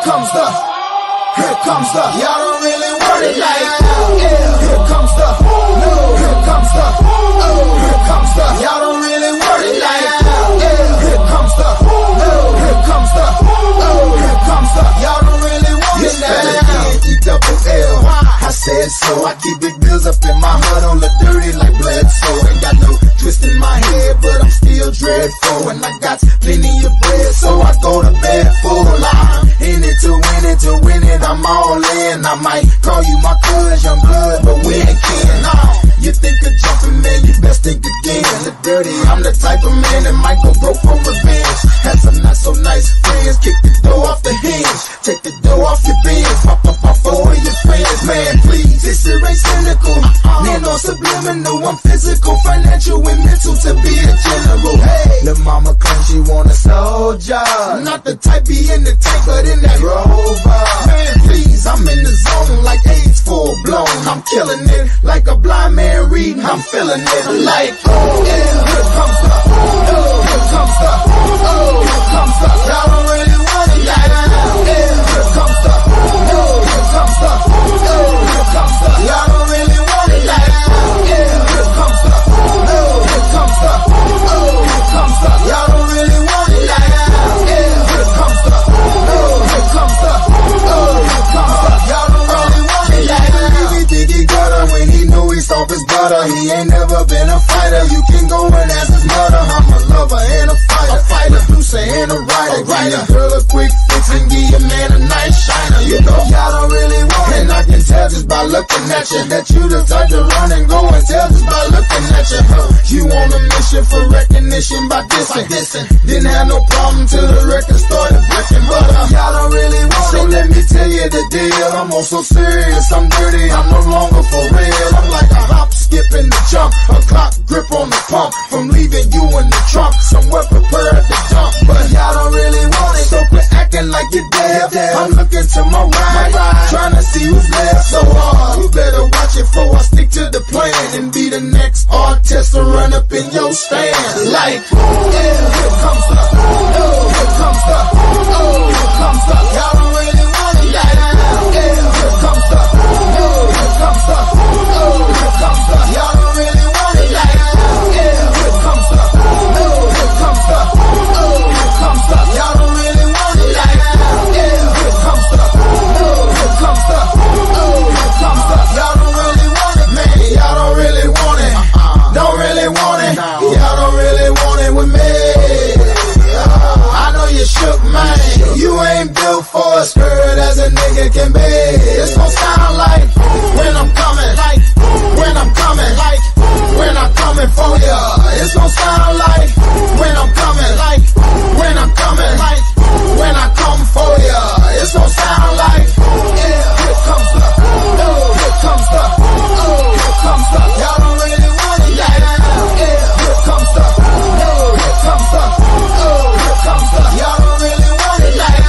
Here comes the, y'all don't really want it like, here comes the, here comes the, here comes the, y'all don't really want it like, here comes the, here comes the, here comes the, y'all don't really want it like, E-double-L, I said so, I keep big bills up in my hood on the dirty like Bledsoe, ain't got no twist in my head, but I'm still dreadful, and I got plenty of bread, so I go to bed full, I'm in it to win it, I'm all in, I might call you my cuz, young blood, but we ain't kin, you think of jumping, man, you best think again, the dirty, I'm the type of man that might go broke for revenge, had some not so nice friends, kick the door off the hinge, take the door off your bins, pop up off all of your friends, man, please, this shit ain't cynical, man, no subliminal, I'm physical, financial, and mental to be a general, hey, the mama claims she want a soldier, not the type be in the tank, but in that Rover, man, please, I'm in the zone like AIDS full blown, I'm killing it like a blind man reading, I'm feeling it like, here comes the, here comes the, here comes the, y'all don't really want it like, here comes the, here comes the, here comes the, y'all don't really want it like, here comes the, here comes the, here comes the, y'all don't really want it like, here comes the, here comes the, here comes the, y'all don't really want it like, he think he got her when he knew he soft his butter, he ain't never been a fighter, you can go and ask his mother, I'm a lover and a fighter, producer and a writer, give your girl a quick fix and give your man a nice shiner, you know y'all don't really want it, and I can tell just by looking at you, that you the type to run and go and tell just by looking at you, you on a mission for recognition by dissing, didn't have no problem till the record started breaking, but y'all don't really want it, so let me tell you the deal, I'm on so serious, I'm dirty, I'm no longer for real, I'm like a hop, skip and the jump, a clock grip on the pump, from leaving you in the trunk, somewhere prepared to dump, but y'all don't really want it, so quit acting like you're deaf, I'm looking to my right, trying to see who's left, so you better watch it before I stick to the plan, and be the next artist to run up in your stand, like, here comes the, here comes the, here comes the, y'all don't really want it, like, here comes the, here comes the, here comes the, y'all don't really want it, like, here comes the, here comes the, here comes the, y'all don't really want it, like, here comes the, here comes the, here comes the, y'all don't really want it, man, y'all don't really want it, don't really want it, y'all don't really want it with me, I know you shook, man, you ain't built for a skirt as a nigga can be, it's gon' sound like, when I'm coming, like, when I'm coming, like, when I'm coming for ya, it's gon' sound like, when I'm coming, like, when I'm coming, like, when I come for ya, it's gon' sound like, here comes the, here comes the, here comes the, y'all don't really want it, like, here comes the, here comes the, here comes the, y'all don't really want it, like,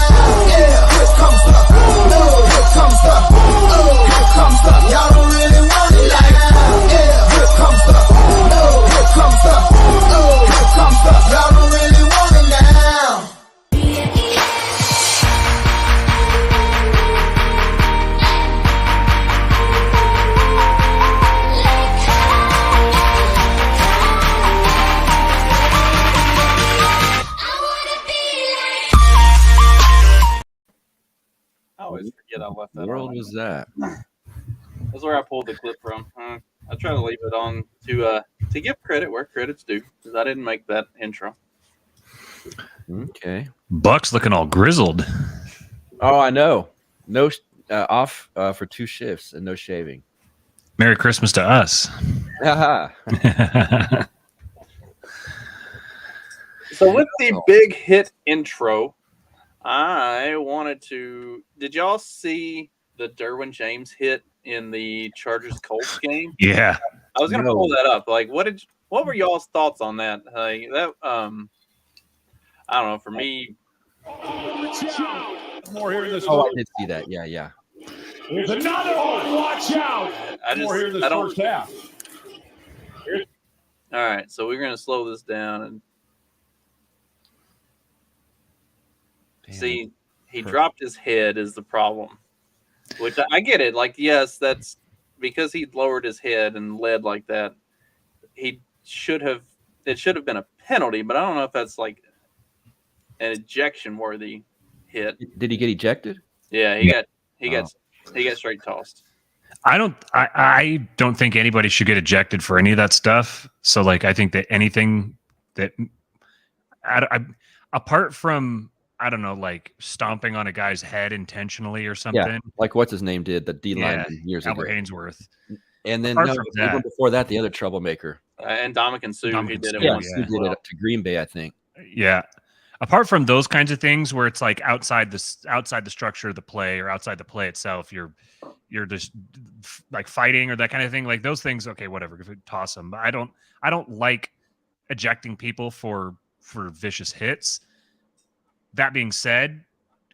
here comes the, here comes the, here comes the, y'all don't really want it, like, here comes the, here comes the, here comes the, y'all don't really want it now. I always forget I left that What world on. was that? That's where I pulled the clip from. I try to leave it on to give credit where credit's due, because I didn't make that intro. Okay. Buck's looking all grizzled. Oh, I know. No off for 2 shifts and no shaving. Merry Christmas to us. Haha. So with the big hit intro, I wanted to. Did y'all see the Derwin James hit in the Chargers Colts game? Yeah. I was gonna No. pull that up. Like, what were y'all's thoughts on that? Like that. I don't know. For me, More here in this Oh, I first. did see that. Yeah. Here's another one. Watch out. More here in this I don't. first half. All right, so we're gonna slow this down and Damn. see. he dropped his head is the problem, which I get it. Like, yes, that's because he lowered his head and led like that. It should have been a penalty, but I don't know if that's like an ejection worthy hit. Did he get ejected? Yeah, he got straight tossed. I don't think anybody should get ejected for any of that stuff. So like, I think that anything that apart from, I don't know, like stomping on a guy's head intentionally or something. Yeah, like what's his name did the D line years Albert ago. Hainsworth. And then Apart from that- even before that, the other troublemaker. And Dominican Sue, he Dominican did it Sue, once. He did it to Green Bay, I think. Yeah. Apart from those kinds of things where it's like outside the structure of the play or outside the play itself, you're just like fighting or that kind of thing. Like those things, okay, whatever. If we toss them, but I don't like ejecting people for vicious hits. That being said,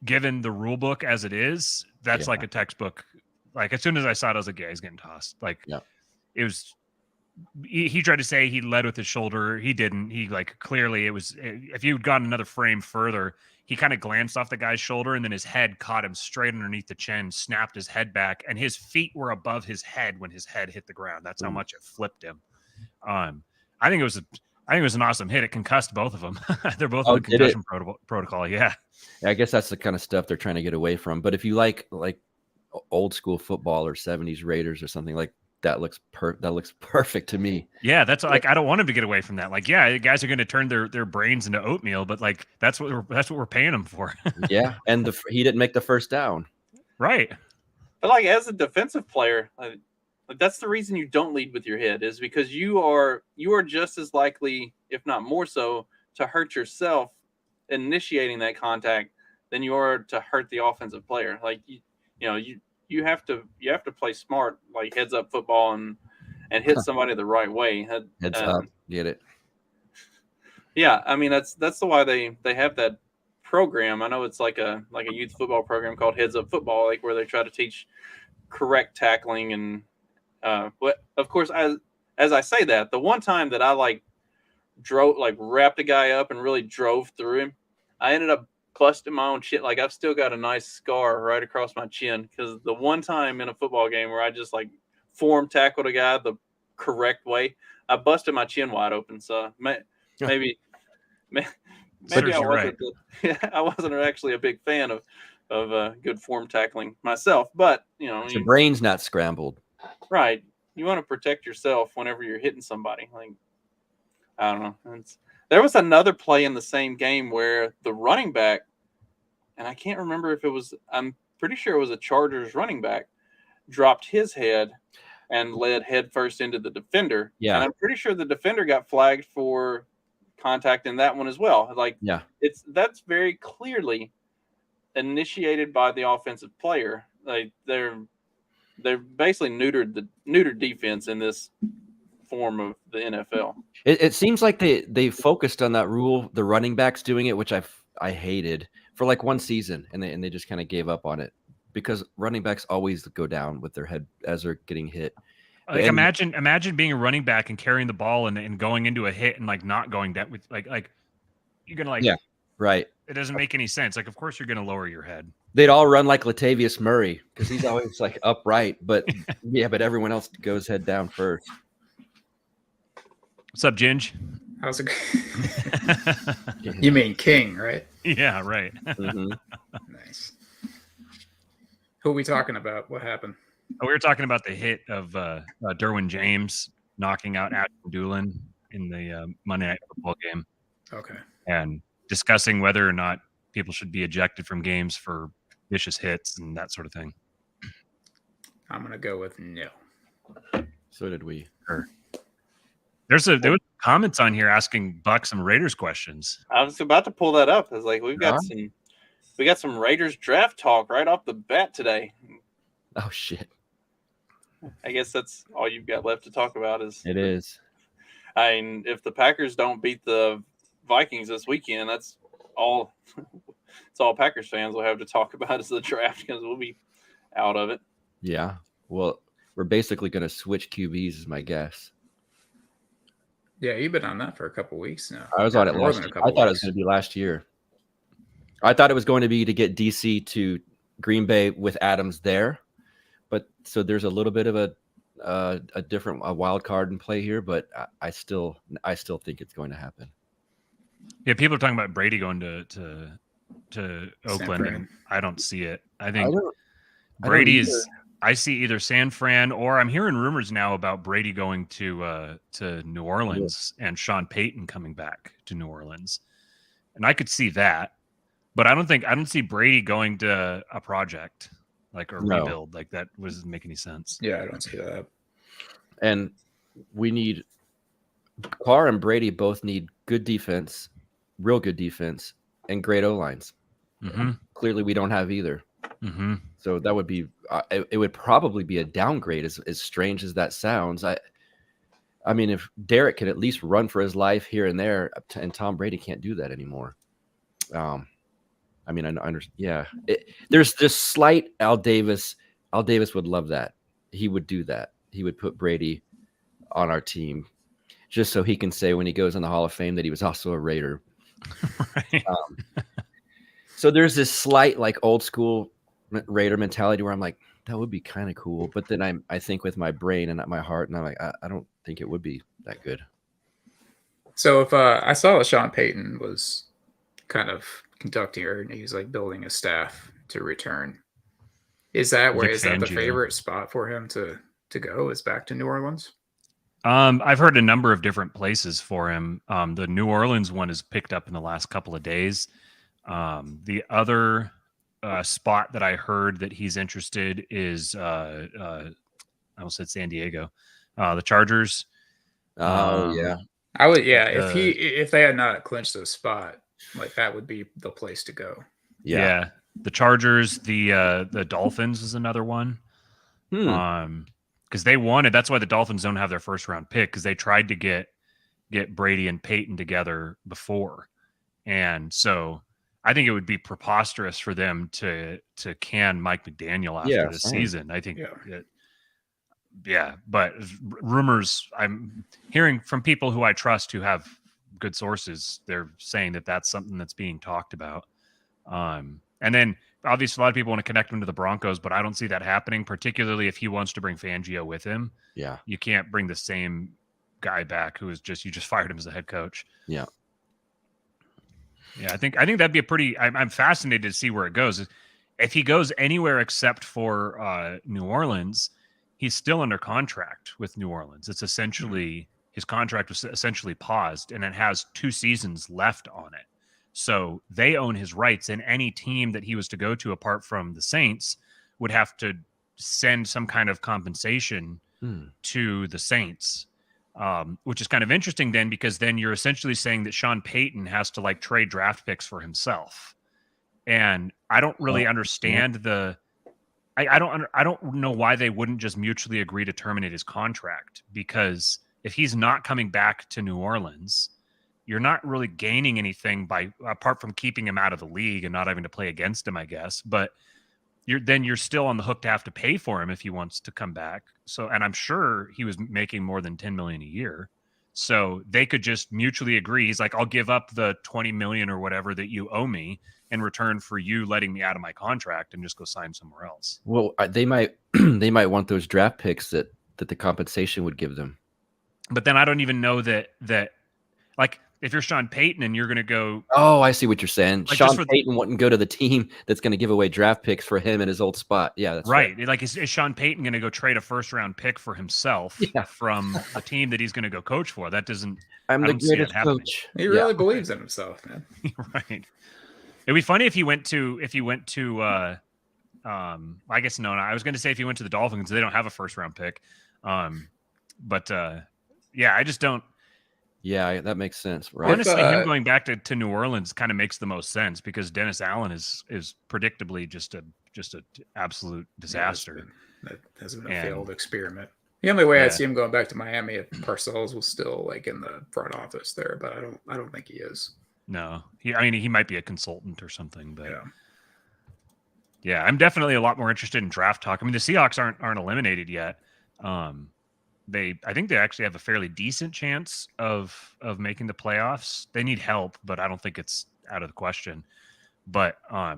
given the rule book as it is, that's like a textbook. Like as soon as I saw it, I was like, yeah, he's getting tossed. Like it was. He tried to say he led with his shoulder. He didn't. He like clearly it was. If you'd gone another frame further, he kind of glanced off the guy's shoulder and then his head caught him straight underneath the chin, snapped his head back, and his feet were above his head when his head hit the ground. That's how much it flipped him. I think it was an awesome hit. It concussed both of them. They're both on the concussion protocol. Yeah, I guess that's the kind of stuff they're trying to get away from. But if you like old school football or 70s Raiders or something like. That looks perfect to me. Yeah, that's like I don't want him to get away from that. Like, yeah, guys are going to turn their brains into oatmeal, but like that's what we're paying them for. Yeah, and he didn't make the first down. Right. But like as a defensive player, like that's the reason you don't lead with your head is because you are just as likely, if not more so, to hurt yourself initiating that contact than you are to hurt the offensive player. Like you have to play smart, like heads up football and hit somebody the right way. Heads up, get it? Yeah, I mean that's the why they have that program. I know it's like a youth football program called Heads Up Football, like where they try to teach correct tackling and but of course as I say that, the one time that I wrapped a guy up and really drove through him, I ended up busting my own chin. Like I've still got a nice scar right across my chin because the one time in a football game where I just like form tackled a guy the correct way, I busted my chin wide open. So maybe I wasn't actually a big fan of good form tackling myself. But your brain's not scrambled, right? You want to protect yourself whenever you're hitting somebody. Like I don't know. There was another play in the same game where the running back, and I can't remember if it was, I'm pretty sure it was a Chargers running back, dropped his head and led headfirst into the defender. Yeah. And I'm pretty sure the defender got flagged for contact in that one as well. Like, that's very clearly initiated by the offensive player. Like they're basically neutered defense in this form of the NFL. It seems like they focused on that rule, the running backs doing it, which I hated for like one season, and they just kind of gave up on it because running backs always go down with their head as they're getting hit. Like imagine being a running back and carrying the ball and going into a hit and like not going down with like you're gonna like right. It doesn't make any sense. Like of course you're gonna lower your head. They'd all run like Latavius Murray because he's always like upright, but but everyone else goes head down first. What's up, Ginge? How's it going? You mean King, right? Yeah, right. Mm-hmm. Nice. Who are we talking about? What happened? We were talking about the hit of Derwin James knocking out Ashton Doolin in the Monday Night Football game. Okay. And discussing whether or not people should be ejected from games for vicious hits and that sort of thing. I'm going to go with no. So did we. Sure. There was comments on here asking Buck some Raiders questions. I was about to pull that up. I was like, we got some Raiders draft talk right off the bat today. Oh shit. I guess that's all you've got left to talk about It is. I mean, if the Packers don't beat the Vikings this weekend, that's all it's all Packers fans will have to talk about is the draft because we'll be out of it. Yeah. Well, we're basically going to switch QBs is my guess. Yeah, you've been on that for a couple weeks now. I was on it last year. I thought it was going to be last year. I thought it was going to be to get DC to Green Bay with Adams there, but so there's a little bit of a different wild card in play here, but I still think it's going to happen. Yeah, people are talking about Brady going to Oakland, and I don't see it. I think Brady is. I see either San Fran, or I'm hearing rumors now about Brady going to New Orleans and Sean Payton coming back to New Orleans, and I could see that. But I don't see Brady going to a project like a rebuild. Like that doesn't make any sense. Yeah, I don't see that. And we need Carr and Brady both need good defense, real good defense, and great O-lines. Mm-hmm. Clearly, we don't have either. Mm-hmm. So that would be it would probably be a downgrade, as strange as that sounds. I mean, if Derek can at least run for his life here and there, and Tom Brady can't do that anymore. I mean, I understand. Yeah, there's this slight Al Davis. Al Davis would love that. He would do that. He would put Brady on our team just so he can say when he goes in the Hall of Fame that he was also a Raider. Right. So there's this slight like old school Raider mentality where I'm like, that would be kind of cool. But then I think with my brain and not my heart, and I'm like, I don't think it would be that good. So if I saw that Sean Payton was kind of conducting her, and he's like building a staff to return. Is that Vic that the Fangio. favorite spot for him to go? Is back to New Orleans? I've heard a number of different places for him. The New Orleans one is picked up in the last couple of days. The other spot that I heard that he's interested is I almost said San Diego, the Chargers. Oh yeah, I would. Yeah, if they had not clinched the spot, like that would be the place to go. Yeah. The Chargers, the Dolphins is another one. Because they wanted. That's why the Dolphins don't have their first round pick, because they tried to get Brady and Peyton together before, and so I think it would be preposterous for them to can Mike McDaniel after this season. I think, but rumors I'm hearing from people who I trust who have good sources, they're saying that that's something that's being talked about. And then obviously a lot of people want to connect him to the Broncos, but I don't see that happening, particularly if he wants to bring Fangio with him. Yeah. You can't bring the same guy back who is you just fired him as the head coach. Yeah. Yeah, I think that'd be a pretty. I'm fascinated to see where it goes. If he goes anywhere except for New Orleans, he's still under contract with New Orleans. It's essentially his contract was essentially paused, and it has 2 seasons left on it. So they own his rights, and any team that he was to go to, apart from the Saints, would have to send some kind of compensation to the Saints. Which is kind of interesting then, because then you're essentially saying that Sean Payton has to like trade draft picks for himself. And I don't really understand I don't know why they wouldn't just mutually agree to terminate his contract, because if he's not coming back to New Orleans, you're not really gaining anything apart from keeping him out of the league and not having to play against him, I guess. But you're still on the hook to have to pay for him if he wants to come back. So, and I'm sure he was making more than $10 million a year. So they could just mutually agree. He's like, I'll give up the $20 million or whatever that you owe me in return for you letting me out of my contract, and just go sign somewhere else. Well, they might want those draft picks that the compensation would give them. But then I don't even know that like, if you're Sean Payton and you're going to go... Oh, I see what you're saying. Like, Sean Payton wouldn't go to the team that's going to give away draft picks for him in his old spot. Yeah, that's right. Like, is Sean Payton going to go trade a first-round pick for himself from a team that he's going to go coach for? That doesn't... I'm the greatest coach. He really believes in himself, man. Right. It'd be funny if he went to I guess no, I was going to say if he went to the Dolphins, they don't have a first-round pick. But I just don't... Yeah, that makes sense. Right. Honestly, him going back to New Orleans kind of makes the most sense, because Dennis Allen is predictably just a absolute disaster. That has been a failed experiment. The only way I'd see him going back to Miami if Parcells was still like in the front office there, but I don't think he is. No, he might be a consultant or something, but yeah, I'm definitely a lot more interested in draft talk. I mean, the Seahawks aren't eliminated yet. I think they actually have a fairly decent chance of making the playoffs. They need help, but I don't think it's out of the question. but I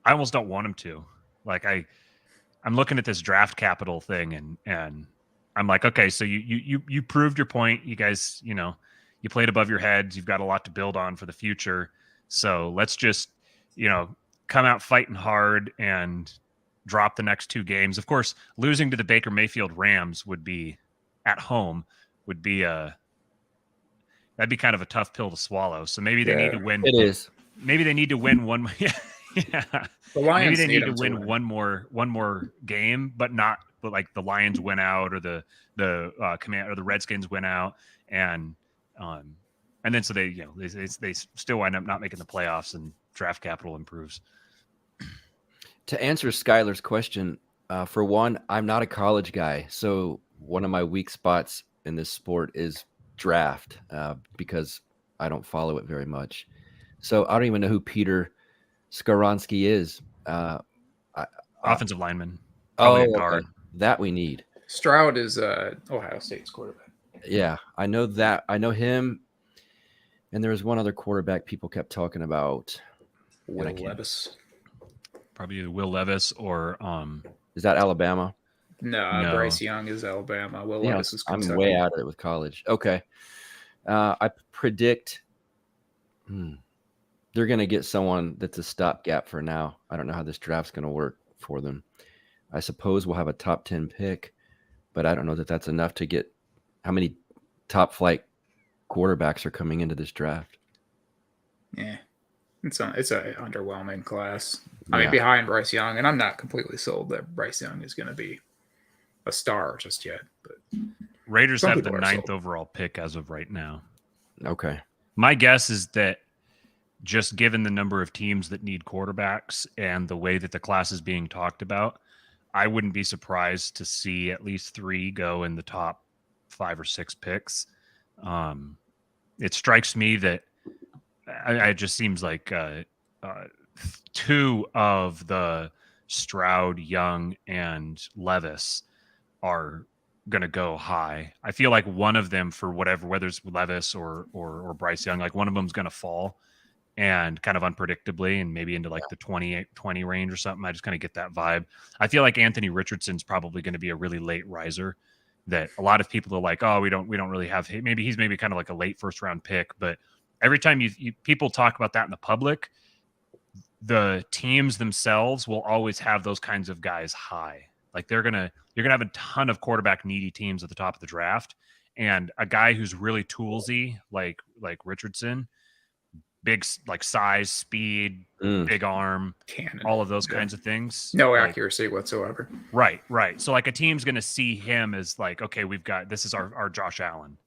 almost don't want him to. Like I'm looking at this draft capital thing, and I'm like, okay, so you proved your point. You guys, you played above your heads. You've got a lot to build on for the future. So let's just, come out fighting hard and drop the next 2 games. Of course, losing to the Baker Mayfield Rams would be at home would be that'd be kind of a tough pill to swallow. So maybe they need to win. It is. Maybe they need to win one. Yeah. The Lions Maybe they need to them win one more game, but like the Lions win out or the command or the Redskins win out, and then so they they still wind up not making the playoffs and draft capital improves. To answer Skylar's question, for one, I'm not a college guy, so one of my weak spots in this sport is draft because I don't follow it very much. So I don't even know who Peter Skoronsky is. Offensive lineman. Oh, guard. okay. That we need. Stroud is Ohio State's quarterback. Yeah, I know that. I know him. And there was one other quarterback people kept talking about. Will Levis. Probably Will Levis or is that Alabama? No, Bryce Young is Alabama. Will Levis is Kentucky. I'm way out of it with college. Okay. I predict they're going to get someone that's a stopgap for now. I don't know how this draft's going to work for them. I suppose we'll have a top 10 pick, but I don't know that that's enough to get how many top flight quarterbacks are coming into this draft. Yeah. It's a underwhelming class. I mean, behind Bryce Young, and I'm not completely sold that Bryce Young is going to be a star just yet. But Raiders have the 9th overall pick as of right now. Okay. My guess is that just given the number of teams that need quarterbacks and the way that the class is being talked about, I wouldn't be surprised to see at least 3 go in the top 5 or 6 picks. It strikes me that it just seems like 2 of the Stroud, Young, and Levis are going to go high. I feel like one of them, for whether it's Levis or Bryce Young, like one of them is going to fall and kind of unpredictably and maybe into like the 20 range or something. I just kind of get that vibe. I feel like Anthony Richardson's probably going to be a really late riser that a lot of people are like, oh, we don't really have, maybe he's kind of like a late first round pick. But every time people talk about that in the public, the teams themselves will always have those kinds of guys high. Like you're gonna have a ton of quarterback needy teams at the top of the draft, and a guy who's really toolsy like Richardson, big like size, speed, big arm, cannon, all of those kinds of things. No accuracy whatsoever. Right. So like a team's gonna see him as like, okay, this is our Josh Allen.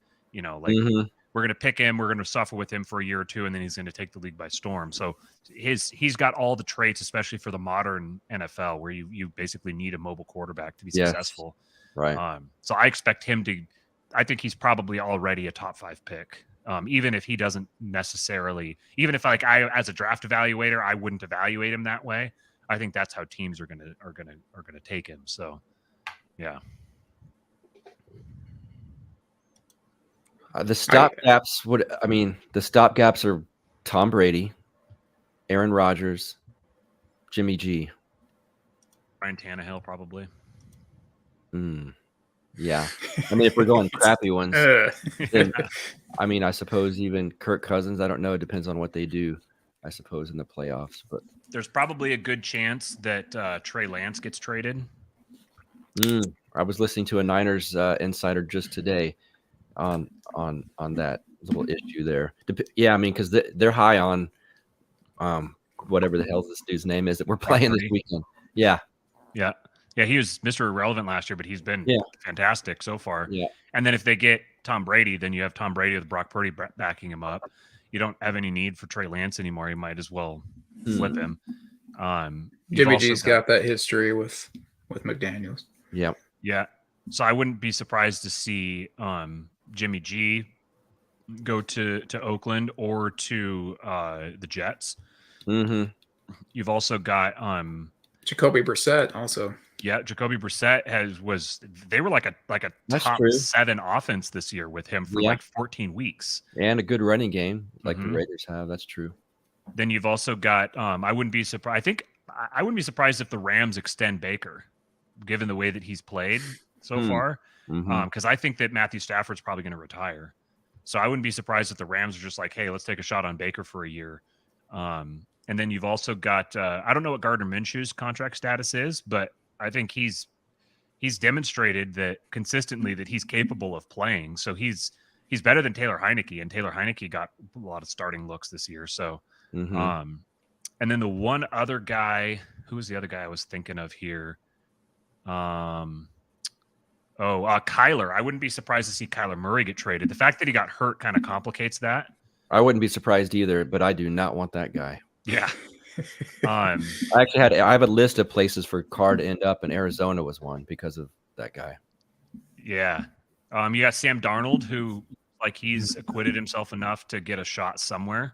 We're going to pick him. We're going to suffer with him for a year or 2, and then he's going to take the league by storm. So he's got all the traits, especially for the modern NFL, where you basically need a mobile quarterback to be successful. Right. So I expect him to. I think he's probably already a top 5 pick, even if he doesn't necessarily. Even if I as a draft evaluator, I wouldn't evaluate him that way. I think that's how teams are going to take him. So, yeah. The stopgaps the stopgaps are Tom Brady, Aaron Rodgers, Jimmy G. Ryan Tannehill, probably. Yeah. I mean, if we're going crappy ones, then, I suppose even Kirk Cousins, I don't know. It depends on what they do, I suppose, in the playoffs. But there's probably a good chance that Trey Lance gets traded. I was listening to a Niners insider just today on that little issue there. Yeah, I mean, because they're high on whatever the hell this dude's name is that we're playing this weekend. Yeah. He was Mr. Irrelevant last year, but he's been fantastic so far. Yeah. And then if they get Tom Brady, then you have Tom Brady with Brock Purdy backing him up. You don't have any need for Trey Lance anymore. You might as well flip him. Jimmy G's got that history with McDaniels. Yeah. Yeah. So I wouldn't be surprised to see Jimmy G go to Oakland or to the Jets. Mm-hmm. You've also got Jacoby Brissett also. Yeah, Jacoby Brissett they were like a top 7 offense this year with him for like 14 weeks. And a good running game like the Raiders have. That's true. Then you've also got I wouldn't be surprised. I think I wouldn't be surprised if the Rams extend Baker, given the way that he's played so far. Mhm. Because I think that Matthew Stafford's probably going to retire. So I wouldn't be surprised if the Rams are just like, hey, let's take a shot on Baker for a year. And then you've also got I don't know what Gardner Minshew's contract status is, but I think he's demonstrated that consistently that he's capable of playing. So he's better than Taylor Heineke, and Taylor Heineke got a lot of starting looks this year. So, Mhm. and then the one other guy, who was the other guy I was thinking of here? Kyler. I wouldn't be surprised to see Kyler Murray get traded. The fact that he got hurt kind of complicates that. I wouldn't be surprised either, but I do not want that guy. Yeah. I have a list of places for Carr to end up, and Arizona was one because of that guy. Yeah. You got Sam Darnold, who he's acquitted himself enough to get a shot somewhere.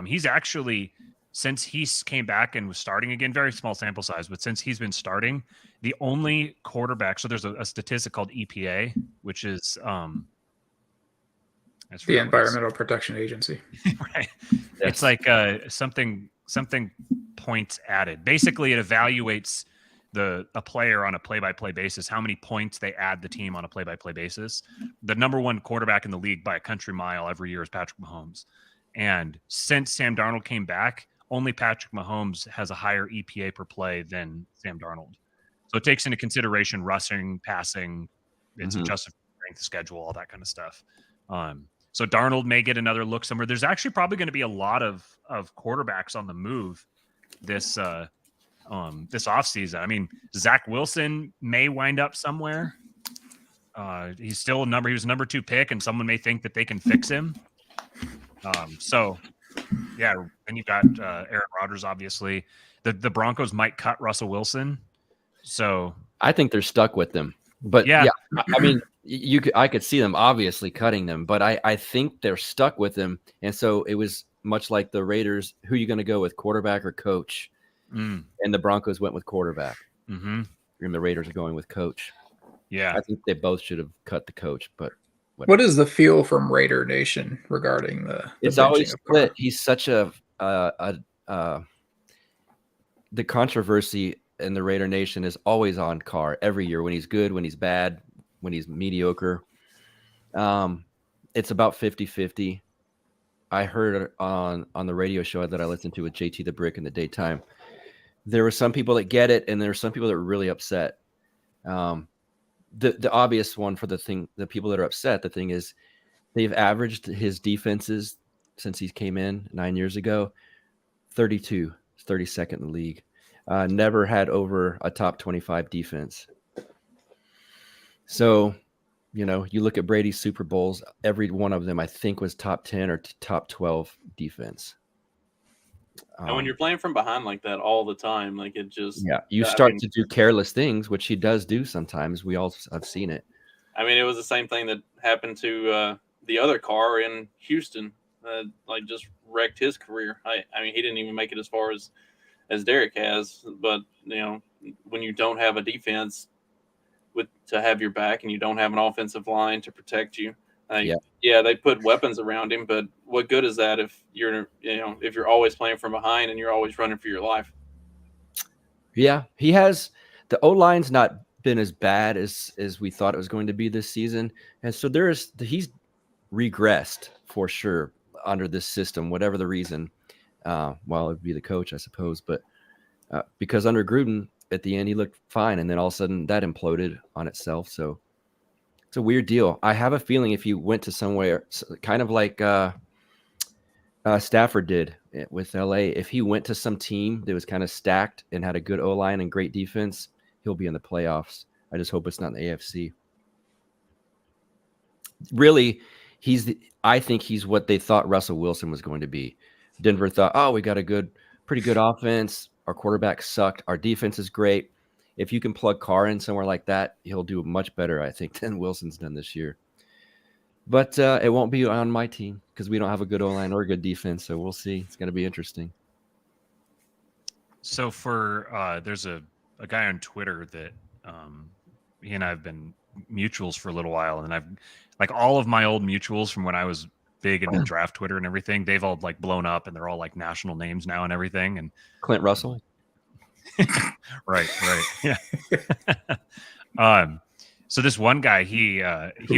He's actually, since he came back and was starting again, very small sample size, but since he's been starting, the only quarterback. So there's a statistic called EPA, which is The Environmental Protection Agency. Right. Yes. It's like something points added. Basically, it evaluates a player on a play-by-play basis, how many points they add the team on a play-by-play basis. The number one quarterback in the league by a country mile every year is Patrick Mahomes. And since Sam Darnold came back, only Patrick Mahomes has a higher EPA per play than Sam Darnold. So it takes into consideration rushing, passing, it's adjusted for strength schedule, all that kind of stuff. So Darnold may get another look somewhere. There's actually probably going to be a lot of quarterbacks on the move this offseason. I mean, Zach Wilson may wind up somewhere. He's still he was number 2 pick, and someone may think that they can fix him. So yeah, and you've got Aaron Rodgers, obviously. The Broncos might cut Russell Wilson. So I think they're stuck with them. But yeah, I mean, I could see them obviously cutting them, but I think they're stuck with them. And so it was much like the Raiders. Who are you going to go with, quarterback or coach? And the Broncos went with quarterback. And the Raiders are going with coach. Yeah, I think they both should have cut the coach. But what is the feel from Raider Nation regarding the it's always split. He's such the controversy in the Raider Nation is always on Carr every year, when he's good, when he's bad, when he's mediocre. It's about 50-50. I heard on the radio show that I listened to with JT the Brick in the daytime, there were some people that get it, and there were some people that were really upset. The obvious one for the people that are upset, the thing is they've averaged his defenses since he came in 9 years ago, 32, 32nd in the league. Never had over a top 25 defense. So, you look at Brady's Super Bowls, every one of them I think was top 10 or top 12 defense. And when you're playing from behind like that all the time, it just start to do careless things, which he does do sometimes. We all have seen it. I mean, it was the same thing that happened to the other Carr in Houston, just wrecked his career. I mean, he didn't even make it as far as Derek has, but when you don't have a defense to have your back, and you don't have an offensive line to protect you, they put weapons around him, but what good is that if you're always playing from behind and you're always running for your life? Yeah, he has the O-line's not been as bad as we thought it was going to be this season, and so he's regressed for sure under this system, whatever the reason. It would be the coach, I suppose, but because under Gruden at the end he looked fine, and then all of a sudden that imploded on itself. So it's a weird deal. I have a feeling if you went to somewhere kind of like Stafford did with LA, if he went to some team that was kind of stacked and had a good O-line and great defense, he'll be in the playoffs. I just hope it's not in the AFC. Really, I think he's what they thought Russell Wilson was going to be. Denver thought, we got pretty good offense. Our quarterback sucked. Our defense is great. If you can plug Carr in somewhere like that, he'll do much better, I think, than Wilson's done this year. But it won't be on my team because we don't have a good O-line or a good defense. So we'll see. It's going to be interesting. So there's a guy on Twitter that he and I have been mutuals for a little while, and I've all of my old mutuals from when I was big into draft Twitter and everything. They've all like blown up and they're all like national names now and everything. And Clint Russell. right. Yeah. So this one guy, he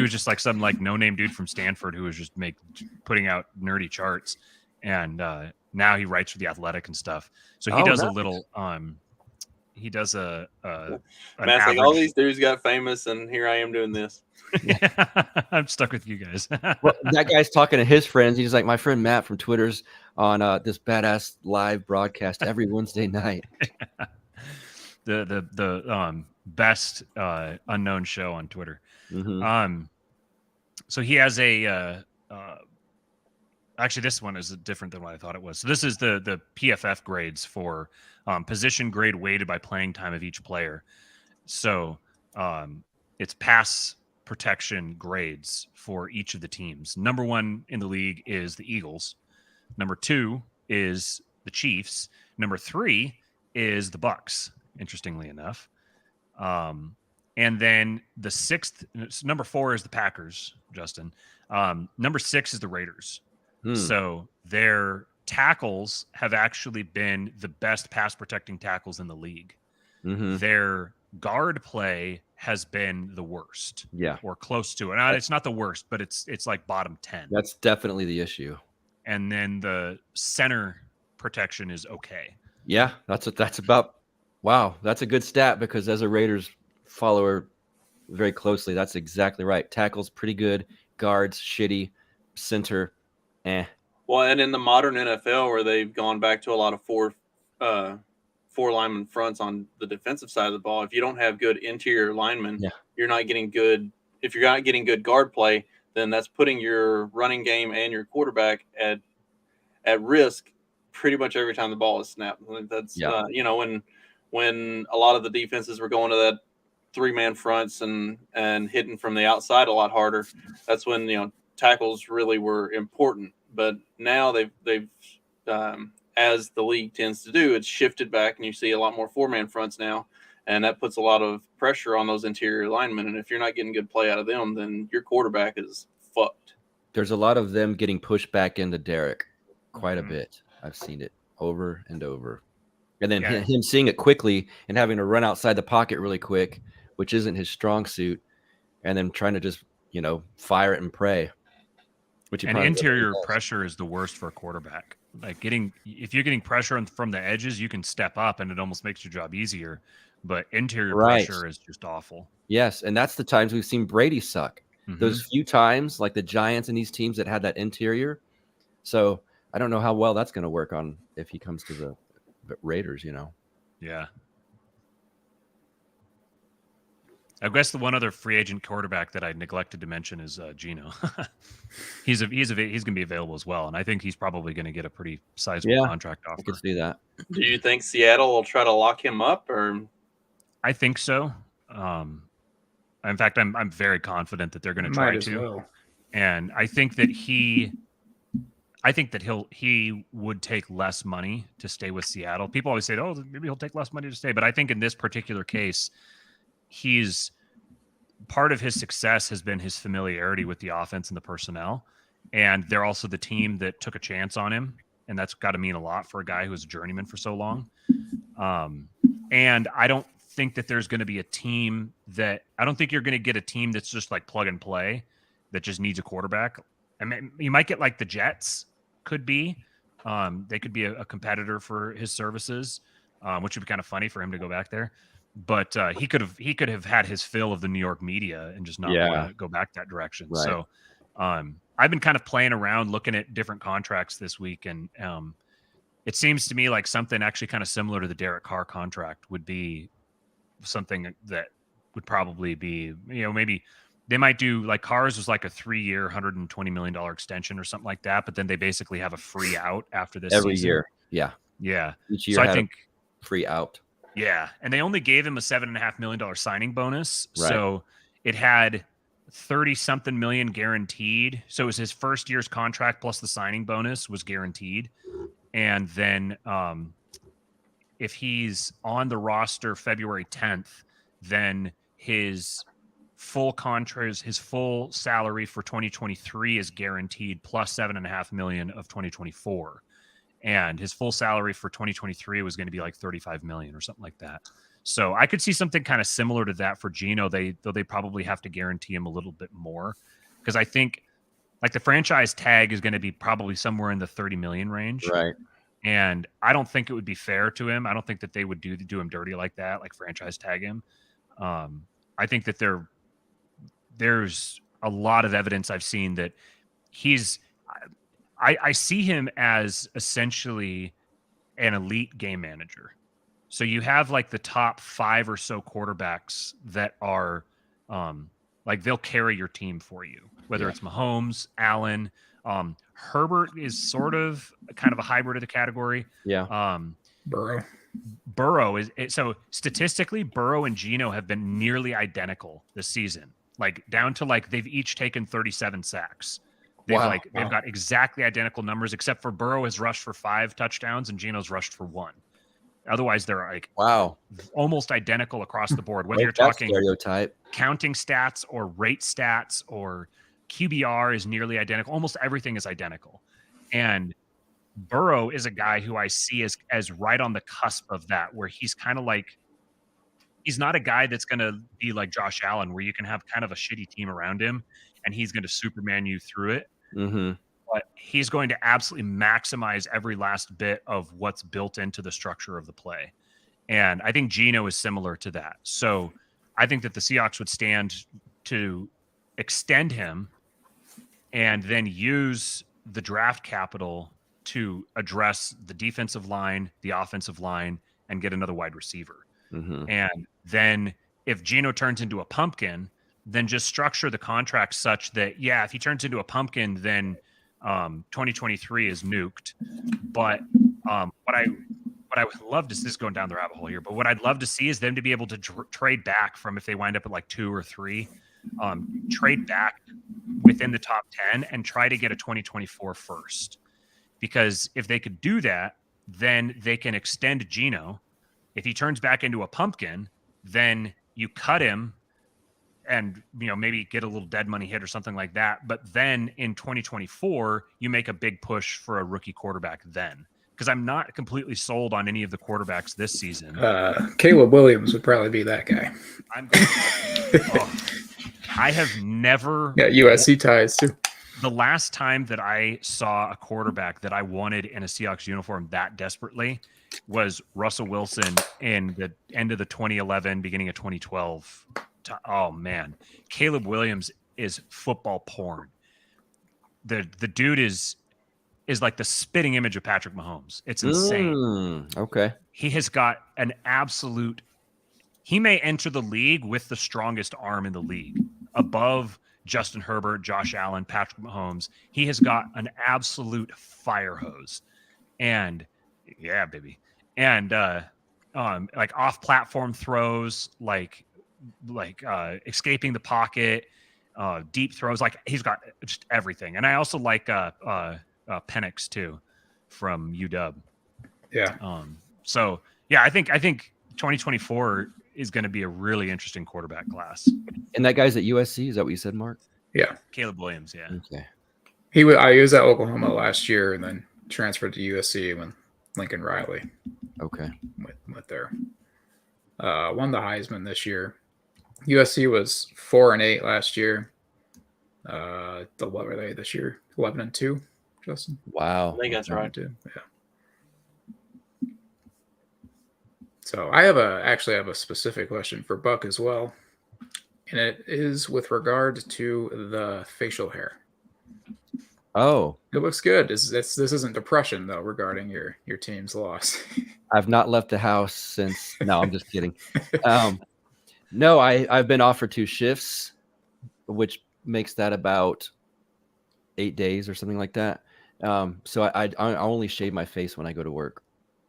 was just like some like no name dude from Stanford who was just putting out nerdy charts, and now he writes for The Athletic and stuff. So he does nice. a little he does an Matt's like, all these dudes got famous, and here I am doing this. I'm stuck with you guys. Well, that guy's talking to his friends. He's like, my friend Matt from Twitter's on this badass live broadcast every Wednesday night. the best unknown show on Twitter. Mm-hmm. So he has a actually this one is different than what I thought it was. So this is the PFF grades for position grade weighted by playing time of each player. So it's pass protection grades for each of the teams. Number 1 in the league is the Eagles. Number 2 is the Chiefs. Number 3 is the Bucks, interestingly enough. And then the 6th, number 4 is the Packers, Justin. Number 6 is the Raiders. So their tackles have actually been the best pass protecting tackles in the league. Mm-hmm. Their guard play has been the worst. Yeah. Or close to it. Now, it's not the worst, but it's like bottom 10. That's definitely the issue. And then the center protection is okay. Yeah, that's about. Wow, that's a good stat because as a Raiders follower very closely, that's exactly right. Tackles pretty good, guards shitty, center, Well, and in the modern NFL, where they've gone back to a lot of four lineman fronts on the defensive side of the ball, if you don't have good interior linemen, you're not getting good. If you're not getting good guard play, then that's putting your running game and your quarterback at risk pretty much every time the ball is snapped. That's when a lot of the defenses were going to that 3-man fronts and hitting from the outside a lot harder, that's when tackles really were important. But now they've as the league tends to do, it's shifted back, and you see a lot more 4-man fronts now, and that puts a lot of pressure on those interior linemen. And if you're not getting good play out of them, then your quarterback is fucked. There's a lot of them getting pushed back into Derek quite a bit. I've seen it over and over. And then him seeing it quickly and having to run outside the pocket really quick, which isn't his strong suit, and then trying to just, fire it and pray. And interior pressure is the worst for a quarterback. Like if you're getting pressure from the edges, you can step up and it almost makes your job easier. But interior pressure is just awful. Yes, and that's the times we've seen Brady suck. Mm-hmm. Those few times, like the Giants and these teams that had that interior. So I don't know how well that's going to work on if he comes to the Raiders, Yeah. I guess the one other free agent quarterback that I neglected to mention is Geno. He's going to be available as well, and I think he's probably going to get a pretty sizable contract offer. I can see that. Do you think Seattle will try to lock him up, or? I think so. In fact, I'm very confident that they're going to try to. Well. And I think that he would take less money to stay with Seattle. People always say, "Oh, maybe he'll take less money to stay," but I think in this particular case, part of his success has been his familiarity with the offense and the personnel, and they're also the team that took a chance on him, and that's got to mean a lot for a guy who was a journeyman for so long. And I don't think that there's going to be a team I don't think you're going to get a team that's just like plug and play that just needs a quarterback. I mean, you might get like the Jets. Could be. They could be a competitor for his services, which would be kind of funny for him to go back there. But he could have had his fill of the New York media and just not want to go back that direction. Right. So I've been kind of playing around looking at different contracts this week, and it seems to me like something actually kind of similar to the Derek Carr contract would be something that would probably be, maybe they might do like Carr's was like a 3-year, $120 million extension or something like that. But then they basically have a free out after this every season. year. Yeah. Yeah. Each year so I think free out. Yeah. And they only gave him a $7.5 million signing bonus. Right. So it had 30 something million guaranteed. So it was his first year's contract plus the signing bonus was guaranteed. And then if he's on the roster February 10th, then his his full salary for 2023 is guaranteed plus $7.5 million of 2024. And his full salary for 2023 was going to be like $35 million or something like that. So I could see something kind of similar to that for Geno. Though they probably have to guarantee him a little bit more, because I think like the franchise tag is going to be probably somewhere in the 30 million range. Right. And I don't think it would be fair to him. I don't think that they would do him dirty like that, like franchise tag him. I think that there's a lot of evidence I've seen that I see him as essentially an elite game manager. So you have like the top 5 or so quarterbacks that are like they'll carry your team for you, whether it's Mahomes, Allen, Herbert is sort of kind of a hybrid of the category. Yeah. Burrow is so statistically, Burrow and Geno have been nearly identical this season, like down to like they've each taken 37 sacks. They've got exactly identical numbers, except for Burrow has rushed for 5 touchdowns and Geno's rushed for 1. Otherwise, they're like almost identical across the board. Whether you're talking stereotype, counting stats or rate stats or QBR is nearly identical. Almost everything is identical. And Burrow is a guy who I see as right on the cusp of that, where he's kind of like, he's not a guy that's going to be like Josh Allen, where you can have kind of a shitty team around him and he's going to Superman you through it. Mm-hmm. But he's going to absolutely maximize every last bit of what's built into the structure of the play. And I think Geno is similar to that. So I think that the Seahawks would stand to extend him and then use the draft capital to address the defensive line, the offensive line, and get another wide receiver. Mm-hmm. And then if Geno turns into a pumpkin, then just structure the contract such that, if he turns into a pumpkin, then 2023 is nuked. But what I would love to see, this is going down the rabbit hole here, but what I'd love to see is them to be able to trade back from, if they wind up at like 2 or 3, trade back within the top 10 and try to get a 2024 first. Because if they could do that, then they can extend Geno. If he turns back into a pumpkin, then you cut him and maybe get a little dead money hit or something like that. But then in 2024, you make a big push for a rookie quarterback then. Because I'm not completely sold on any of the quarterbacks this season. Caleb Williams would probably be that guy. I have never... Yeah, USC ties too. The last time that I saw a quarterback that I wanted in a Seahawks uniform that desperately was Russell Wilson in the end of the 2011, beginning of 2012. Oh man, Caleb Williams is football porn. The dude is like the spitting image of Patrick Mahomes. It's insane. Okay. He has got an absolute... He may enter the league with the strongest arm in the league, above Justin Herbert, Josh Allen, Patrick Mahomes. He has got an absolute fire hose. And yeah, baby. And like off-platform throws, like escaping the pocket, deep throws. Like he's got just everything. And I also like Penix too from UW. Yeah. So yeah, I think 2024 is going to be a really interesting quarterback class. And that guy's at USC. Is that what you said, Mark? Yeah. Caleb Williams. Yeah. Okay. He was at Oklahoma last year and then transferred to USC when Lincoln Riley. Okay. Went there. Won the Heisman this year. USC was 4-8 last year. What were they this year? 11-2, Justin? Wow. I think that's right. Yeah. So I actually have a specific question for Buck as well. And it is with regard to the facial hair. Oh. It looks good. This isn't depression though regarding your team's loss. I've not left the house since. No, I'm just kidding. No, I've been off for 2 shifts, which makes that about 8 days or something like that. So I only shave my face when I go to work.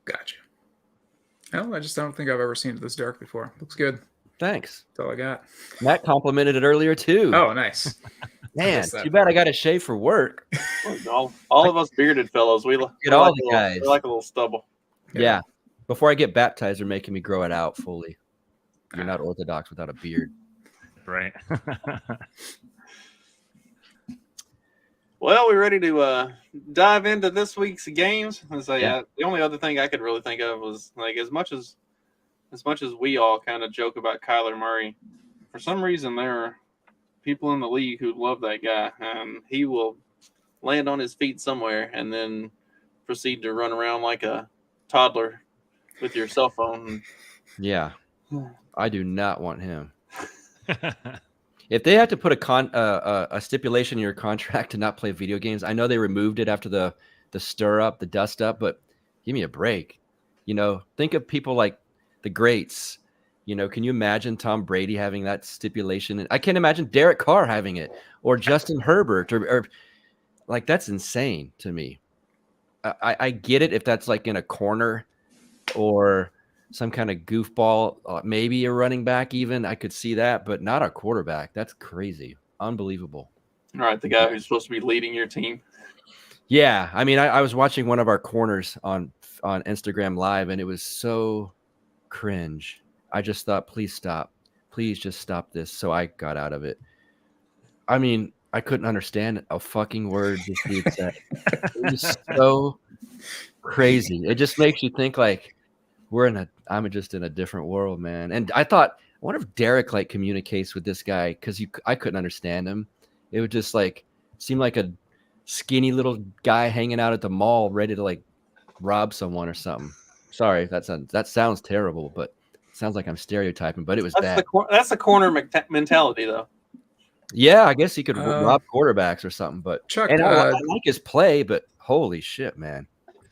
Gotcha. Well, I just don't think I've ever seen it this dark before. Looks good. Thanks. That's all I got. Matt complimented it earlier too. Oh, nice. Man, too bad I got to shave for work. All of us bearded fellows, we look Get all like the guys. we're like a little stubble. Yeah. Before I get baptized, they're making me grow it out fully. You're not Orthodox without a beard. Right. Well, we're ready to dive into this week's games. So, Yeah. the only other thing I could really think of was like as much as we all kind of joke about Kyler Murray, for some reason there are people in the league who love that guy, and he will land on his feet somewhere and then proceed to run around like a toddler with your cell phone. Yeah. I do not want him. If they had to put a stipulation in your contract to not play video games, I know they removed it after the stir up, the dust up, but give me a break. Think of people like the greats. Can you imagine Tom Brady having that stipulation? I can't imagine Derek Carr having it, or Justin Herbert, or like, that's insane to me. I get it if that's like in a corner or some kind of goofball, maybe a running back even. I could see that, but not a quarterback. That's crazy. Unbelievable. All right, the guy who's supposed to be leading your team. Yeah, I mean, I was watching one of our corners on Instagram Live, and it was so cringe. I just thought, please stop. Please just stop this. So I got out of it. I mean, I couldn't understand a fucking word this dude said. It was so crazy. It just makes you think like I'm just in a different world, man. And I thought, I wonder if Derek like communicates with this guy, because I couldn't understand him. It would just like seem like a skinny little guy hanging out at the mall, ready to like rob someone or something. Sorry, that sounds terrible, but it sounds like I'm stereotyping. But it was bad. That's the corner mentality, though. Yeah, I guess he could rob quarterbacks or something. But Chuck, and I like his play, but holy shit, man.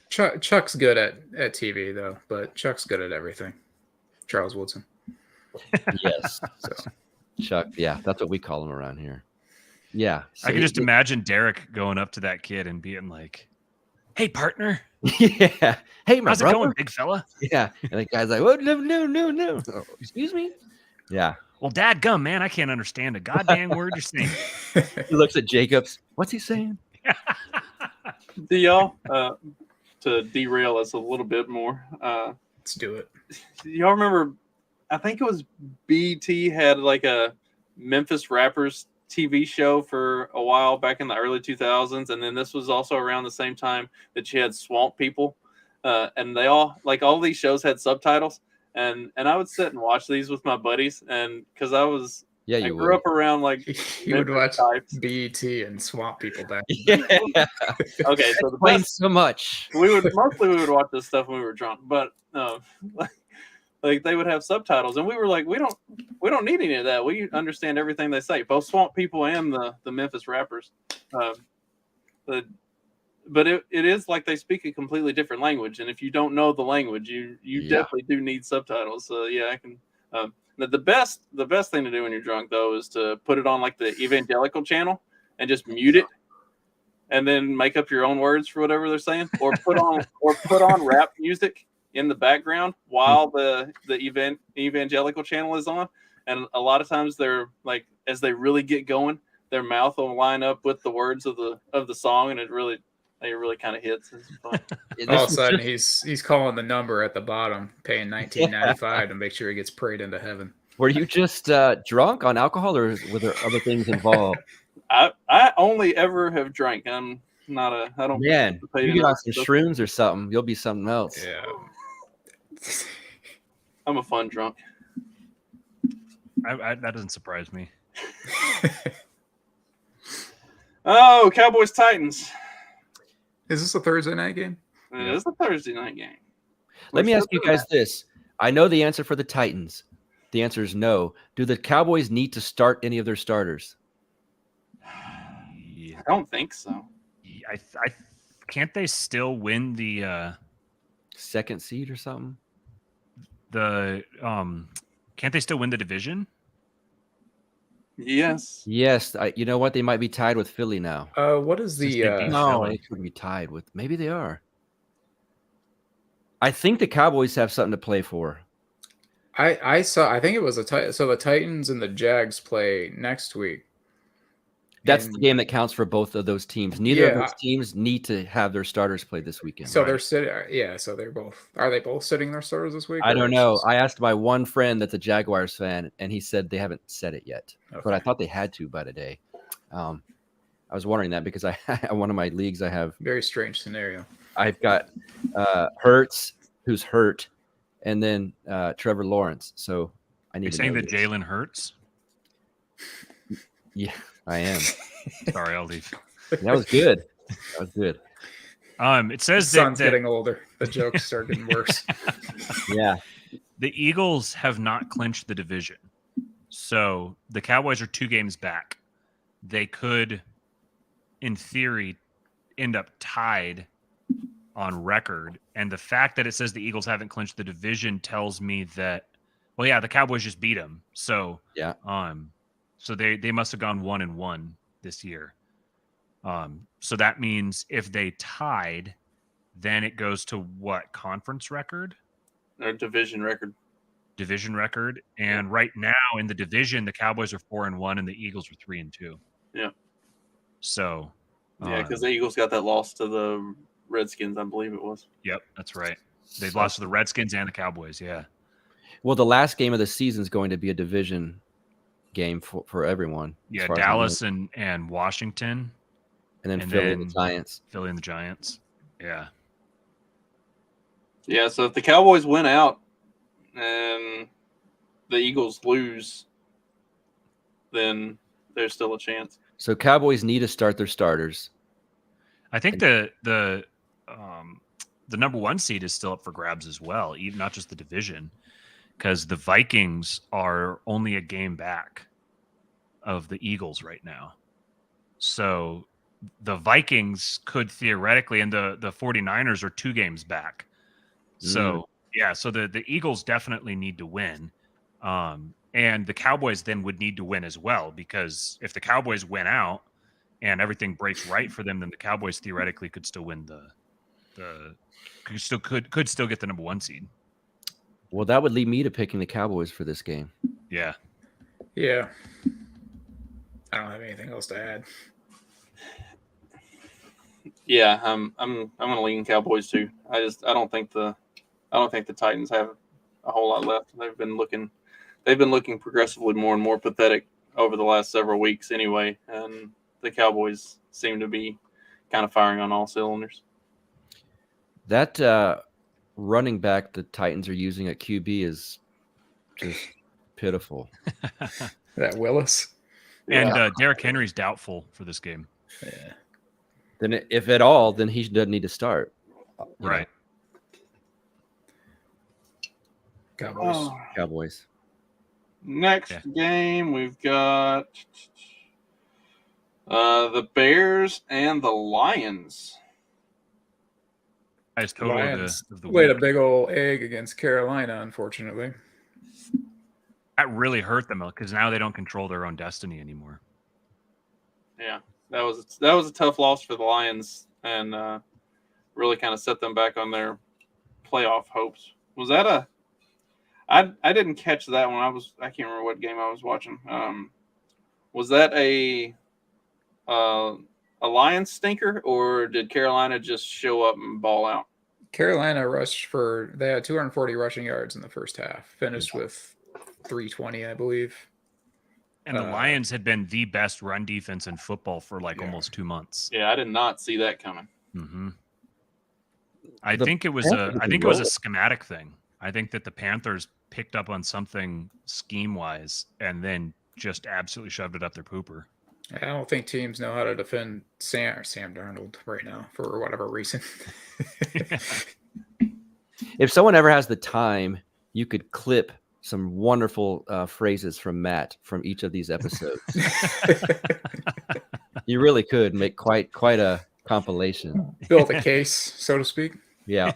Chuck's good at TV though, but Chuck's good at everything. Charles Woodson. Yes. So Chuck, yeah, that's what we call him around here. Yeah. I can just imagine Derek going up to that kid and being like, "Hey, partner." Yeah. Hey, my How's brother? it going, big fella? Yeah. And the guy's like, "Oh, no. Oh, excuse me?" Yeah. Well, dadgum, man, I can't understand a goddamn word you're saying. He looks at Jacobs. What's he saying? Do y'all, to derail us a little bit more, let's do it. y'all remember, I think it was BT had like a Memphis Rappers TV show for a while back in the early 2000s, and then this was also around the same time that you had Swamp People, and they all these shows had subtitles, and I would sit and watch these with my buddies, and because I grew up around like You would watch types. BET and Swamp People back. Yeah. Okay, so the Explains best, so much. we would watch this stuff when we were drunk, but like they would have subtitles, and we were like, we don't need any of that. We understand everything they say, both Swamp People and the Memphis Rappers. But it is like they speak a completely different language, and if you don't know the language, you definitely do need subtitles. So yeah, I can. The best thing to do when you're drunk though is to put it on like the evangelical channel and just mute it, and then make up your own words for whatever they're saying, or put on rap music in the background while the evangelical channel is on. And a lot of times they're like, as they really get going, their mouth will line up with the words of the song, and it really kind of hits. It's fun. All of a sudden, he's calling the number at the bottom, paying $19.95 to make sure he gets prayed into heaven. Were you just drunk on alcohol, or were there other things involved? I only ever have drank. I'm not a. I don't. Man, you get on some shrooms or something, you'll be something else. Yeah. I'm a fun drunk. That doesn't surprise me. Oh, Cowboys Titans. Is this a Thursday night game? It is a Thursday night game. Let me ask you guys this. I know the answer for the Titans. The answer is no. Do the Cowboys need to start any of their starters? I don't think so. I can't they still win the Second seed or something? Can't they still win the division? Yes. Yes. You know what? They might be tied with Philly now. What is the No, they couldn't be tied with. Maybe they are. I think the Cowboys have something to play for. I think it was so the Titans and the Jags play next week. That's the And- game that counts for both of those teams. Neither of Yeah. those teams need to have their starters play this weekend. So Right. they're sitting. Yeah. So they're both. Are they both sitting their starters this week? I or don't it's know. just- I asked my one friend that's a Jaguars fan, and he said they haven't said it yet. But I Okay. thought they had to by today. I was wondering that because I one of my leagues Very strange scenario. I've got Hurts, who's hurt, and then Trevor Lawrence. So I need You're to saying know that this. Jalen Hurts? Yeah, I am. Sorry, I'll leave. That was good. That was good. It His says son's that getting older. The jokes are getting worse. Yeah. the Eagles have not clinched the division. So the Cowboys are 2 games back. They could, in theory, end up tied on record. And the fact that it says the Eagles haven't clinched the division tells me that, well, yeah, the Cowboys just beat them. So Yeah. So they must have gone 1-1 this year. So that means if they tied, then it goes to what, conference record? Their division record. Division record. And right now in the division, the Cowboys are 4-1 and the Eagles are 3-2. Yeah. So Yeah, because the Eagles got that loss to the Redskins, I believe it was. yep, that's right. They've lost to the Redskins and the Cowboys. Yeah. Well, the last game of the season is going to be a division game for everyone. as Yeah. far as I know. Dallas and Washington, and then and Philly and then- the Giants. Philly and the Giants. Yeah. Yeah, so if the Cowboys win out and the Eagles lose, then there's still a chance. So Cowboys need to start their starters. I think the number 1 seed is still up for grabs as well, even not just the division, because the Vikings are only a game back of the Eagles right now. So the Vikings could theoretically, and the 49ers are 2 games back. So yeah, so the Eagles definitely need to win. And the Cowboys then would need to win as well, because if the Cowboys win out and everything breaks right for them, then the Cowboys theoretically could still win could still get the number 1 seed. Well, that would lead me to picking the Cowboys for this game. Yeah. Yeah. I don't have anything else to add. Yeah, I'm going to lean Cowboys too. I don't think the Titans have a whole lot left. They've been looking progressively more and more pathetic over the last several weeks anyway, and the Cowboys seem to be kind of firing on all cylinders. That running back the Titans are using at QB is just pitiful. That Willis. And Derrick Henry's doubtful for this game. Yeah. Then, if at all, then he doesn't need to start. You know, Right. Cowboys. Cowboys. Next Yeah. game, we've got the Bears and the Lions. Highest total Lions of the laid a week. big old egg against Carolina, unfortunately. That really hurt them because now they don't control their own destiny anymore. Yeah, that was a tough loss for the Lions, and really kind of set them back on their playoff hopes. Was that I didn't catch that one. I can't remember what game I was watching. Was that a Lions stinker, or did Carolina just show up and ball out? Carolina they had 240 rushing yards in the first half, finished with 320, I believe. And the Lions had been the best run defense in football for like Yeah. almost 2 months. Yeah, I did not see that coming. Mm-hmm. I The think it was Panthers a have been a rolling. schematic thing. I think that the Panthers picked up on something scheme wise and then just absolutely shoved it up their pooper. I don't think teams know how to defend Sam Darnold right now for whatever reason. If someone ever has the time, you could clip some wonderful phrases from Matt from each of these episodes. You really could make quite a compilation. Build a case, so to speak. Yeah,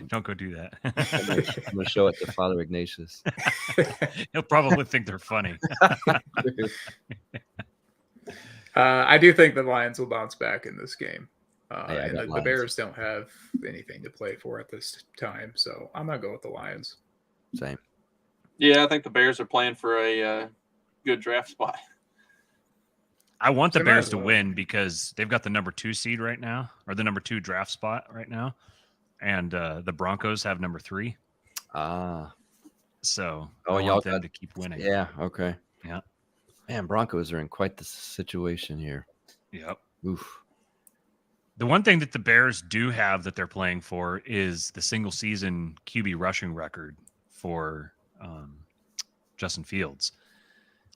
Don't go do that. I'm gonna show it to Father Ignatius. He'll probably think they're funny. I do think the Lions will bounce back in this game. I And got the Lions. Bears don't have anything to play for at this time, so I'm going to go with the Lions. Same. Yeah, I think the Bears are playing for a good draft spot. I want the They might Bears as to well. win because they've got the number 2 seed right now, or the number 2 draft spot right now, and the Broncos have number 3. Ah, So Oh, I y'all want them got- to keep winning. yeah, okay. Yeah. Man, Broncos are in quite the situation here. Yep. Oof. The one thing that the Bears do have that they're playing for is the single season QB rushing record for Justin Fields.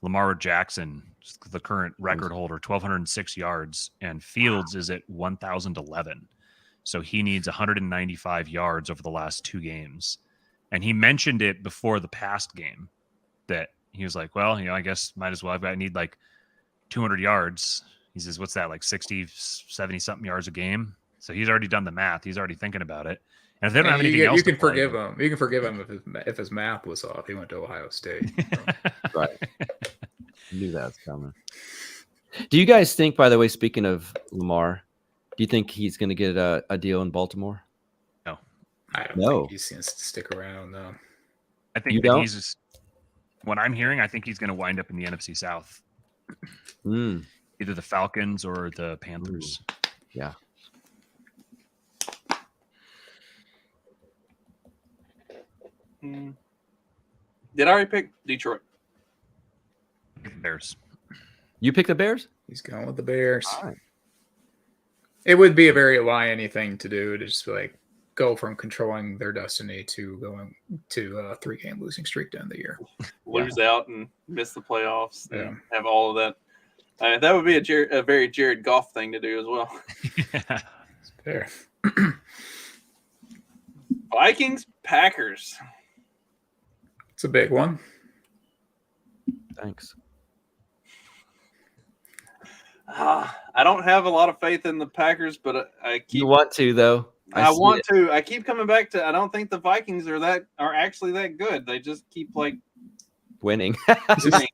Lamar Jackson, the current record holder, 1,206 yards, and Fields is at 1,011. So he needs 195 yards over the last 2 games. And he mentioned it before the past game that he was like, well, I guess might as well. I need like 200 yards. He says, what's that, like 60, 70 something yards a game? So he's already done the math. He's already thinking about it. And if they don't have anything else, you can to play, forgive him. You can forgive him if his math was off. He went to Ohio State. Right. Knew that was coming. Do you guys think, by the way, speaking of Lamar, do you think he's going to get a deal in Baltimore? I don't No. think he's going to stick around though. I think You that don't? he's what I'm hearing. I think he's going to wind up in the NFC South, Mm, either the Falcons or the Panthers. yeah. Did I already pick Detroit? Bears. You pick the Bears? He's going with the Bears. All right. It would be a very lion-y thing to do to just like go from controlling their destiny to going to a 3-game losing streak to end the year. Lose out and miss the playoffs and Yeah. have all of that. That would be a very Jared Goff thing to do as well. Yeah. Fair. Vikings, Packers. It's a big one. Thanks. I don't have a lot of faith in the Packers, but I keep. You want to, though. I see want it. to. I keep coming back to. I don't think the Vikings are actually that good. They just keep like. Winning. winning.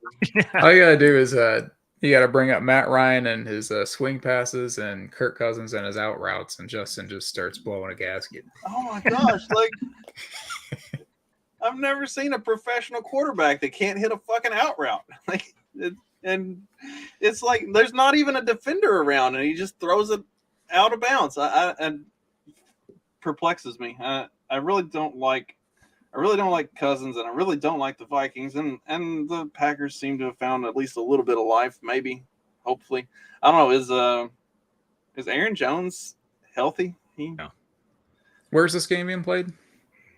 All you gotta do is you gotta bring up Matt Ryan and his swing passes and Kirk Cousins and his out routes, and Justin just starts blowing a gasket. Oh my gosh! Like, I've never seen a professional quarterback that can't hit a fucking out route. Like, and it's like there's not even a defender around, and he just throws it out of bounds. And perplexes me. I really don't like Cousins, and I really don't like the Vikings, and the Packers seem to have found at least a little bit of life, maybe, hopefully. I don't know. Is Aaron Jones healthy? Where's this game being played?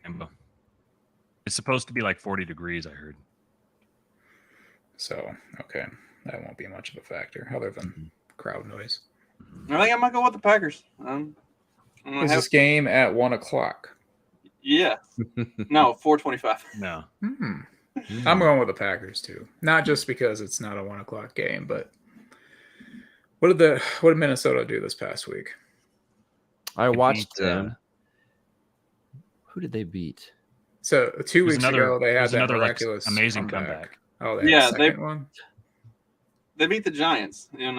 Lambeau. It's supposed to be like 40 degrees, I heard. So, okay. That won't be much of a factor other than crowd noise. I think I might go with the Packers. Is this game at 1 o'clock? Yeah. No, 4:25. No. I'm going with the Packers too. Not just because it's not a 1 o'clock game, but what did Minnesota do this past week? I They watched beat, them. Who did they beat? So 2 weeks ago they had that another miraculous amazing comeback. Oh, they had Yeah, a second one. They beat the Giants in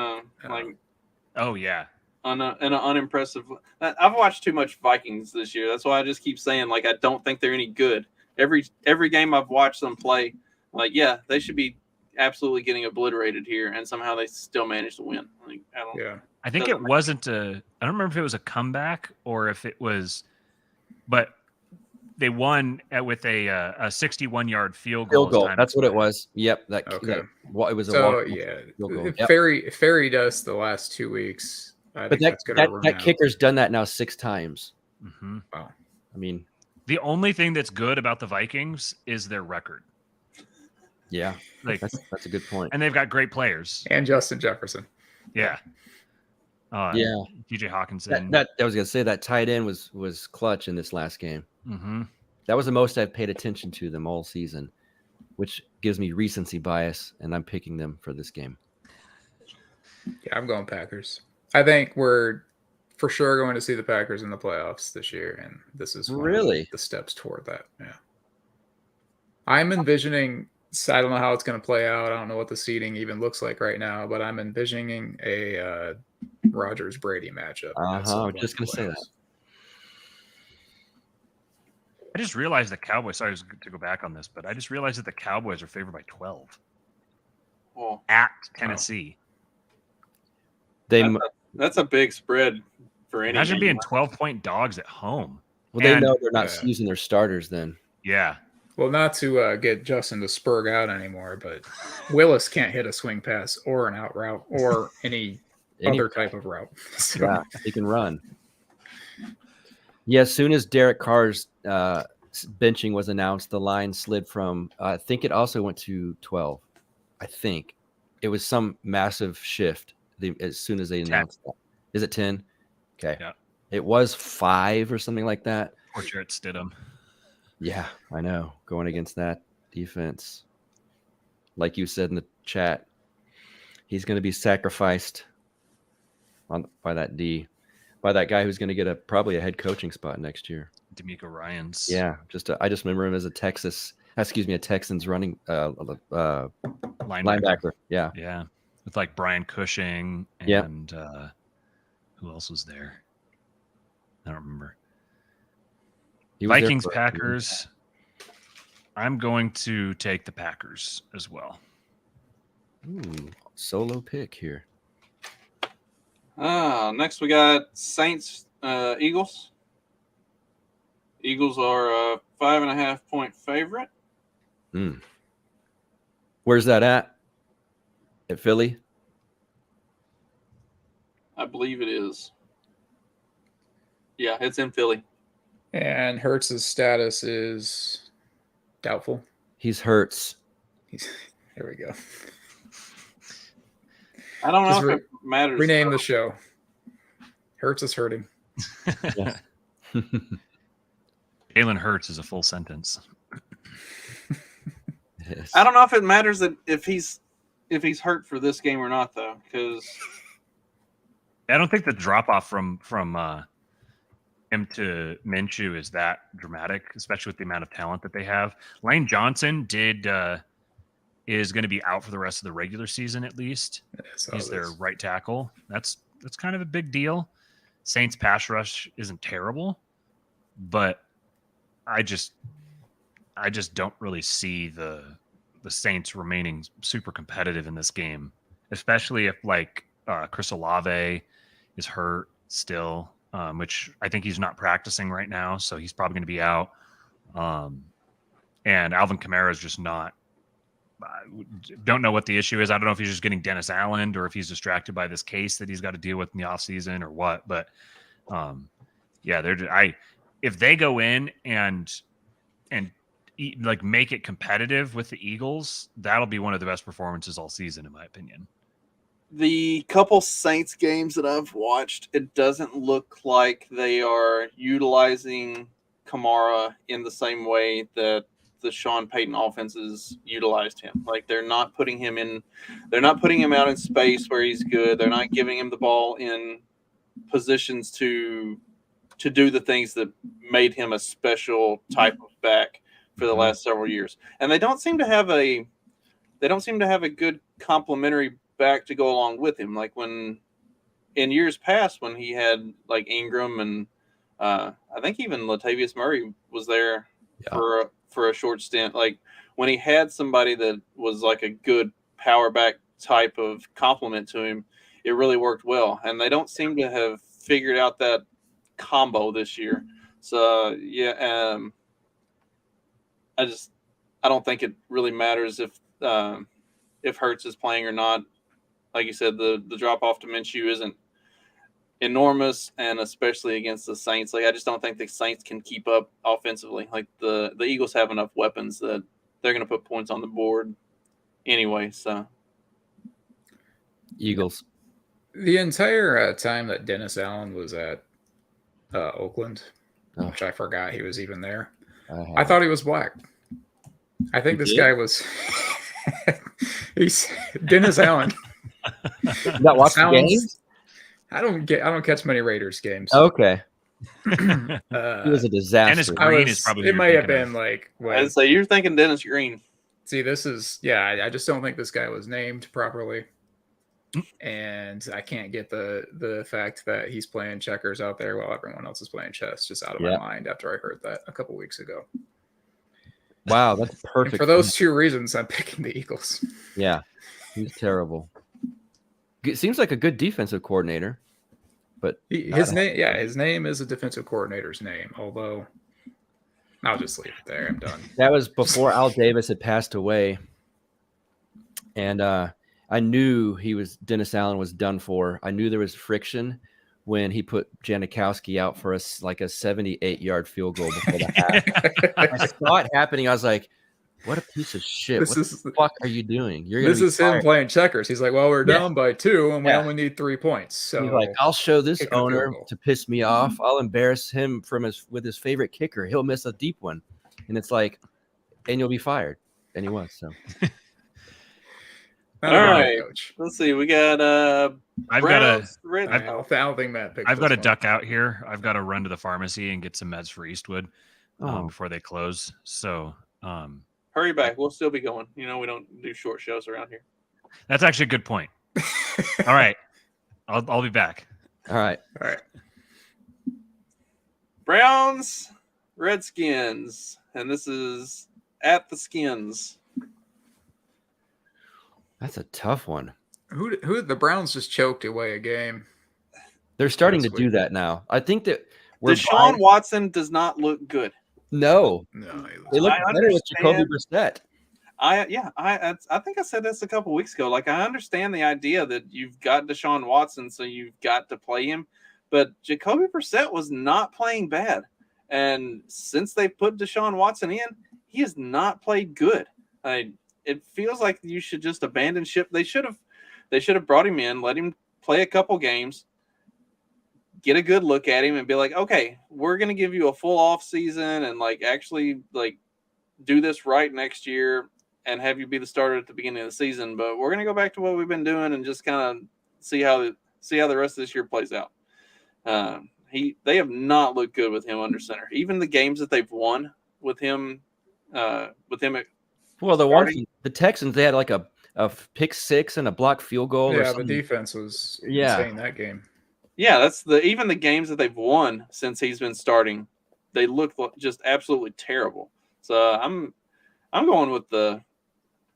Oh yeah. in an unimpressive. I've watched too much Vikings this year. That's why I just keep saying like I don't think they're any good. Every game I've watched them play, like yeah, they should be absolutely getting obliterated here, and somehow they still managed to win. Like I don't. Yeah. I think it wasn't I don't remember if it was a comeback or if it was, but they won with a 61-yard field goal. Field goal. Time That's what it expired. was. Yep. Okay. It was a So walk. yeah, field goal. if Yep. Ferry does the last 2 weeks, I But think that's going to run that out. kicker's done that now 6 times. Mhm. I mean, The only thing that's good about the Vikings is their record. yeah, Like, that's a good point. and they've got great players. And Justin Jefferson. Yeah. Yeah. TJ Hawkinson. That I was gonna say that tight end was clutch in this last game. Mm-hmm. That was the most I've paid attention to them all season, which gives me recency bias, and I'm picking them for this game. Yeah, I'm going Packers. I think we're for sure going to see the Packers in the playoffs this year, and this is one of Really? the steps toward that. Yeah, I'm envisioning. I don't know how it's going to play out. I don't know what the seeding even looks like right now, but I'm envisioning a Rodgers Brady matchup. at some I was point just in gonna the say playoffs. that. I just realized the Cowboys. Sorry to go back on this, but I just realized that the Cowboys are favored by 12 Well, at Tennessee. They That's a big spread for any. Imagine game. being 12-point dogs at home. they And- know they're not Yeah. using their starters then. Yeah. Well, not to get Justin to spurg out anymore, but Willis can't hit a swing pass or an out route or any other type of route. So, Yeah, he can run. Yeah, as soon as Derek Carr's benching was announced, the line slid from I think it also went to 12. I think it was some massive shift as soon as they 10. announced that. Is it 10? Okay. Yeah. It was 5 or something like that. Poor Jarrett Stidham. Yeah, I know. Going against that defense. Like you said in the chat, he's going to be sacrificed by that guy who's going to get probably a head coaching spot next year. D'Amico Ryans. Yeah, I just remember him as a Texans running linebacker. Yeah. Yeah. With like Brian Cushing Yep. and who else was there? I don't remember. He was there Vikings, for- Packers. I'm going to take the Packers as well. Ooh, solo pick here. Next we got Saints, Eagles. Eagles are a 5.5-point favorite. Where's that at? At Philly? I believe it is. Yeah, it's in Philly. and Hertz's status is doubtful. He's Hurts. There we go. I don't Just know if it matters. Rename the show. Hertz is hurting. Jalen Hurts is a full sentence. Yes. I don't know if it matters that if he's hurt for this game or not, though, because I don't think the drop off from him to Minshew is that dramatic, especially with the amount of talent that they have. Lane Johnson is going to be out for the rest of the regular season at least. He's their right tackle. That's kind of a big deal. Saints pass rush isn't terrible, but I just don't really see the Saints remaining super competitive in this game, especially if like Chris Olave is hurt still, which I think he's not practicing right now, so he's probably going to be out. And Alvin Kamara is just not. Don't know what the issue is. I don't know if he's just getting Dennis Allen or if he's distracted by this case that he's got to deal with in the offseason or what. But if they go in and like make it competitive with the Eagles, that'll be one of the best performances all season, in my opinion. the couple Saints games that I've watched, it doesn't look like they are utilizing Kamara in the same way that the Sean Payton offenses utilized him. Like they're not putting him out in space where he's good. They're not giving him the ball in positions to do the things that made him a special type of back for the last several years. And they don't seem to have a good complementary back to go along with him. Like when in years past when he had like Ingram and I think even Latavius Murray was there for a short stint. Like when he had somebody that was like a good power back type of complement to him, it really worked well. And they don't seem to have figured out that combo this year. So I don't think it really matters if Hurts is playing or not. Like you said, the drop off to Minshew isn't enormous, and especially against the Saints. Like I just don't think the Saints can keep up offensively. Like the Eagles have enough weapons that they're going to put points on the board anyway. So Eagles. The entire time that Dennis Allen was at Oakland, which I forgot he was even there, I thought he was black. I think this guy was. He's Dennis Allen. Not watch the games? I don't catch many Raiders games. Okay. He Uh, was a disaster. Dennis Green is probably who it you're might have thinking been like I'd say you're thinking Dennis Green. see, this is I just don't think this guy was named properly. And I can't get the fact that he's playing checkers out there while everyone else is playing chess just out of my mind after I heard that a couple weeks ago. Wow, that's And perfect. for those two reasons, I'm picking the Eagles. Yeah, he's terrible. Seems like a good defensive coordinator, but His name is a defensive coordinator's name. Although, I'll just leave it there. I'm done. that was before Al Davis had passed away, and I knew Dennis Allen was done for. I knew there was friction when he put Janikowski out for a 78-yard field goal before the half. I saw it happening. I was like, "What a piece of shit! What the fuck are you doing? This is him playing checkers." He's like, "Well, we're down by 2, and we only need 3 points." So he's like, "I'll show this owner to piss me off. I'll embarrass him with his favorite kicker. He'll miss a deep one." And it's like, and you'll be fired. And he was. So. All right, let's see. We got I don't think Matt picked. I've got to duck out here. I've got to run to the pharmacy and get some meds for Eastwood before they close. So hurry back. We'll still be going. We don't do short shows around here. That's actually a good point. All right, I'll be back. All right. Browns, Redskins, and this is at the Skins. That's a tough one. Who the Browns just choked away a game. They're starting to do that now. I think that Deshaun Watson does not look good. No, they look better with Jacoby Brissett. I think I said this a couple weeks ago. Like, I understand the idea that you've got Deshaun Watson, so you've got to play him. But Jacoby Brissett was not playing bad, and since they put Deshaun Watson in, he has not played good. It feels like you should just abandon ship. They should have brought him in, let him play a couple games, get a good look at him, and be like, okay, we're gonna give you a full off season and actually do this right next year and have you be the starter at the beginning of the season. But we're gonna go back to what we've been doing and just kind of see how the rest of this year plays out. They have not looked good with him under center. Even the games that they've won with him. Well, the Texans, they had like a pick six and a blocked field goal. Yeah, the defense was insane that game. Yeah, even the games that they've won since he's been starting, they look just absolutely terrible. So I'm going with the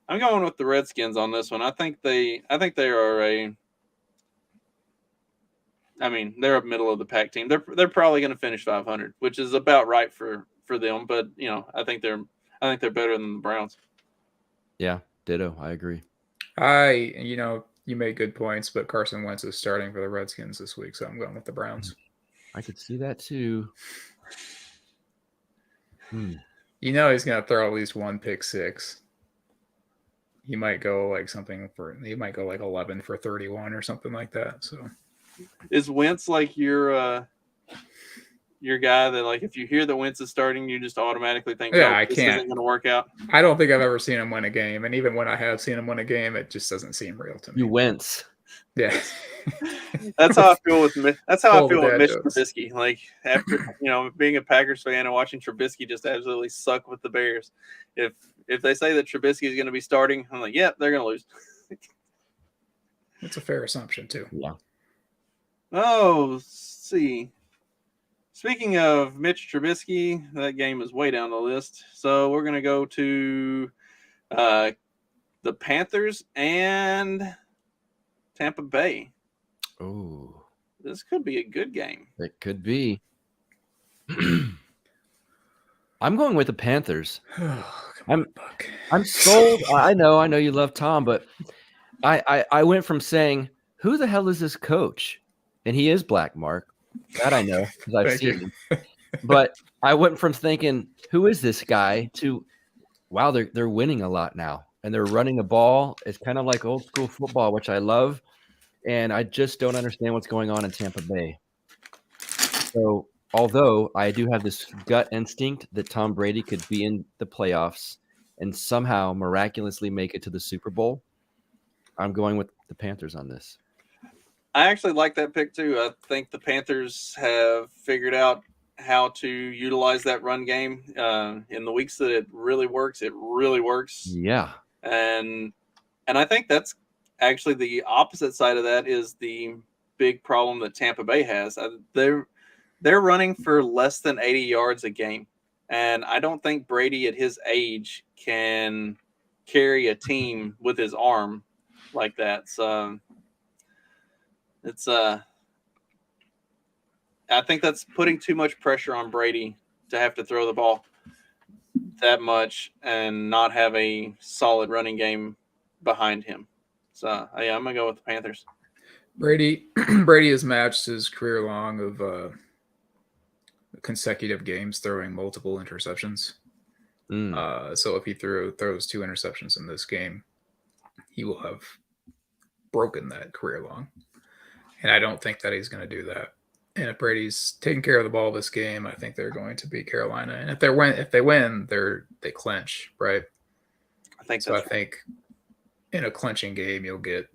Redskins on this one. I think they are they're a middle of the pack team. They're probably going to finish 500, which is about right for them. But I think they're better than the Browns. Yeah, ditto. I agree. You made good points, but Carson Wentz is starting for the Redskins this week, so I'm going with the Browns. I could see that too. He's going to throw at least one pick six. He might go 11 for 31 or something like that. So, is Wentz like your guy that if you hear that Wentz is starting, you just automatically think, this isn't going to work out? I don't think I've ever seen him win a game, and even when I have seen him win a game, it just doesn't seem real to me. You Wentz. Yeah. That's how I feel with Mitch Trubisky. After being a Packers fan and watching Trubisky just absolutely suck with the Bears, if they say that Trubisky is going to be starting, I'm like, yeah, they're going to lose. That's a fair assumption too. Yeah. Oh, let's see. Speaking of Mitch Trubisky, that game is way down the list. So we're going to go to the Panthers and Tampa Bay. Oh, this could be a good game. It could be. I'm going with the Panthers. I'm sold. I know you love Tom, but I went from saying, who the hell is this coach? And he is Black Mark. That I know because I've seen him. But I went from thinking, who is this guy, to, wow, they're winning a lot now. And they're running the ball. It's kind of like old school football, which I love. And I just don't understand what's going on in Tampa Bay. So although I do have this gut instinct that Tom Brady could be in the playoffs and somehow miraculously make it to the Super Bowl, I'm going with the Panthers on this. I actually like that pick too. I think the Panthers have figured out how to utilize that run game in the weeks that it really works. It really works. Yeah. And I think that's actually the opposite side of that is the big problem that Tampa Bay has. They're running for less than 80 yards a game. And I don't think Brady at his age can carry a team with his arm like that. So It's I think that's putting too much pressure on Brady to have to throw the ball that much and not have a solid running game behind him. So yeah, I'm gonna go with the Panthers. Brady has matched his career long of consecutive games throwing multiple interceptions. So if he throws 2 interceptions in this game, he will have broken that career long. And I don't think that he's going to do that. And if Brady's taking care of the ball this game, I think they're going to beat Carolina. And if they win, they clinch, right? I think so. I think in a clinching game, you'll get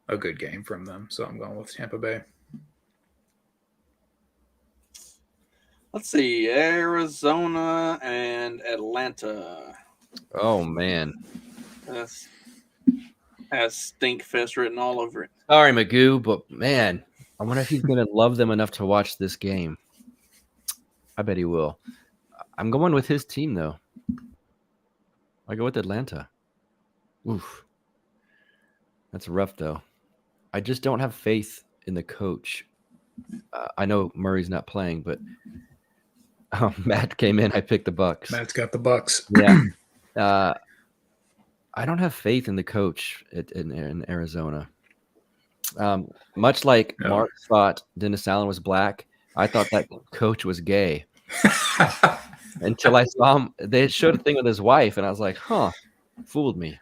a good game from them. So I'm going with Tampa Bay. Let's see, Arizona and Atlanta. Oh man, That's has stink fest written all over it. Sorry, Magoo, but man, I wonder if he's gonna love them enough to watch this game. I bet he will. I'm going with his team though. I go with Atlanta. Oof, that's rough though. I just don't have faith in the coach. I know Murray's not playing, but Matt came in. I picked the Bucks. Matt's got the Bucks. Yeah. I don't have faith in the coach in Arizona. Much like Mark thought Dennis Allen was black, I thought that coach was gay. Until I saw him. They showed a thing with his wife, and I was like, huh, fooled me.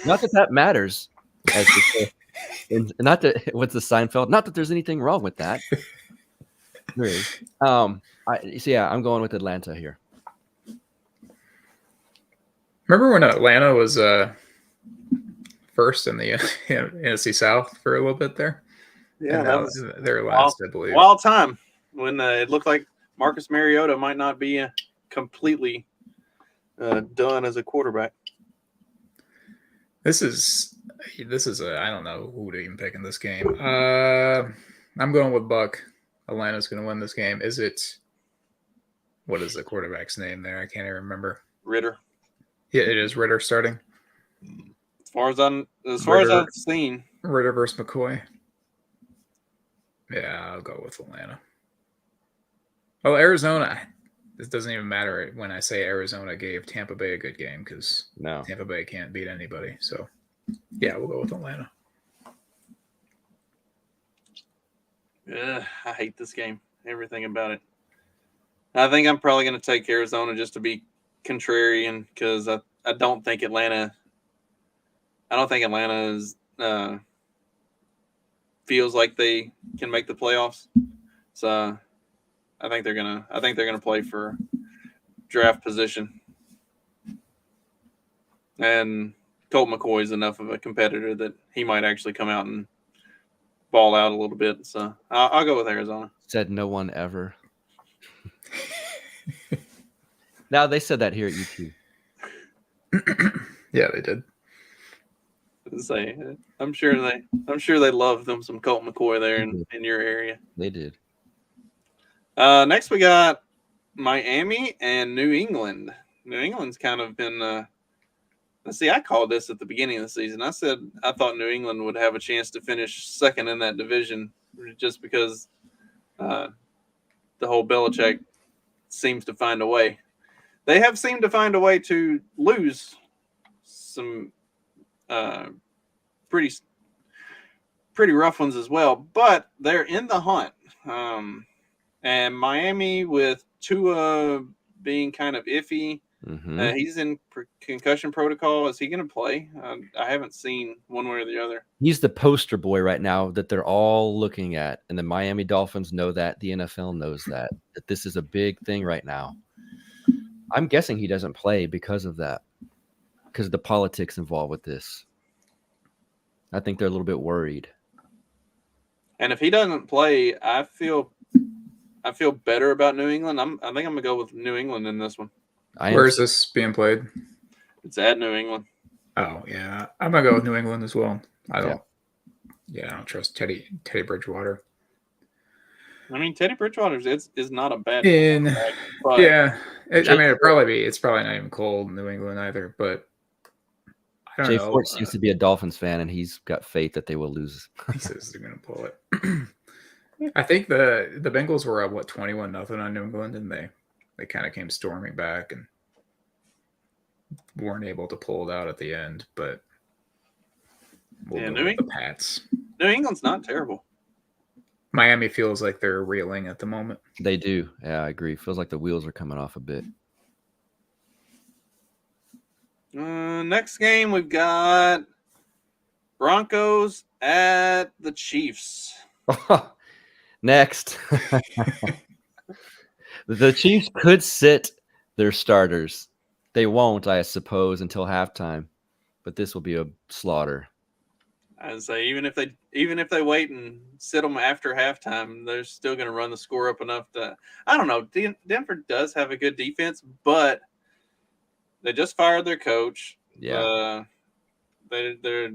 Not that matters. As not that what's the Seinfeld. Not that there's anything wrong with that. There is. So yeah, I'm going with Atlanta here. Remember when Atlanta was first in the NFC South for a little bit there? Yeah, and that was their last, I believe. Wild time when it looked like Marcus Mariota might not be completely done as a quarterback. This is I don't know who to even pick in this game. I'm going with Buck. Atlanta's going to win this game. What is the quarterback's name there? I can't even remember. Ritter. Yeah, it is Ritter starting. As far as I've seen, Ritter versus McCoy. Yeah, I'll go with Atlanta. Well, Arizona. This doesn't even matter when I say Arizona gave Tampa Bay a good game because Tampa Bay can't beat anybody. So, yeah, we'll go with Atlanta. I hate this game. Everything about it. I think I'm probably going to take Arizona just to be contrarian because I don't think Atlanta. I don't think Atlanta is feels like they can make the playoffs. So I think they're gonna play for draft position. And Colt McCoy is enough of a competitor that he might actually come out and ball out a little bit. So I'll go with Arizona. Said no one ever. Now they said that here at UT. Yeah, they did. Say, I'm sure they love them some Colt McCoy there in your area. They did. Next we got Miami and New England. New England's kind of been let's see, I called this at the beginning of the season. I said I thought New England would have a chance to finish second in that division just because the whole Belichick seems to find a way. They have seemed to find a way to lose some pretty rough ones as well, but they're in the hunt. And Miami with Tua being kind of iffy, he's in concussion protocol. Is he going to play? I haven't seen one way or the other. He's the poster boy right now that they're all looking at, and the Miami Dolphins know that. The NFL knows that this is a big thing right now. I'm guessing he doesn't play because of that, because of the politics involved with this. I think they're a little bit worried. And if he doesn't play, I feel better about New England. I think I'm going to go with New England in this one. Where is this being played? It's at New England. Oh, yeah. I'm going to go with New England as well. I don't trust Teddy Bridgewater. I mean, Teddy Bridgewater is not a bad but yeah. It's probably not even cold in New England either, but I Jay don't know. Fort seems to be a Dolphins fan, and he's got faith that they will lose. He says they're going to pull it. I think the Bengals were up 21-0 on New England, and they kind of came storming back and weren't able to pull it out at the end. But we'll go with the Pats. New England's not terrible. Miami feels like they're reeling at the moment. They do. Yeah, I agree. Feels like the wheels are coming off a bit. Next game, we've got Broncos at the Chiefs. Next. The Chiefs could sit their starters. They won't, I suppose, until halftime. But this will be a slaughter. I'd say even if they wait and sit them after halftime, they're still going to run the score up enough to. I don't know. Denver does have a good defense, but they just fired their coach. Yeah. There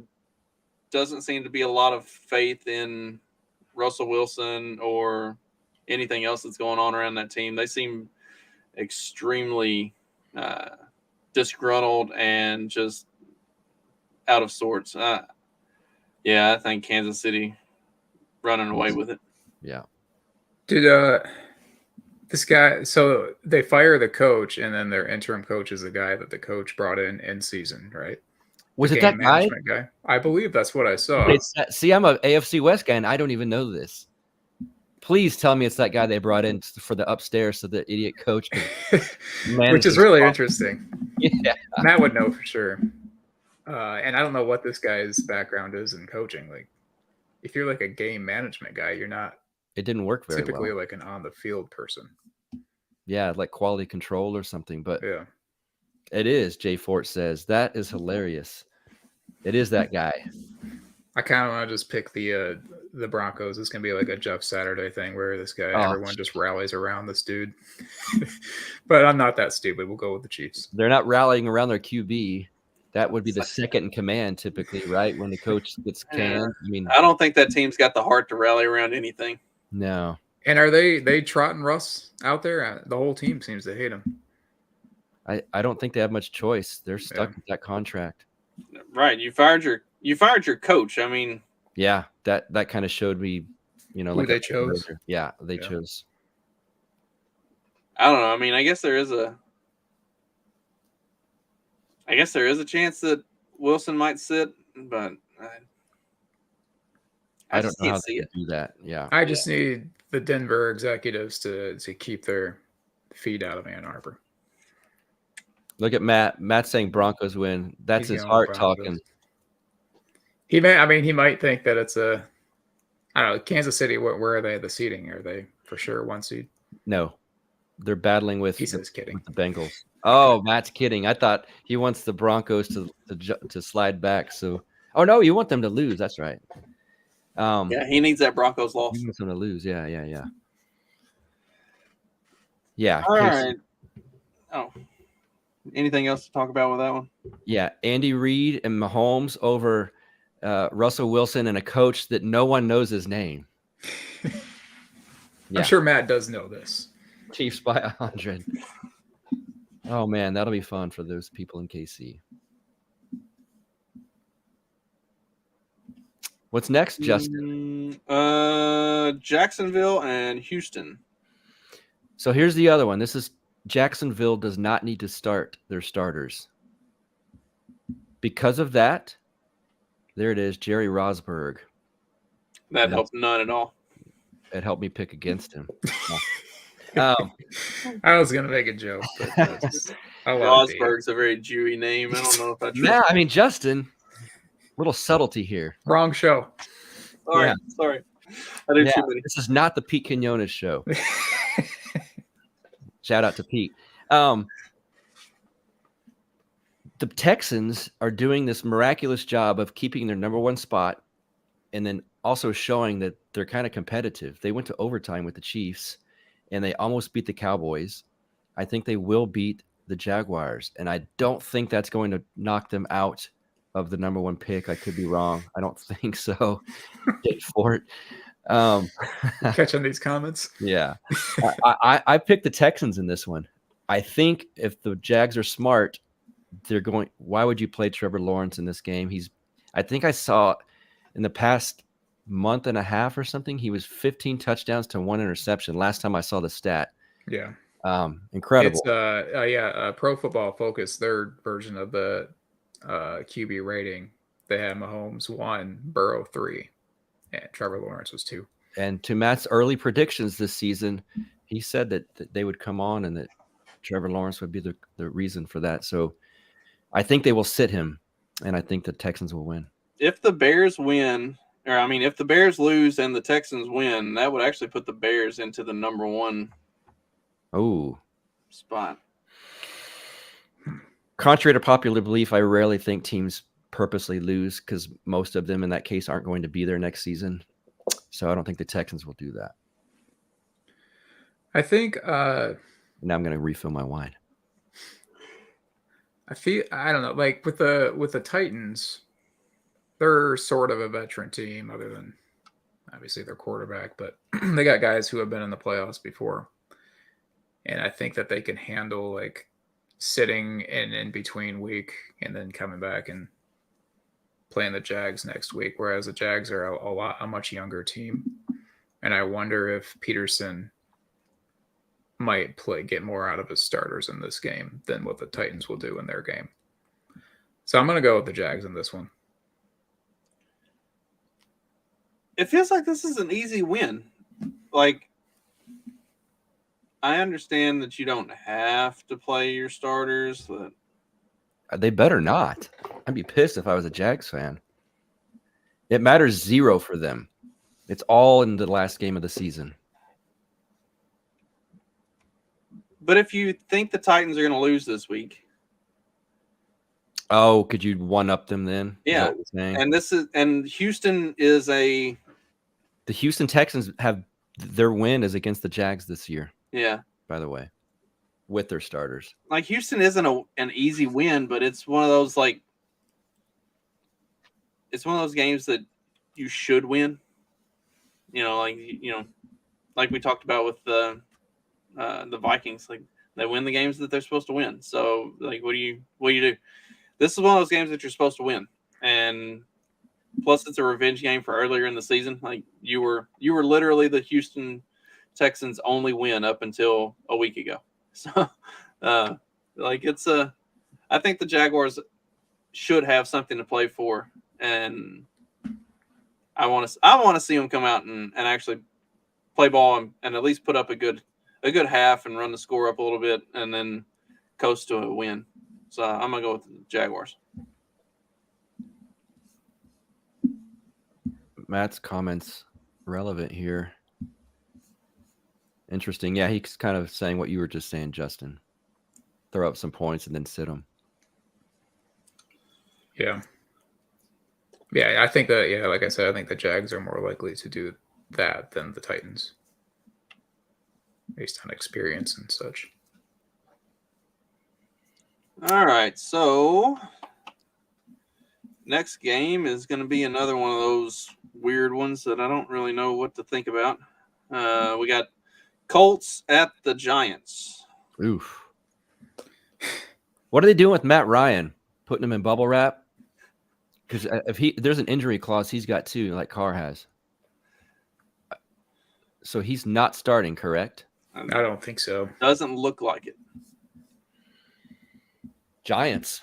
doesn't seem to be a lot of faith in Russell Wilson or anything else that's going on around that team. They seem extremely disgruntled and just out of sorts. Yeah, I think Kansas City running away with it. Yeah. Did this guy? So they fire the coach, and then their interim coach is the guy that the coach brought in season, right? Was The it that game guy? management guy? I believe that's what I saw. See, I'm a AFC West guy, and I don't even know this. Please tell me it's that guy they brought in for the upstairs so the idiot coach could manage Which is his really problem. interesting. Yeah. Matt would know for sure. And I don't know what this guy's background is in coaching. Like, if you're like a game management guy, you're not It didn't work very typically well. like an on the field person. Yeah, like quality control or something. But Yeah. it is, Jay Fort says. That is hilarious. It is that guy. I kind of want to just pick the Broncos. It's gonna be like a Jeff Saturday thing where this guy, Oh, everyone just rallies around this dude. But I'm not that stupid. We'll go with the Chiefs. They're not rallying around their QB. That would be the second in command typically, right? When the coach gets canned. I mean, I don't think that team's got the heart to rally around anything. no. And are they trotting Russ out there? The whole team seems to hate him. I don't think they have much choice. They're stuck Yeah. with that contract. Right. You fired your coach. I mean, Yeah, that kind of showed me, Who like they a chose. failure. Yeah, they Yeah. chose. I don't know. I mean, I guess there is a chance that Wilson might sit, but I don't just know how can't they see could do that. Yeah. I just need the Denver executives to keep their feet out of Ann Arbor. Look at Matt. Matt's saying Broncos win. That's He's his going heart Broncos. talking. He might think that it's I don't know, Kansas City, where are they at the seeding? Are they for sure one seed? No, they're battling with He says kidding. with the Bengals. Oh, Matt's kidding. I thought he wants the Broncos to slide back. So, oh no, you want them to lose. That's right. Yeah, he needs that Broncos loss. He wants them to lose. Yeah. Yeah. All Casey- right. Oh, anything else to talk about with that one? Yeah, Andy Reid and Mahomes over Russell Wilson and a coach that no one knows his name. Yeah. I'm sure Matt does know this. Chiefs by 100. Oh man, that'll be fun for those people in KC. What's next, Justin? Jacksonville and Houston. So here's the other one. This is Jacksonville does not need to start their starters. Because of that, there it is, Jerry Rosburg. That Yeah. helped none at all. It helped me pick against him. I was gonna make a joke, but I love it. Rosberg's a very Jewy name. I don't know if I trust. Yeah, I mean, Justin, little subtlety here. Wrong show. Sorry. I did Yeah, too many. this is not the Pete Quinones show. Shout out to Pete. The Texans are doing this miraculous job of keeping their number one spot and then also showing that they're kind of competitive. They went to overtime with the Chiefs and they almost beat the Cowboys. I think they will beat the Jaguars, and I don't think that's going to knock them out of the number one pick. I could be wrong. I don't think so. Get for it. Catching these comments. Yeah. I picked the Texans in this one. I think if the Jags are smart, they're going. Why would you play Trevor Lawrence in this game? I think I saw in the past month and a half or something, he was 15 touchdowns to 1 interception. Last time I saw the stat. Yeah. Incredible. It's Pro Football Focus, their version of the QB rating. They had Mahomes 1, Burrow 3, and Trevor Lawrence was 2. And to Matt's early predictions this season, he said that they would come on and that Trevor Lawrence would be the reason for that. So I think they will sit him, and I think the Texans will win. If the Bears win, if the Bears lose and the Texans win, that would actually put the Bears into the number 1 spot. Contrary to popular belief, I rarely think teams purposely lose because most of them in that case aren't going to be there next season. So I don't think the Texans will do that. I think now I'm going to refill my wine. I don't know, like with the Titans, they're sort of a veteran team other than obviously their quarterback, but they got guys who have been in the playoffs before. And I think that they can handle like sitting in between week and then coming back and playing the Jags next week, whereas the Jags are a much younger team. And I wonder if Peterson might get more out of his starters in this game than what the Titans will do in their game. So I'm going to go with the Jags in this one. It feels like this is an easy win. Like, I understand that you don't have to play your starters, but they better not. I'd be pissed if I was a Jags fan. It matters 0 for them. It's all in the last game of the season. But if you think the Titans are going to lose this week, could you one-up them then? Yeah, and Houston is the Houston Texans have their win is against the Jags this year. Yeah, by the way, with their starters. Like Houston isn't an easy win, but it's one of those games that you should win. Like we talked about with the Vikings, like they win the games that they're supposed to win. So like, what do you do? This is one of those games that you're supposed to win, and plus it's a revenge game for earlier in the season. Like you were literally the Houston Texans' only win up until a week ago. So I think the Jaguars should have something to play for, and I want to see them come out and actually play ball and at least put up a good half and run the score up a little bit and then coast to a win. So I'm gonna go with the Jaguars. Matt's comments relevant here. Interesting. Yeah, he's kind of saying what you were just saying, Justin. Throw up some points and then sit them. Yeah. Yeah, I think that, like I said, I think the Jags are more likely to do that than the Titans based on experience and such. All right, so next game is going to be another one of those weird ones that I don't really know what to think about. We got Colts at the Giants. Oof. What are they doing with Matt Ryan? Putting him in bubble wrap? Because if there's an injury clause, he's got 2, like Carr has. So he's not starting, correct? I don't think so. Doesn't look like it. Giants.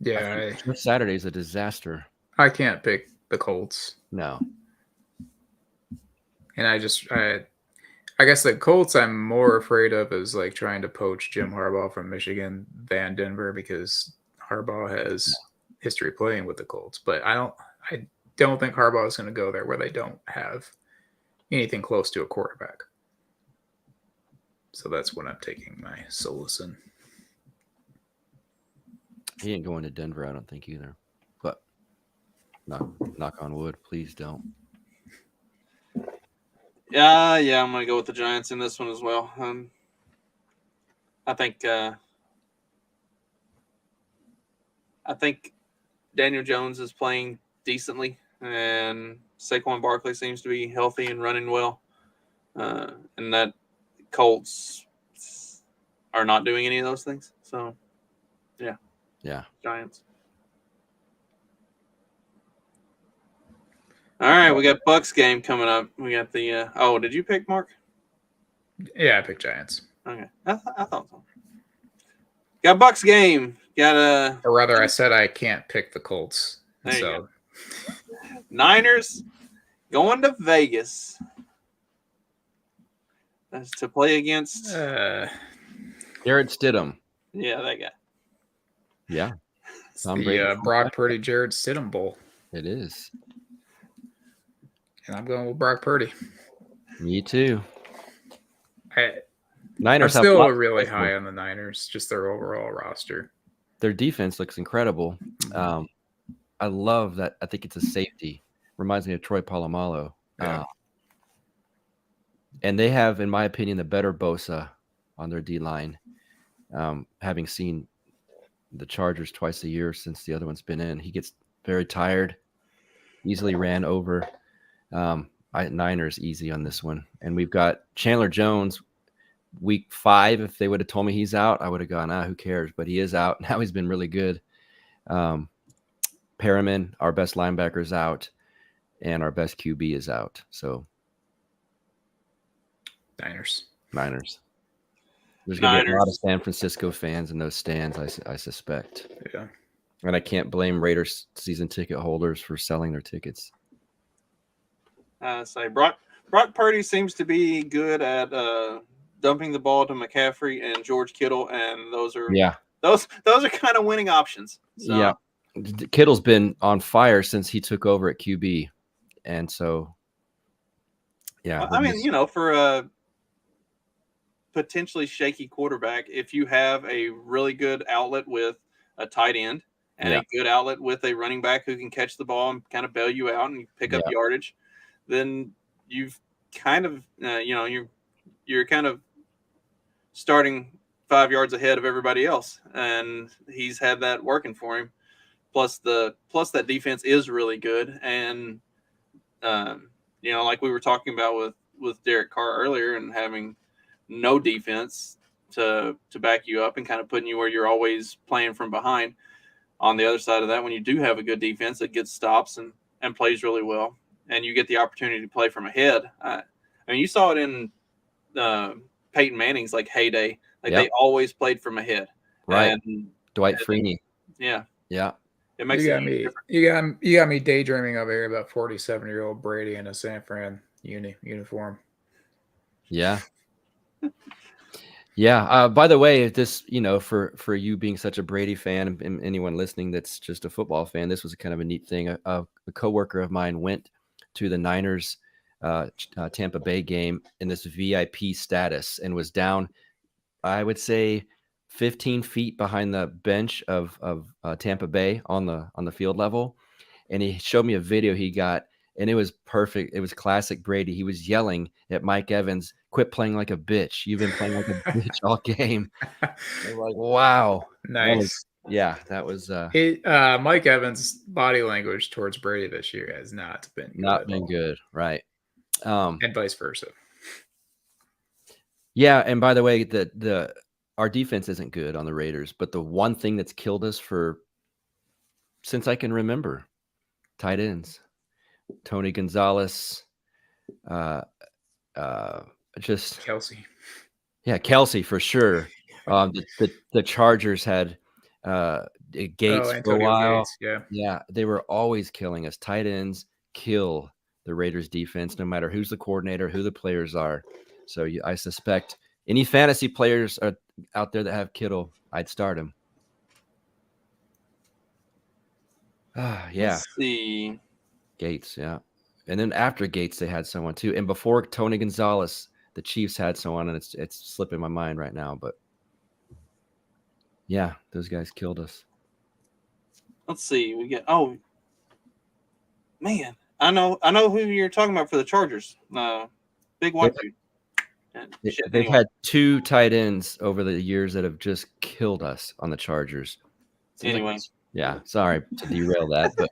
Yeah. Saturday's a disaster. I can't pick the Colts. No. And I guess the Colts I'm more afraid of is like trying to poach Jim Harbaugh from Michigan than Denver because Harbaugh has history playing with the Colts. But I don't think Harbaugh is going to go there where they don't have anything close to a quarterback. So that's what I'm taking my solace in. He ain't going to Denver, I don't think either. But knock on wood, please don't. Yeah, I'm going to go with the Giants in this one as well. I think Daniel Jones is playing decently, and Saquon Barkley seems to be healthy and running well, and that Colts are not doing any of those things. So, yeah, Yeah. Giants. All right, we got Bucks game coming up. We got the. Oh, did you pick Mark? Yeah, I picked Giants. Okay, I thought so. Got Bucks game. Got Or rather, I said I can't pick the Colts. There you So Niners going to Vegas. That's to play against. Jarrett Stidham. Yeah, that guy. Yeah. it's Tom the Brady. Brock Purdy, Jarrett Stidham Bowl. It is. And I'm going with Brock Purdy. Me too. I'm Niners have still lots of really potential. high on the Niners, just their overall roster. Their defense looks incredible. I love that. I think it's a safety. Reminds me of Troy Polamalu. Yeah. And they have, in my opinion, the better Bosa on their D line. Having seen the Chargers twice a year since the other one's been in, he gets very tired, easily ran over. Niners easy on this one. And we've got Chandler Jones week 5. If they would have told me he's out, I would have gone, who cares? But he is out. Now he's been really good. Perriman, our best linebacker, is out, and our best QB is out. So Niners. There's going to be a lot of San Francisco fans in those stands, I suspect. Yeah. And I can't blame Raiders season ticket holders for selling their tickets. Brock Purdy seems to be good at dumping the ball to McCaffrey and George Kittle, and those are kind of winning options. So. Yeah. Kittle's been on fire since he took over at QB. And so, yeah. I mean, for a potentially shaky quarterback, if you have a really good outlet with a tight end and a good outlet with a running back who can catch the ball and kind of bail you out and pick up yardage, then you've kind of, you're kind of starting 5 yards ahead of everybody else. And he's had that working for him. Plus that defense is really good. And, like we were talking about with Derek Carr earlier, and having no defense to back you up and kind of putting you where you're always playing from behind. On the other side of that, when you do have a good defense that gets stops and plays really well, and you get the opportunity to play from ahead. I mean, you saw it in Peyton Manning's heyday. They always played from ahead. Right. And, Dwight Freeney. Yeah. Yeah. It makes you got me daydreaming over here about 47-year-old Brady in a San Fran uniform. Yeah. Yeah. By the way, this, for you being such a Brady fan and anyone listening that's just a football fan, this was kind of a neat thing. A coworker of mine went to the Niners Tampa Bay game in this VIP status and was down, I would say, 15 feet behind the bench of Tampa Bay on the field level. And he showed me a video he got, and it was perfect. It was classic Brady. He was yelling at Mike Evans, "Quit playing like a bitch. You've been playing like a bitch all game." I'm like, wow. Nice. That was Mike Evans' body language towards Brady this year has not been good. Right. And vice versa. Yeah. And by the way, our defense isn't good on the Raiders, but the one thing that's killed us since I can remember, tight ends, Tony Gonzalez, just Kelsey. Yeah, Kelsey for sure. The Chargers had Gates for a while. Gates, yeah, they were always killing us. Tight ends kill the Raiders defense, no matter who's the coordinator, who the players are. So I suspect any fantasy players out there that have Kittle, I'd start him. Yeah. Let's see. Gates, yeah. And then after Gates, they had someone too. And before Tony Gonzalez, the Chiefs had someone, and it's slipping my mind right now. But yeah, those guys killed us. Let's see. We get man, I know who you're talking about for the Chargers. Big white dude. They've had 2 tight ends over the years that have just killed us on the Chargers. Anyway. Yeah, sorry to derail that, but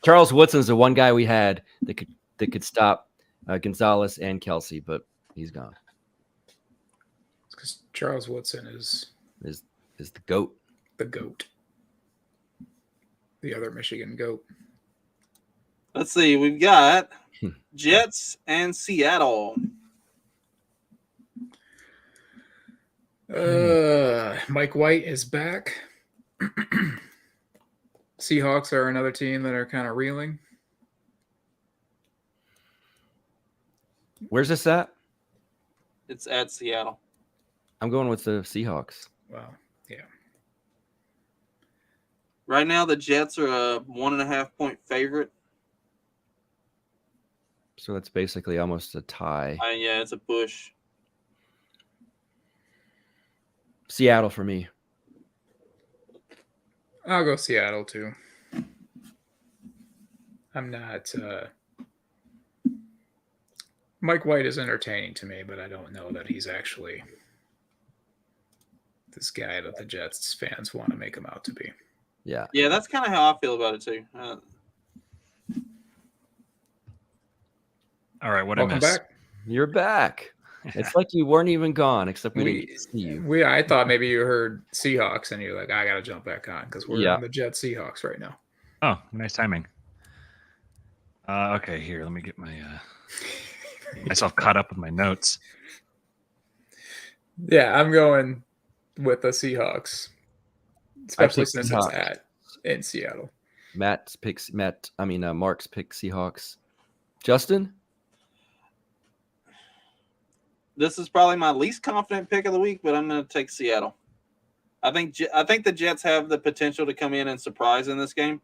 Charles Woodson's the one guy we had that could stop Gonzalez and Kelsey, but he's gone. Because Charles Woodson is the GOAT. The GOAT. the other Michigan goat. Let's see. We've got Hmm. Jets and Seattle. Mike White is back. Seahawks are another team that are kind of reeling. Where's this at? It's at Seattle. I'm going with the Seahawks. Wow. Yeah. Right now, the Jets are a 1.5 point favorite. So it's basically almost a tie. Yeah, it's a push. Seattle for me. I'll go Seattle too. I'm not. Mike White is entertaining to me, but I don't know that he's actually this guy that the Jets fans want to make him out to be. Yeah. Yeah, that's kind of how I feel about it too. All right, what I Welcome missed? back. You're back. It's like you weren't even gone, except we didn't get to see you. I thought maybe you heard Seahawks and you're like, I got to jump back on because we're Yeah. on the Jets Seahawks right now. Oh, nice timing. Okay, here, let me get my myself caught up with my notes. Yeah, I'm going with the Seahawks, especially picked since Seahawks. it's in Seattle. Mark's pick Seahawks. Justin? This is probably my least confident pick of the week, but I'm going to take Seattle. I think the Jets have the potential to come in and surprise in this game,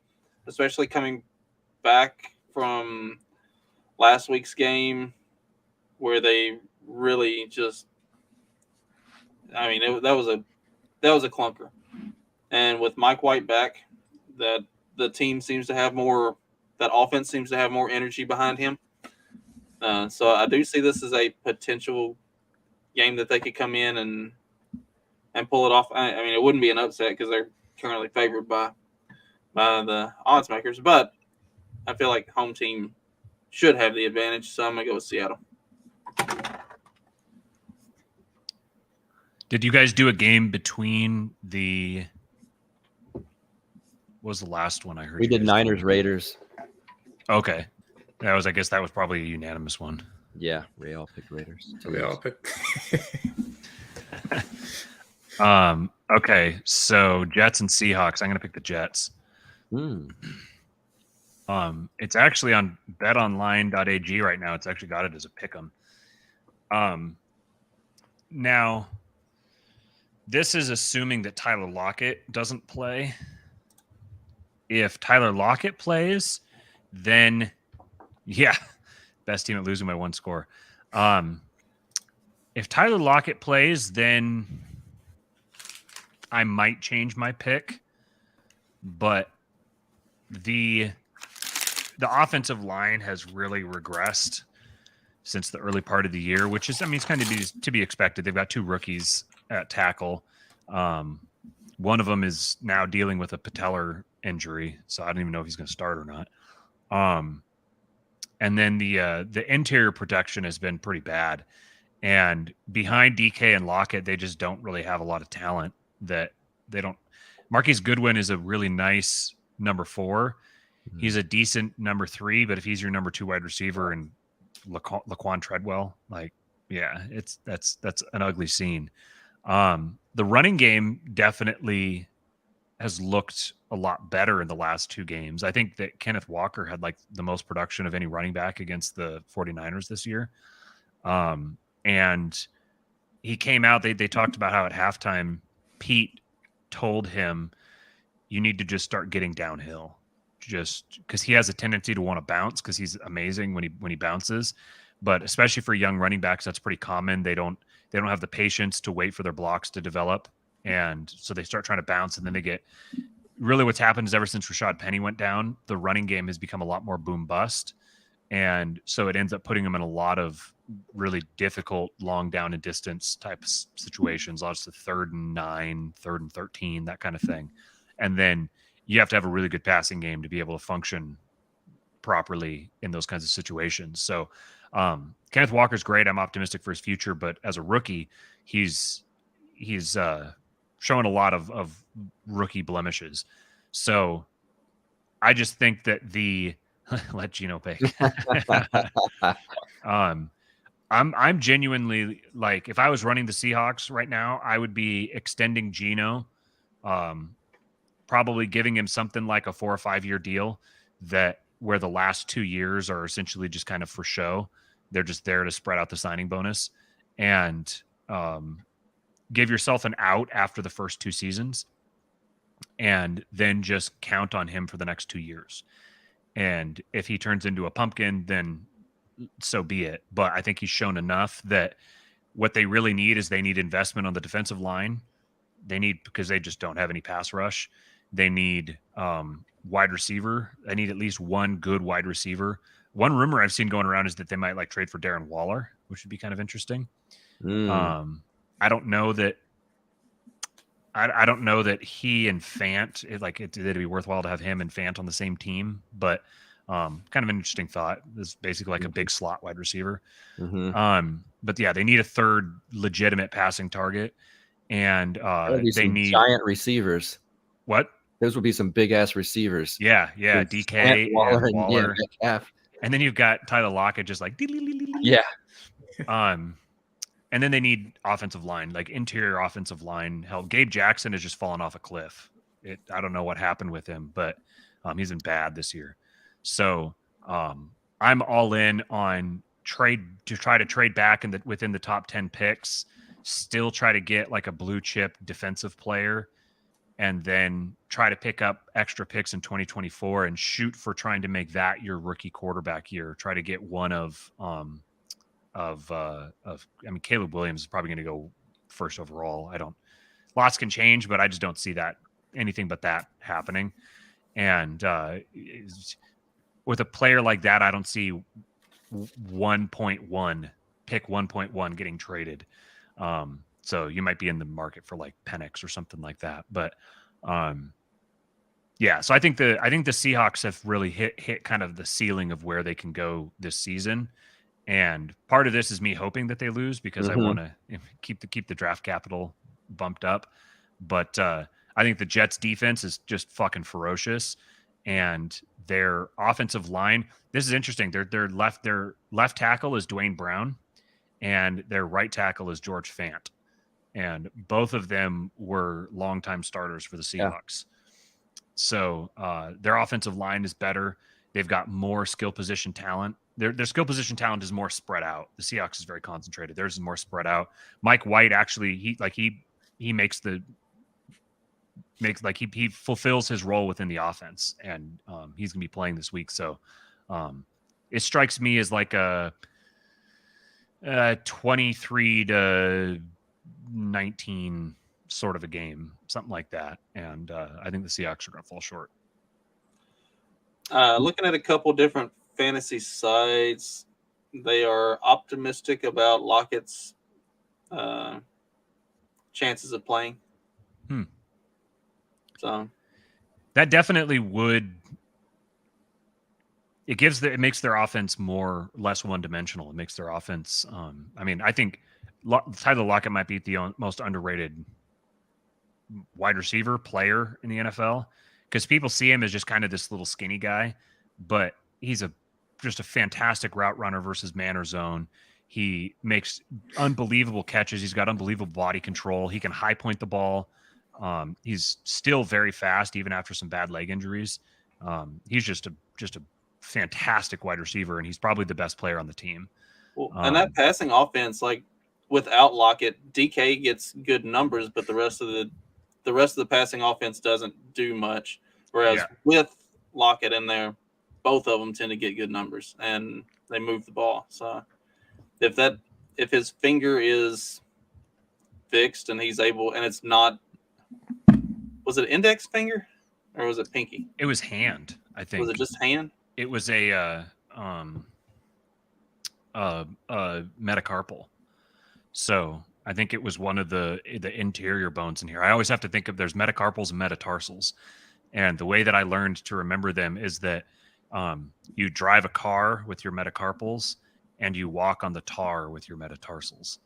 especially coming back from last week's game where they really just. I mean, that was a clunker, and with Mike White back, that the team seems to have more. That offense seems to have more energy behind him. So I do see this as a potential game that they could come in and pull it off. I mean, it wouldn't be an upset because they're currently favored by the odds makers, but I feel like home team should have the advantage, so I'm gonna go with Seattle. Did you guys do a game between the? What was the last one I heard? We you did guys Niners do? Raiders. Okay, I guess that was probably a unanimous one. Yeah, we all picked Raiders. So we all pick. Okay, so Jets and Seahawks. I'm gonna pick the Jets. It's actually on betonline.ag right now. It's actually got it as a pick'em. Now, this is assuming that Tyler Lockett doesn't play. If Tyler Lockett plays, then yeah, best team at losing by one score. If Tyler Lockett plays, then I might change my pick, but the offensive line has really regressed since the early part of the year, which is, I mean, it's kind of to be expected. They've got two rookies at tackle. One of them is now dealing with a patellar injury, so I don't even know if he's going to start or not. And then the interior protection has been pretty bad. And behind DK and Lockett, they just don't really have a lot of talent that they don't. Marquise Goodwin is a really nice number 4. He's a decent number 3, but if he's your number 2 wide receiver and Laquan Treadwell, like, yeah, that's an ugly scene. The running game definitely has looked a lot better in the last 2 games. I think that Kenneth Walker had like the most production of any running back against the 49ers this year. And he came out, they talked about how at halftime, Pete told him, you need to just start getting downhill, just because he has a tendency to want to bounce because he's amazing when he bounces. But especially for young running backs, that's pretty common. They don't have the patience to wait for their blocks to develop. And so they start trying to bounce, and then they get really what's happened is ever since Rashad Penny went down, the running game has become a lot more boom bust. And so it ends up putting them in a lot of really difficult long down and distance type of situations, lots of 3rd and 9, 3rd and 13, that kind of thing. And then you have to have a really good passing game to be able to function properly in those kinds of situations. So Kenneth Walker's great. I'm optimistic for his future, but as a rookie, he's showing a lot of rookie blemishes. So I just think that let Gino bake. I'm genuinely like, if I was running the Seahawks right now, I would be extending Gino, probably giving him something like a 4 or 5 year deal where the last 2 years are essentially just kind of for show. They're just there to spread out the signing bonus, and give yourself an out after the first 2 seasons, and then just count on him for the next 2 years. And if he turns into a pumpkin, then so be it. But I think he's shown enough that what they really need is they need investment on the defensive line. Because they just don't have any pass rush. They need wide receiver. They need at least one good wide receiver. One rumor I've seen going around is that they might like trade for Darren Waller, which would be kind of interesting. I don't know that. I don't know that he and Fant, it'd be worthwhile to have him and Fant on the same team, but kind of an interesting thought. This is basically like a big slot wide receiver. But yeah, they need a third legitimate passing target, and they need giant receivers. What? Those would be some big ass receivers. Yeah. DK, Waller, and Waller. Metcalf. And then you've got Tyler Lockett just like yeah. And then they need offensive line, like interior offensive line help. Gabe Jackson has just fallen off a cliff. I don't know what happened with him, but he's been bad this year. So I'm all in on try to trade back within the top 10 picks, still try to get like a blue chip defensive player, and then try to pick up extra picks in 2024 and shoot for trying to make that your rookie quarterback year. Try to get one of Caleb Williams is probably going to go first overall. Lots can change, but I just don't see that anything but that happening. And with a player like that, I don't see 1.1 getting traded. So you might be in the market for like Penix or something like that. But yeah, so I think the Seahawks have really hit kind of the ceiling of where they can go this season. And part of this is me hoping that they lose because I want to keep the draft capital bumped up. But I think the Jets defense is just fucking ferocious, and their offensive line. This is interesting. Their left tackle is Dwayne Brown, and their right tackle is George Fant, and both of them were longtime starters for the Seahawks. Yeah. So their offensive line is better. They've got more skill position talent. Their skill position talent is more spread out. The Seahawks is very concentrated. Theirs is more spread out. Mike White actually he fulfills his role within the offense, and he's gonna be playing this week. So it strikes me as like a 23-19 sort of a game, something like that. And I think the Seahawks are gonna fall short. Looking at a couple different fantasy sites, they are optimistic about Lockett's chances of playing. So that definitely would. It makes their offense less one-dimensional. It makes their offense. I think Tyler Lockett might be the most underrated wide receiver player in the NFL, because people see him as just kind of this little skinny guy, but he's just a fantastic route runner versus man or zone. He makes unbelievable catches. He's got unbelievable body control. He can high point the ball. He's still very fast, even after some bad leg injuries. He's just a fantastic wide receiver, and he's probably the best player on the team. Well, and that passing offense, like without Lockett, DK gets good numbers, but the rest of the passing offense doesn't do much. Whereas with Lockett in there, both of them tend to get good numbers, and they move the ball. So if his finger is fixed and he's able, and it's not, was it index finger or was it pinky? It was hand, I think. Was it just hand? It was a metacarpal. So I think it was one of the interior bones in here. I always have to think of, there's metacarpals and metatarsals. And the way that I learned to remember them is that you drive a car with your metacarpals and you walk on the tar with your metatarsals.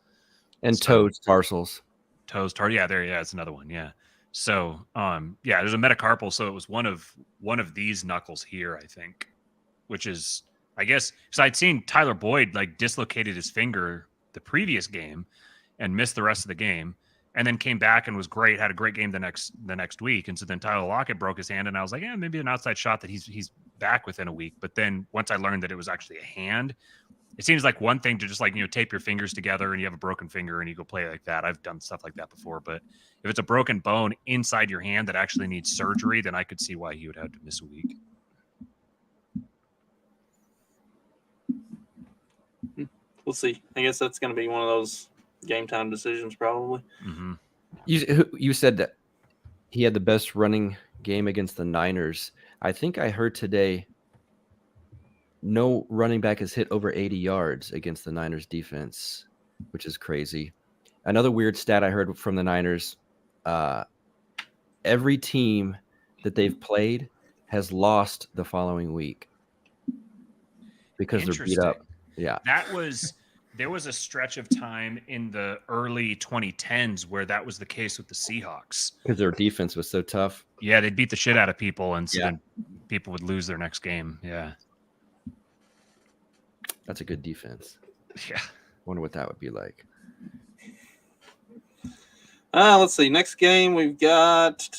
And toes tarsals. Toes tar. Yeah, it's another one. Yeah. So, yeah, there's a metacarpal. So it was one of these knuckles here, I think, which is, I guess, because I'd seen Tyler Boyd like dislocated his finger the previous game and missed the rest of the game, and then came back and was great, had a great game the next week. And so then Tyler Lockett broke his hand, and I was like, yeah, maybe an outside shot that he's back within a week. But then once I learned that it was actually a hand, it seems like one thing to just like, tape your fingers together and you have a broken finger and you go play like that. I've done stuff like that before, but if it's a broken bone inside your hand that actually needs surgery, then I could see why he would have to miss a week. We'll see. I guess that's going to be one of those game time decisions, probably. Mm-hmm. You said that he had the best running game against the Niners. I think I heard today no running back has hit over 80 yards against the Niners defense, which is crazy. Another weird stat I heard from the Niners, every team that they've played has lost the following week because they're beat up. Yeah. There was a stretch of time in the early 2010s where that was the case with the Seahawks. Because their defense was so tough. Yeah, they'd beat the shit out of people, and so then people would lose their next game. Yeah. That's a good defense. Yeah. Wonder what that would be like. Let's see. Next game we've got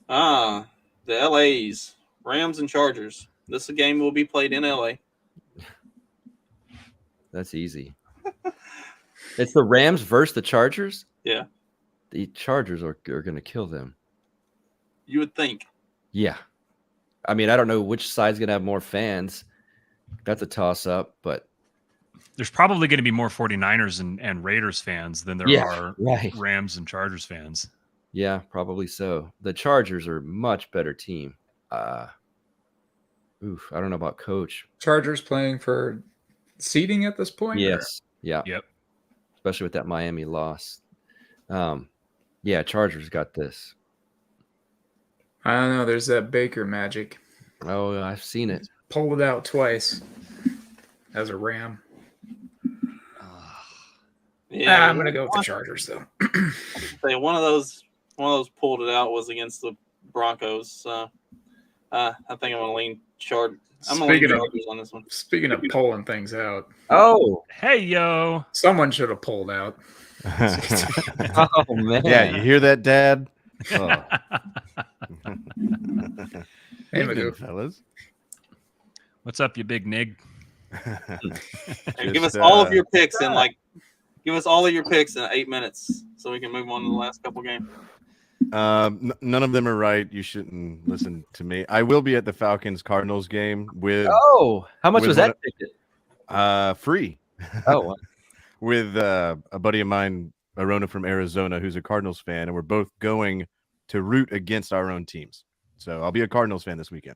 the LA's Rams and Chargers. This is a game will be played in LA. That's easy. It's the Rams versus the Chargers? Yeah. The Chargers are going to kill them. You would think. Yeah. I mean, I don't know which side's going to have more fans. That's a toss-up, but there's probably going to be more 49ers and Raiders fans than there are Rams and Chargers fans. Yeah, probably so. The Chargers are a much better team. I don't know about coach. Chargers playing for seeding at this point? Yes. Yeah. Yep. Especially with that Miami loss. Yeah, Chargers got this. I don't know. There's that Baker magic. Oh, I've seen it. Pulled it out twice as a Ram. Yeah, I'm going to go with the Chargers, though. One of those pulled it out was against the Broncos. I think I'm going to lean Chargers. I'm going to lean Chargers on this one. Speaking of pulling things out. Oh. Hey, yo. Someone should have pulled out. Oh, man. Yeah, you hear that, Dad? Oh. Hey, Evening, fellas. What's up, you big nig? Hey, give us all of your picks in give us all of your picks in 8 minutes so we can move on to the last couple games. None of them are right. You shouldn't listen to me. I will be at the Falcons-Cardinals game with. Oh, how much was that ticket? Free. Oh, with a buddy of mine, Arona from Arizona, who's a Cardinals fan, and we're both going to root against our own teams. So I'll be a Cardinals fan this weekend.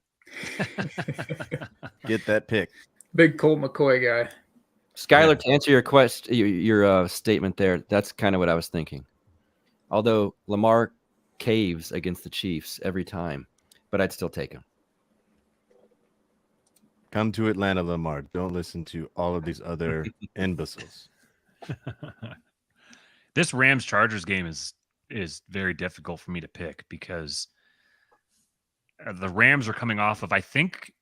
Get that pick. Big Colt McCoy guy. Skylar, to answer your statement there, that's kind of what I was thinking. Although Lamar caves against the Chiefs every time, but I'd still take him. Come to Atlanta, Lamar. Don't listen to all of these other imbeciles. This Rams-Chargers game is very difficult for me to pick because the Rams are coming off of, I think,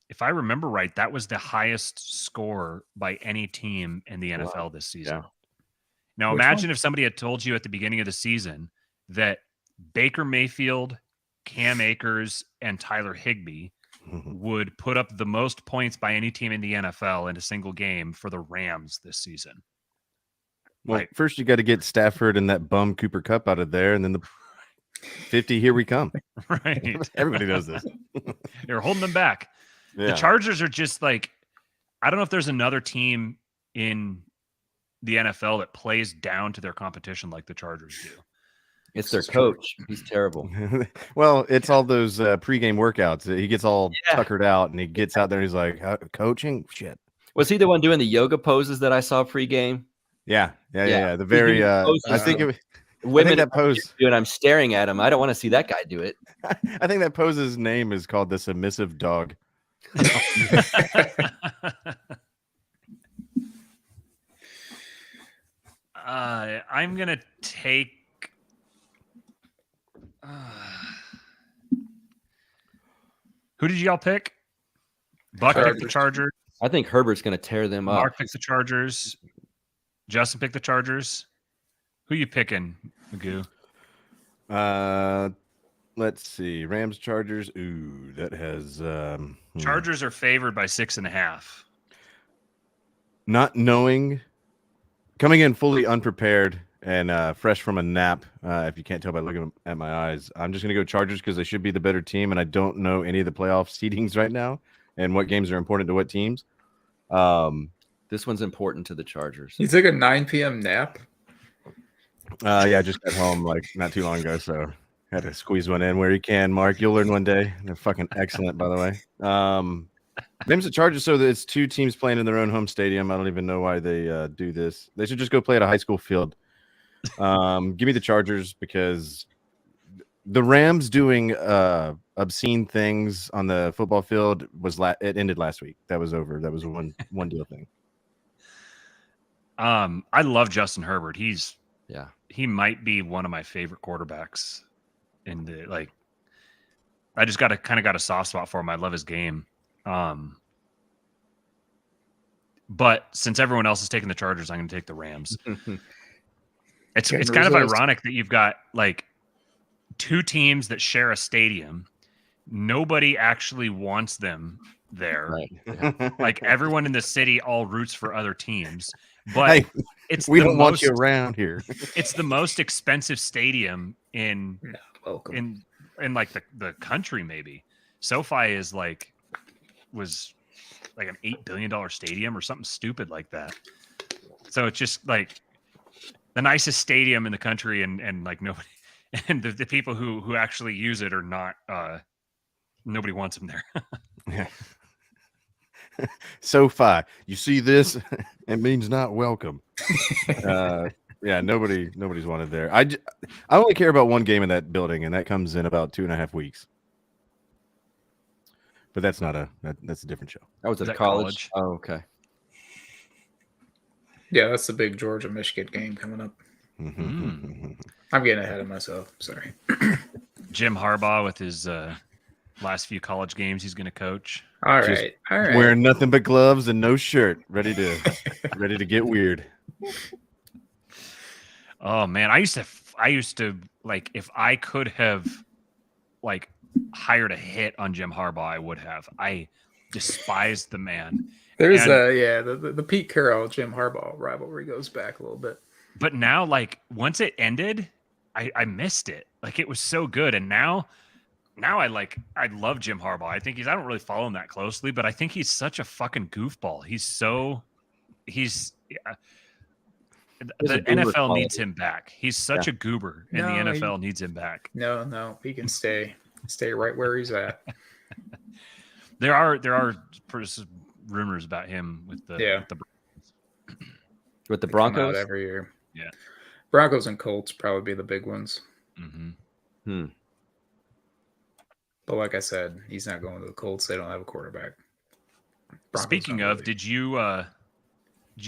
if I remember right, that was the highest score by any team in the NFL this season. Yeah. Now, imagine if somebody had told you at the beginning of the season that Baker Mayfield, Cam Akers, and Tyler Higbee would put up the most points by any team in the NFL in a single game for the Rams this season. Well, first you got to get Stafford and that bum Cooper Kupp out of there, and then the 50, here we come. Right. Everybody knows this. They're holding them back. Yeah. The Chargers are just like, I don't know if there's another team in the NFL that plays down to their competition like the Chargers do. It's their coach. He's terrible. Well, it's all those pregame workouts. He gets all tuckered out, and he gets out there, and he's like, coaching? Shit. Was he the one doing the yoga poses that I saw pregame? Yeah. The very, I think it was. Women that pose, and I'm staring at him. I don't want to see that guy do it. I think that pose's name is called the submissive dog. I'm gonna take. Who did y'all pick? Buck picked the Chargers. I think Herbert's going to tear them up. Mark picked the Chargers. Justin picked the Chargers. Who you picking, Magoo? Let's see. Rams, Chargers. Ooh, that has Chargers are favored by 6.5. Not knowing, coming in fully unprepared and fresh from a nap. If you can't tell by looking at my eyes, I'm just gonna go Chargers because they should be the better team, and I don't know any of the playoff seedings right now and what games are important to what teams. This one's important to the Chargers. You took a 9 p.m. nap? Yeah, I just got home like not too long ago, so had to squeeze one in where you can. Mark, you'll learn one day. They're fucking excellent, by the way. Name's the Chargers, so that it's two teams playing in their own home stadium. I don't even know why they do this. They should just go play at a high school field. Give me the Chargers because the Rams doing obscene things on the football field it ended last week. That was over. That was a one deal thing. I love Justin Herbert. He might be one of my favorite quarterbacks. In the I just got a soft spot for him. I love his game. But since everyone else is taking the Chargers, I'm going to take the Rams. It's kind of ironic that you've got like two teams that share a stadium. Nobody actually wants them there. Right. Like everyone in the city all roots for other teams. But we don't want you around here. It's the most expensive stadium in like the country, maybe. SoFi was like an $8 billion stadium or something stupid like that. So it's just like the nicest stadium in the country, and like nobody, and the people who actually use it are not. Nobody wants them there. Yeah. SoFi, you see this? It means not welcome. Yeah, nobody's wanted there. I only care about one game in that building, and that comes in about 2.5 weeks. But that's not that's a different show. That was at college. Oh, okay. Yeah, that's the big Georgia Michigan game coming up. I'm getting ahead of myself. Sorry. Jim Harbaugh with his last few college games he's going to coach. All right. Wearing nothing but gloves and no shirt, ready to get weird. Oh man, I used to like, if I could have like hired a hit on Jim Harbaugh, I would have. I despised the man. There's the Pete Carroll Jim Harbaugh rivalry goes back a little bit. But now, like, once it ended, I missed it. Like, it was so good, and now I love Jim Harbaugh. I don't really follow him that closely, but I think he's such a fucking goofball. The NFL needs him back. He's such a goober, and the NFL needs him back. No, he can stay right where he's at. There are rumors about him with the with the Broncos every year. Yeah, Broncos and Colts probably be the big ones. Mm-hmm. But like I said, he's not going to the Colts. They don't have a quarterback. Broncos Speaking of, did you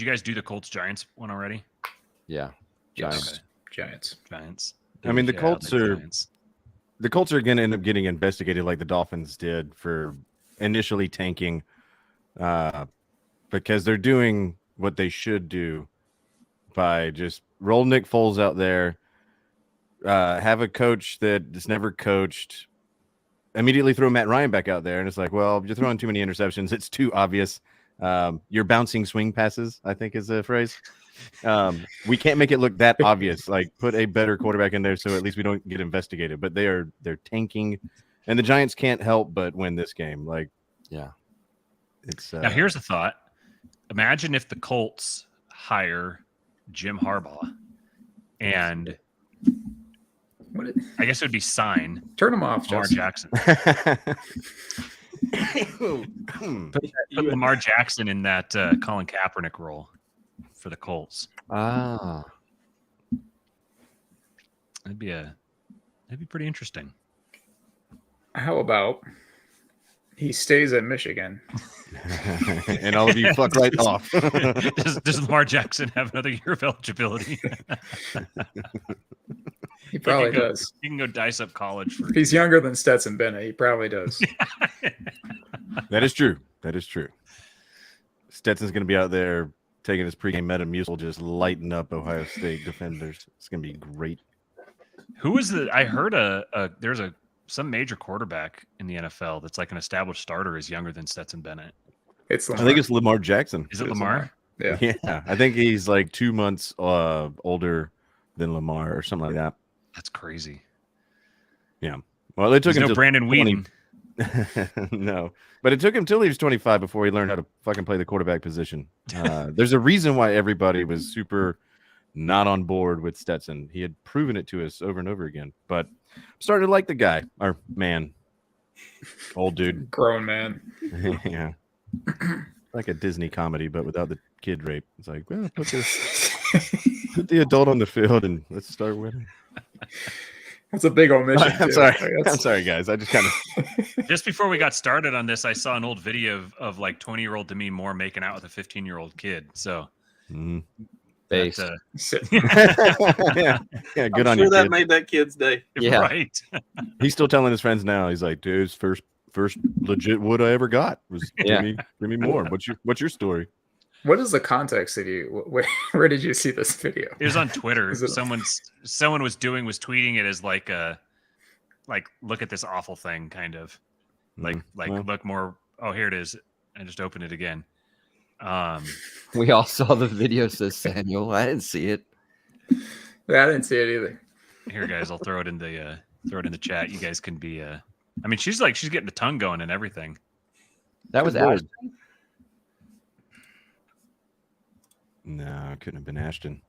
guys do the Colts Giants one already? Yeah, Giants. Giants. I mean, the Colts are going to end up getting investigated like the Dolphins did for initially tanking, because they're doing what they should do by just roll Nick Foles out there, have a coach that has never coached, immediately throw Matt Ryan back out there, and it's like, well, you're throwing too many interceptions. It's too obvious. You're bouncing swing passes, I think is the phrase. We can't make it look that obvious. Like, put a better quarterback in there so at least we don't get investigated. But they're tanking, and the Giants can't help but win this game. Like, yeah, it's now here's a thought. Imagine if the Colts hire Jim Harbaugh, and I guess it would be sign. Turn him off, Lamar Jackson. Put Lamar Jackson in that Colin Kaepernick role for the Colts. Ah, that'd be pretty interesting. How about he stays at Michigan And all of you fuck right off. Does Lamar Jackson have another year of eligibility? He probably can go- does. He can go dice up college for. If he's younger than Stetson Bennett, he probably does. That is true. That is true. Stetson's going to be out there taking his pregame Metamucil, just lighting up Ohio State defenders. It's going to be great. Who is the? I heard there's some major quarterback in the NFL that's like an established starter is younger than Stetson Bennett. It's I Lamar. think it's Lamar Jackson. Is it Lamar? Yeah. Yeah. I think he's like 2 months older than Lamar or something like that. That's crazy. Well, it took There's him no till Brandon 20 Whedon. No, but it took him till he was 25 before he learned how to fucking play the quarterback position. There's a reason why everybody was super not on board with Stetson. He had proven it to us over and over again. But I'm starting to like the guy, or man, old dude. Grown man. Yeah, like a Disney comedy, but without the kid rape. It's like, well, put the adult on the field and let's start winning. That's a big omission. I'm too. sorry. Like, I'm that's- sorry, guys. I just kind of Just before we got started on this, I saw an old video of like 20-year-old Demi Moore making out with a 15-year-old kid. So Based. that, yeah, good I'm on sure you, that kid. made that kid's day. Yeah. right. He's still telling his friends now. He's like, dude, first legit wood I ever got was Yeah. Demi Moore. What's your story? What is the context of you? Where did you see this video? It was on Twitter. Is it- Someone was tweeting it as like look at this awful thing, kind of like well. look more. Oh, here it is. I just opened it again. We all saw the video, says Samuel. I didn't see it. Yeah, I didn't see it either. Here, guys, I'll throw it in the chat. You guys can be. I mean, she's getting the tongue going and everything. That was Good lord. Ashton. No, it couldn't have been Ashton.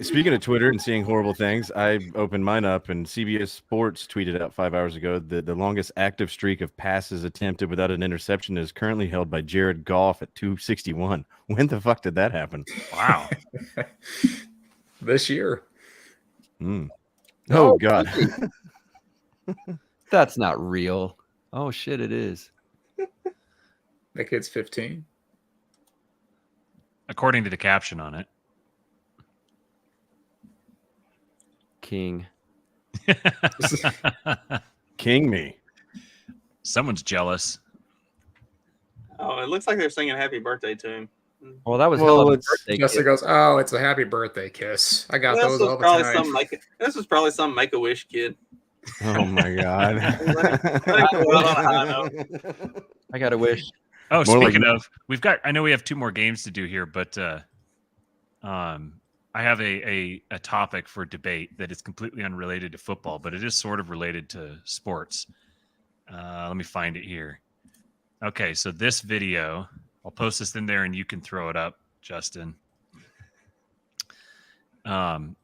Speaking of Twitter and seeing horrible things, I opened mine up and CBS Sports tweeted out 5 hours ago that the longest active streak of passes attempted without an interception is currently held by Jared Goff at 261. When the fuck did that happen? Wow. This year. Mm. Oh, God. That's not real. Oh shit, it is. That kid's 15. According to the caption on it. King. King me. Someone's jealous. Oh, it looks like they're singing "Happy Birthday" to him. Well, that was Well, hell of a it's- birthday Jessica kid. goes, "Oh, it's a happy birthday kiss. I got This those was all the probably time." this was probably some Make-A-Wish kid. Oh, my God. I got to wish. Oh, More like- speaking of, I know we have 2 more games to do here, but I have a topic for debate that is completely unrelated to football, but it is sort of related to sports. Let me find it here. Okay, so this video, I'll post this in there and you can throw it up, Justin.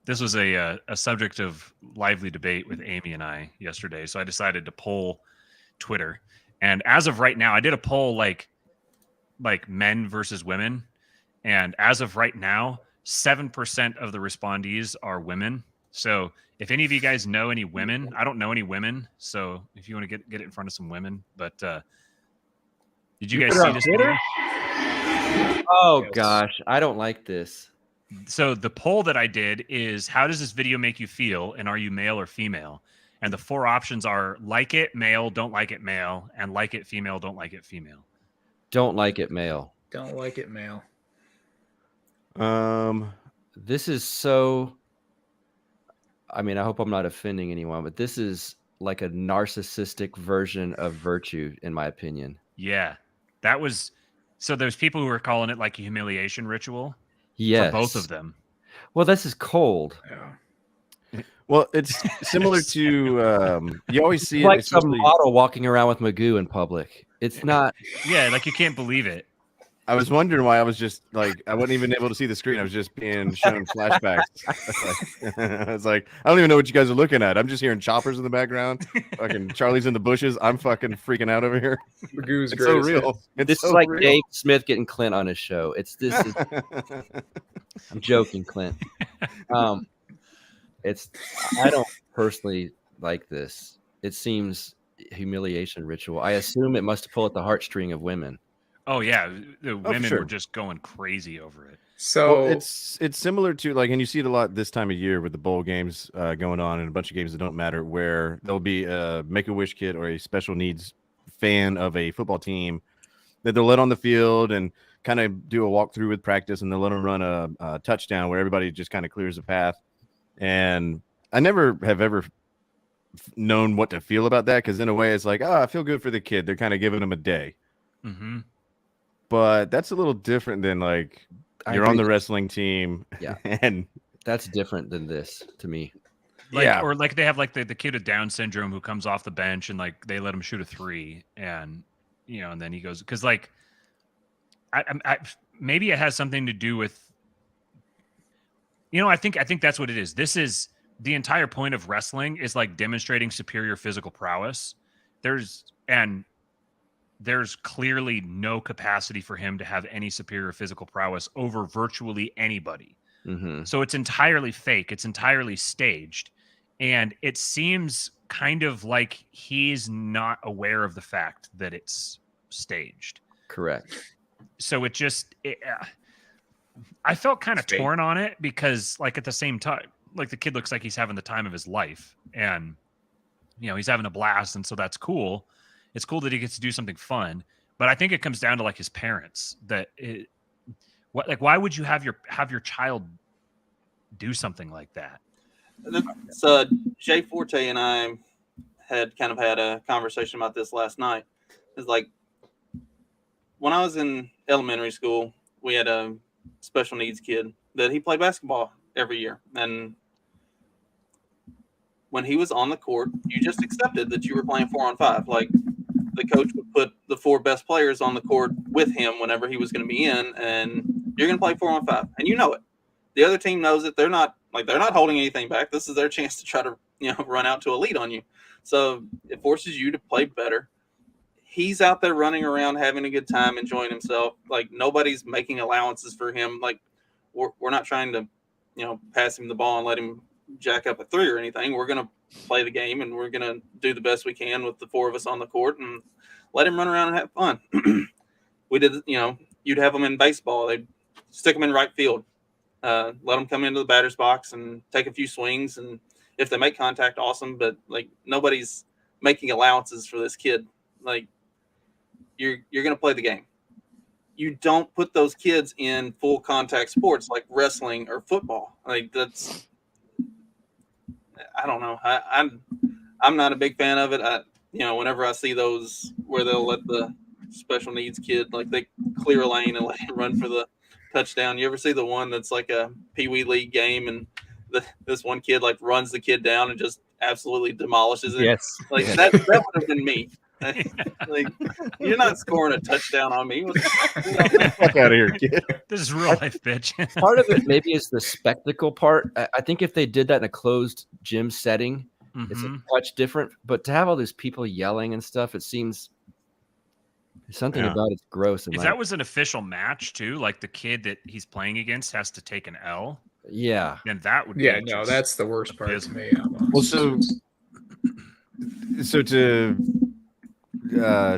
This was a subject of lively debate with Amy and I yesterday, so I decided to poll Twitter. And as of right now, I did a poll like men versus women, and as of right now, 7% of the respondees are women. So if any of you guys know any women, I don't know any women, so if you want to get it in front of some women, but did you guys see this video? Oh Yes. gosh, I don't like this. So the poll that I did is, how does this video make you feel, and are you male or female? And the 4 options are like it, male, don't like it, male, and like it, female, don't like it, female. Don't like it, male. Don't like it, male. This is so. I mean, I hope I'm not offending anyone, but this is like a narcissistic version of virtue, in my opinion. Yeah, that was. So there's people who are calling it like a humiliation ritual Yes, for both of them. Well, this is cold. Yeah. Well, it's similar to you always see It's it, like some especially- model walking around with Magoo in public. It's not. Yeah, like you can't believe it. I was wondering why I was just like I wasn't even able to see the screen. I was just being shown flashbacks. I was like, I don't even know what you guys are looking at. I'm just hearing choppers in the background. Fucking Charlie's in the bushes. I'm fucking freaking out over here. Magoo's It's so greatest real. hits. It's This so is like real. Dave Smith getting Clint on his show. I'm joking, Clint. I don't personally like this. It seems humiliation ritual. I assume it must pull at the heartstring of women. Oh yeah, the women sure. were just going crazy over it. So Well, it's similar to like, and you see it a lot this time of year with the bowl games going on and a bunch of games that don't matter, where there'll be a Make-A-Wish kid or a special needs fan of a football team that they'll let on the field and kind of do a walkthrough with practice, and they'll let them run a touchdown where everybody just kind of clears the path. And I never have ever known what to feel about that, because in a way it's like, I feel good for the kid. They're kind of giving him a day. Mm-hmm. But that's a little different than like you're on the wrestling team. Yeah. And That's different than this to me. Like, yeah. or like they have like the kid with Down syndrome who comes off the bench and like they let him shoot a 3, and and then he goes, because like I maybe it has something to do with I think that's what it is. This is the entire point of wrestling, is like demonstrating superior physical prowess. There's clearly no capacity for him to have any superior physical prowess over virtually anybody. Mm-hmm. So it's entirely fake. It's entirely staged. And it seems kind of like he's not aware of the fact that it's staged. Correct. So I felt kind of torn on it, because like at the same time, like the kid looks like he's having the time of his life, and he's having a blast. And so that's cool. It's cool that he gets to do something fun, but I think it comes down to like his parents, why would you have your child do something like that? So Jay Forte and I had a conversation about this last night. It's like, when I was in elementary school, we had a special needs kid that he played basketball every year. And when he was on the court, you just accepted that you were playing 4-on-5. Like, the coach would put the 4 best players on the court with him whenever he was going to be in, and you're going to play 4-on-5, and you know it. The other team knows it. They're not holding anything back. This is their chance to try to run out to a lead on you. So it forces you to play better. He's out there running around, having a good time, enjoying himself. Like, nobody's making allowances for him. Like, we're not trying to pass him the ball and let him jack up a 3 or anything. We're going to play the game, and we're going to do the best we can with the 4 of us on the court and let him run around and have fun. We did, you'd have them in baseball. They'd stick them in right field, let them come into the batter's box and take a few swings. And if they make contact, awesome. But like, nobody's making allowances for this kid. Like, you're going to play the game. You don't put those kids in full contact sports like wrestling or football. Like, that's, I don't know. I'm not a big fan of it. Whenever I see those where they'll let the special needs kid, like, they clear a lane and let him run for the touchdown. You ever see the one that's like a Pee Wee League game, and this one kid like runs the kid down and just absolutely demolishes it? Yes. Like, that would have been me. Like, you're not scoring a touchdown on me. Get the fuck out of here, kid. This is real life, bitch. Part of it maybe is the spectacle part. I think if they did that in a closed gym setting, it's a touch different. But to have all these people yelling and stuff, it seems something about it's gross. If that was an official match too, like the kid that he's playing against has to take an L. Yeah. Then that would yeah, be no, just that's the worst part to me. Well, so to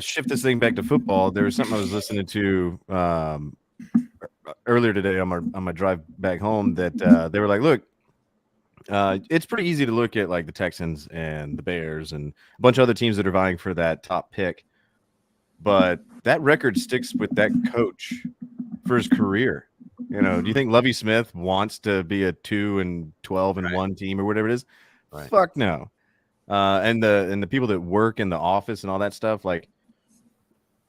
shift this thing back to football, there was something I was listening to earlier today on my drive back home that they were like, look, it's pretty easy to look at like the Texans and the Bears and a bunch of other teams that are vying for that top pick, but that record sticks with that coach for his career. Do you think Lovie Smith wants to be a 2-12-1 team or whatever it is? Right. Fuck no. And the people that work in the office and all that stuff, like,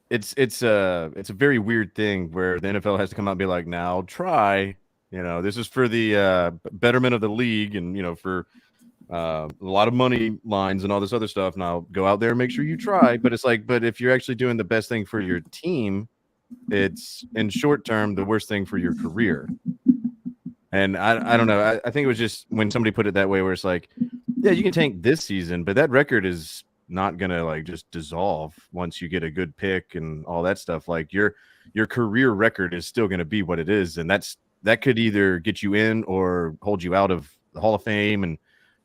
it's a very weird thing where the NFL has to come out and be like, now try, this is for the betterment of the league, and for a lot of money lines and all this other stuff. Now go out there and make sure you try. But it's like, but if you're actually doing the best thing for your team, it's in short term the worst thing for your career. And I don't know. I think it was just when somebody put it that way, where it's like, yeah, you can tank this season, but that record is not gonna like just dissolve once you get a good pick and all that stuff. Like, your career record is still gonna be what it is, and that could either get you in or hold you out of the Hall of Fame and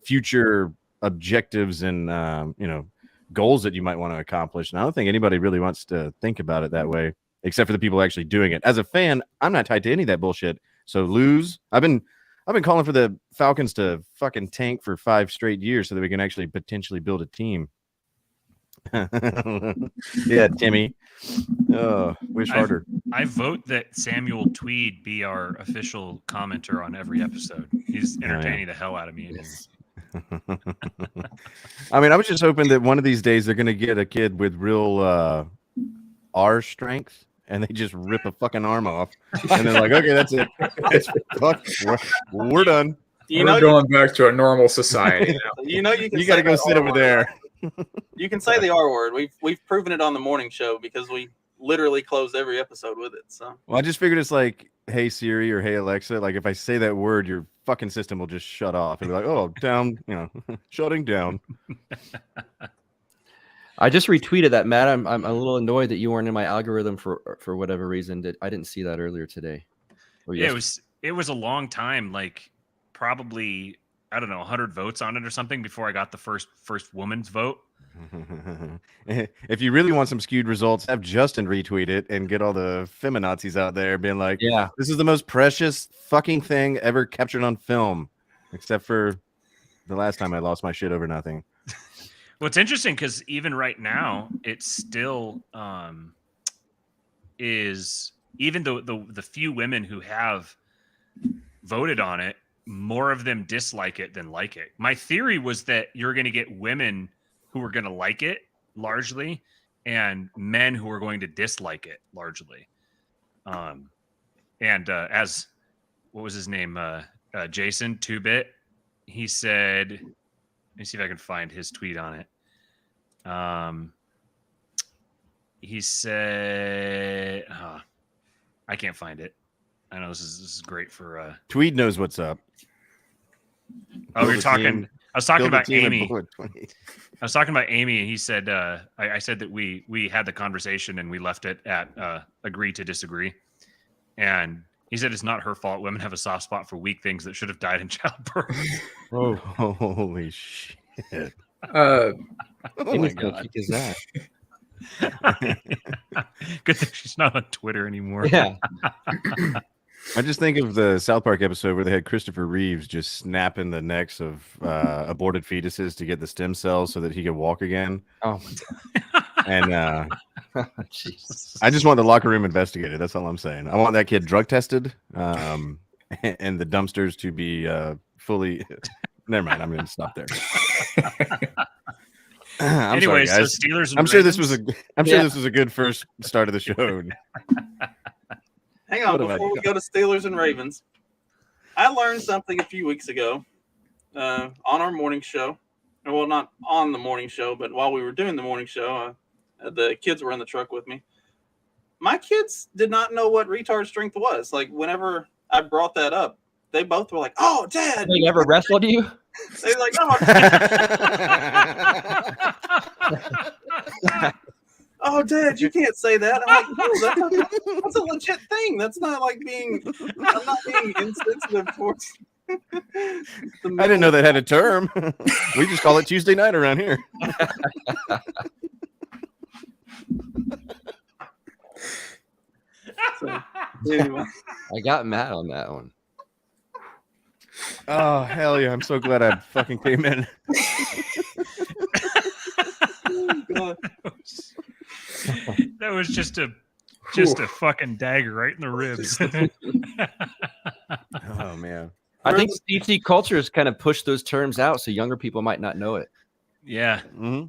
future objectives and goals that you might want to accomplish. And I don't think anybody really wants to think about it that way, except for the people actually doing it. As a fan, I'm not tied to any of that bullshit. So lose. I've been calling for the Falcons to fucking tank for 5 straight years so that we can actually potentially build a team. Yeah, Timmy. Oh, wish harder. I vote that Samuel Tweed be our official commenter on every episode. He's entertaining the hell out of me. I mean, I was just hoping that one of these days they're going to get a kid with real R strength, and they just rip a fucking arm off, and they're like, "Okay, that's it. We're done. We're going back to a normal society now." You got to go sit over there." You can say the R word. We've proven it on the morning show because we literally close every episode with it. So, well, I just figured it's like, "Hey Siri" or "Hey Alexa." Like, if I say that word, your fucking system will just shut off and be like, "Oh, down," shutting down. I just retweeted that, Matt. I'm a little annoyed that you weren't in my algorithm for whatever reason. I didn't see that earlier today. Yeah, it was a long time, like probably, I don't know, 100 votes on it or something before I got the first woman's vote. If you really want some skewed results, have Justin retweet it and get all the feminazis out there being like, "Yeah, this is the most precious fucking thing ever captured on film," except for the last time I lost my shit over nothing. Well, it's interesting because even right now, it's still is, even though the few women who have voted on it, more of them dislike it than like it. My theory was that you're going to get women who are going to like it largely, and men who are going to dislike it largely. As what was his name? Jason 2-Bit. He said, let me see if I can find his tweet on it. He said, I can't find it. I know this is great for Tweed knows what's up. Oh, you're talking. I was talking about Amy. I was talking about Amy, and he said, I said that we had the conversation and we left it at agree to disagree. And he said it's not her fault. Women have a soft spot for weak things that should have died in childbirth. Oh, holy shit. Amy's gonna kick his ass. Good thing she's not on Twitter anymore. Yeah. I just think of the South Park episode where they had Christopher Reeves just snapping the necks of aborted fetuses to get the stem cells so that he could walk again. Oh, and Jesus. I just want the locker room investigated. That's all I'm saying. I want that kid drug tested, and the dumpsters to be fully. Never mind. I'm going to stop there. Anyway, sorry, guys. So Steelers. And I'm sure Ravens? this was a good first start of the show. Hang on, What have I before we go to Steelers and Ravens, I learned something a few weeks ago on our morning show. Well, not on the morning show, but while we were doing the morning show, the kids were in the truck with me. My kids did not know what retard strength was. Like, whenever I brought that up, they both were like, "Oh, Dad!" They never wrestled you? They're like, "Oh, oh, Dad, you can't say that." I'm like, "No, that's a legit thing. That's not like I'm not being insensitive towards." I didn't know that had a term. We just call it Tuesday night around here. So, anyway. I got mad on that one. Oh, hell yeah. I'm so glad I fucking came in. That was just a fucking dagger right in the ribs. Oh, man. I think CT culture has kind of pushed those terms out so younger people might not know it. Yeah. Mm-hmm.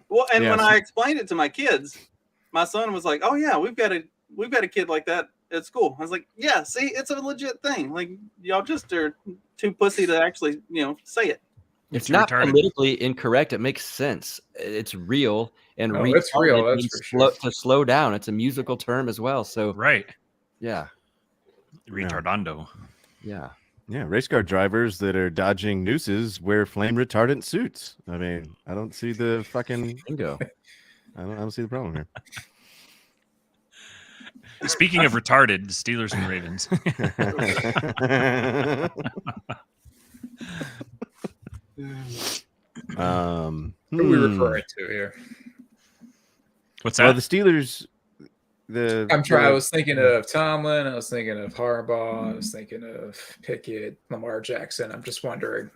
Well, and Yeah, when so- I explained it to my kids, my son was like, "Oh yeah, we've got a kid like that at school." I was like, "Yeah, see, it's a legit thing. Like, y'all just are too pussy to actually, say it." It's You're not retarded. politically incorrect. It makes sense. It's real. And No, it's real, retarded that's means for sure. to slow down. It's a musical term as well. So, Right. yeah. Retardando. Yeah. Yeah, race car drivers that are dodging nooses wear flame retardant suits. I mean, I don't see the fucking. Bingo. I don't see the problem here. Speaking of retarded, the Steelers and Ravens. Who are we referring to here? What's that? Well, the Steelers. I was thinking of Tomlin. I was thinking of Harbaugh. I was thinking of Pickett, Lamar Jackson. I'm just wondering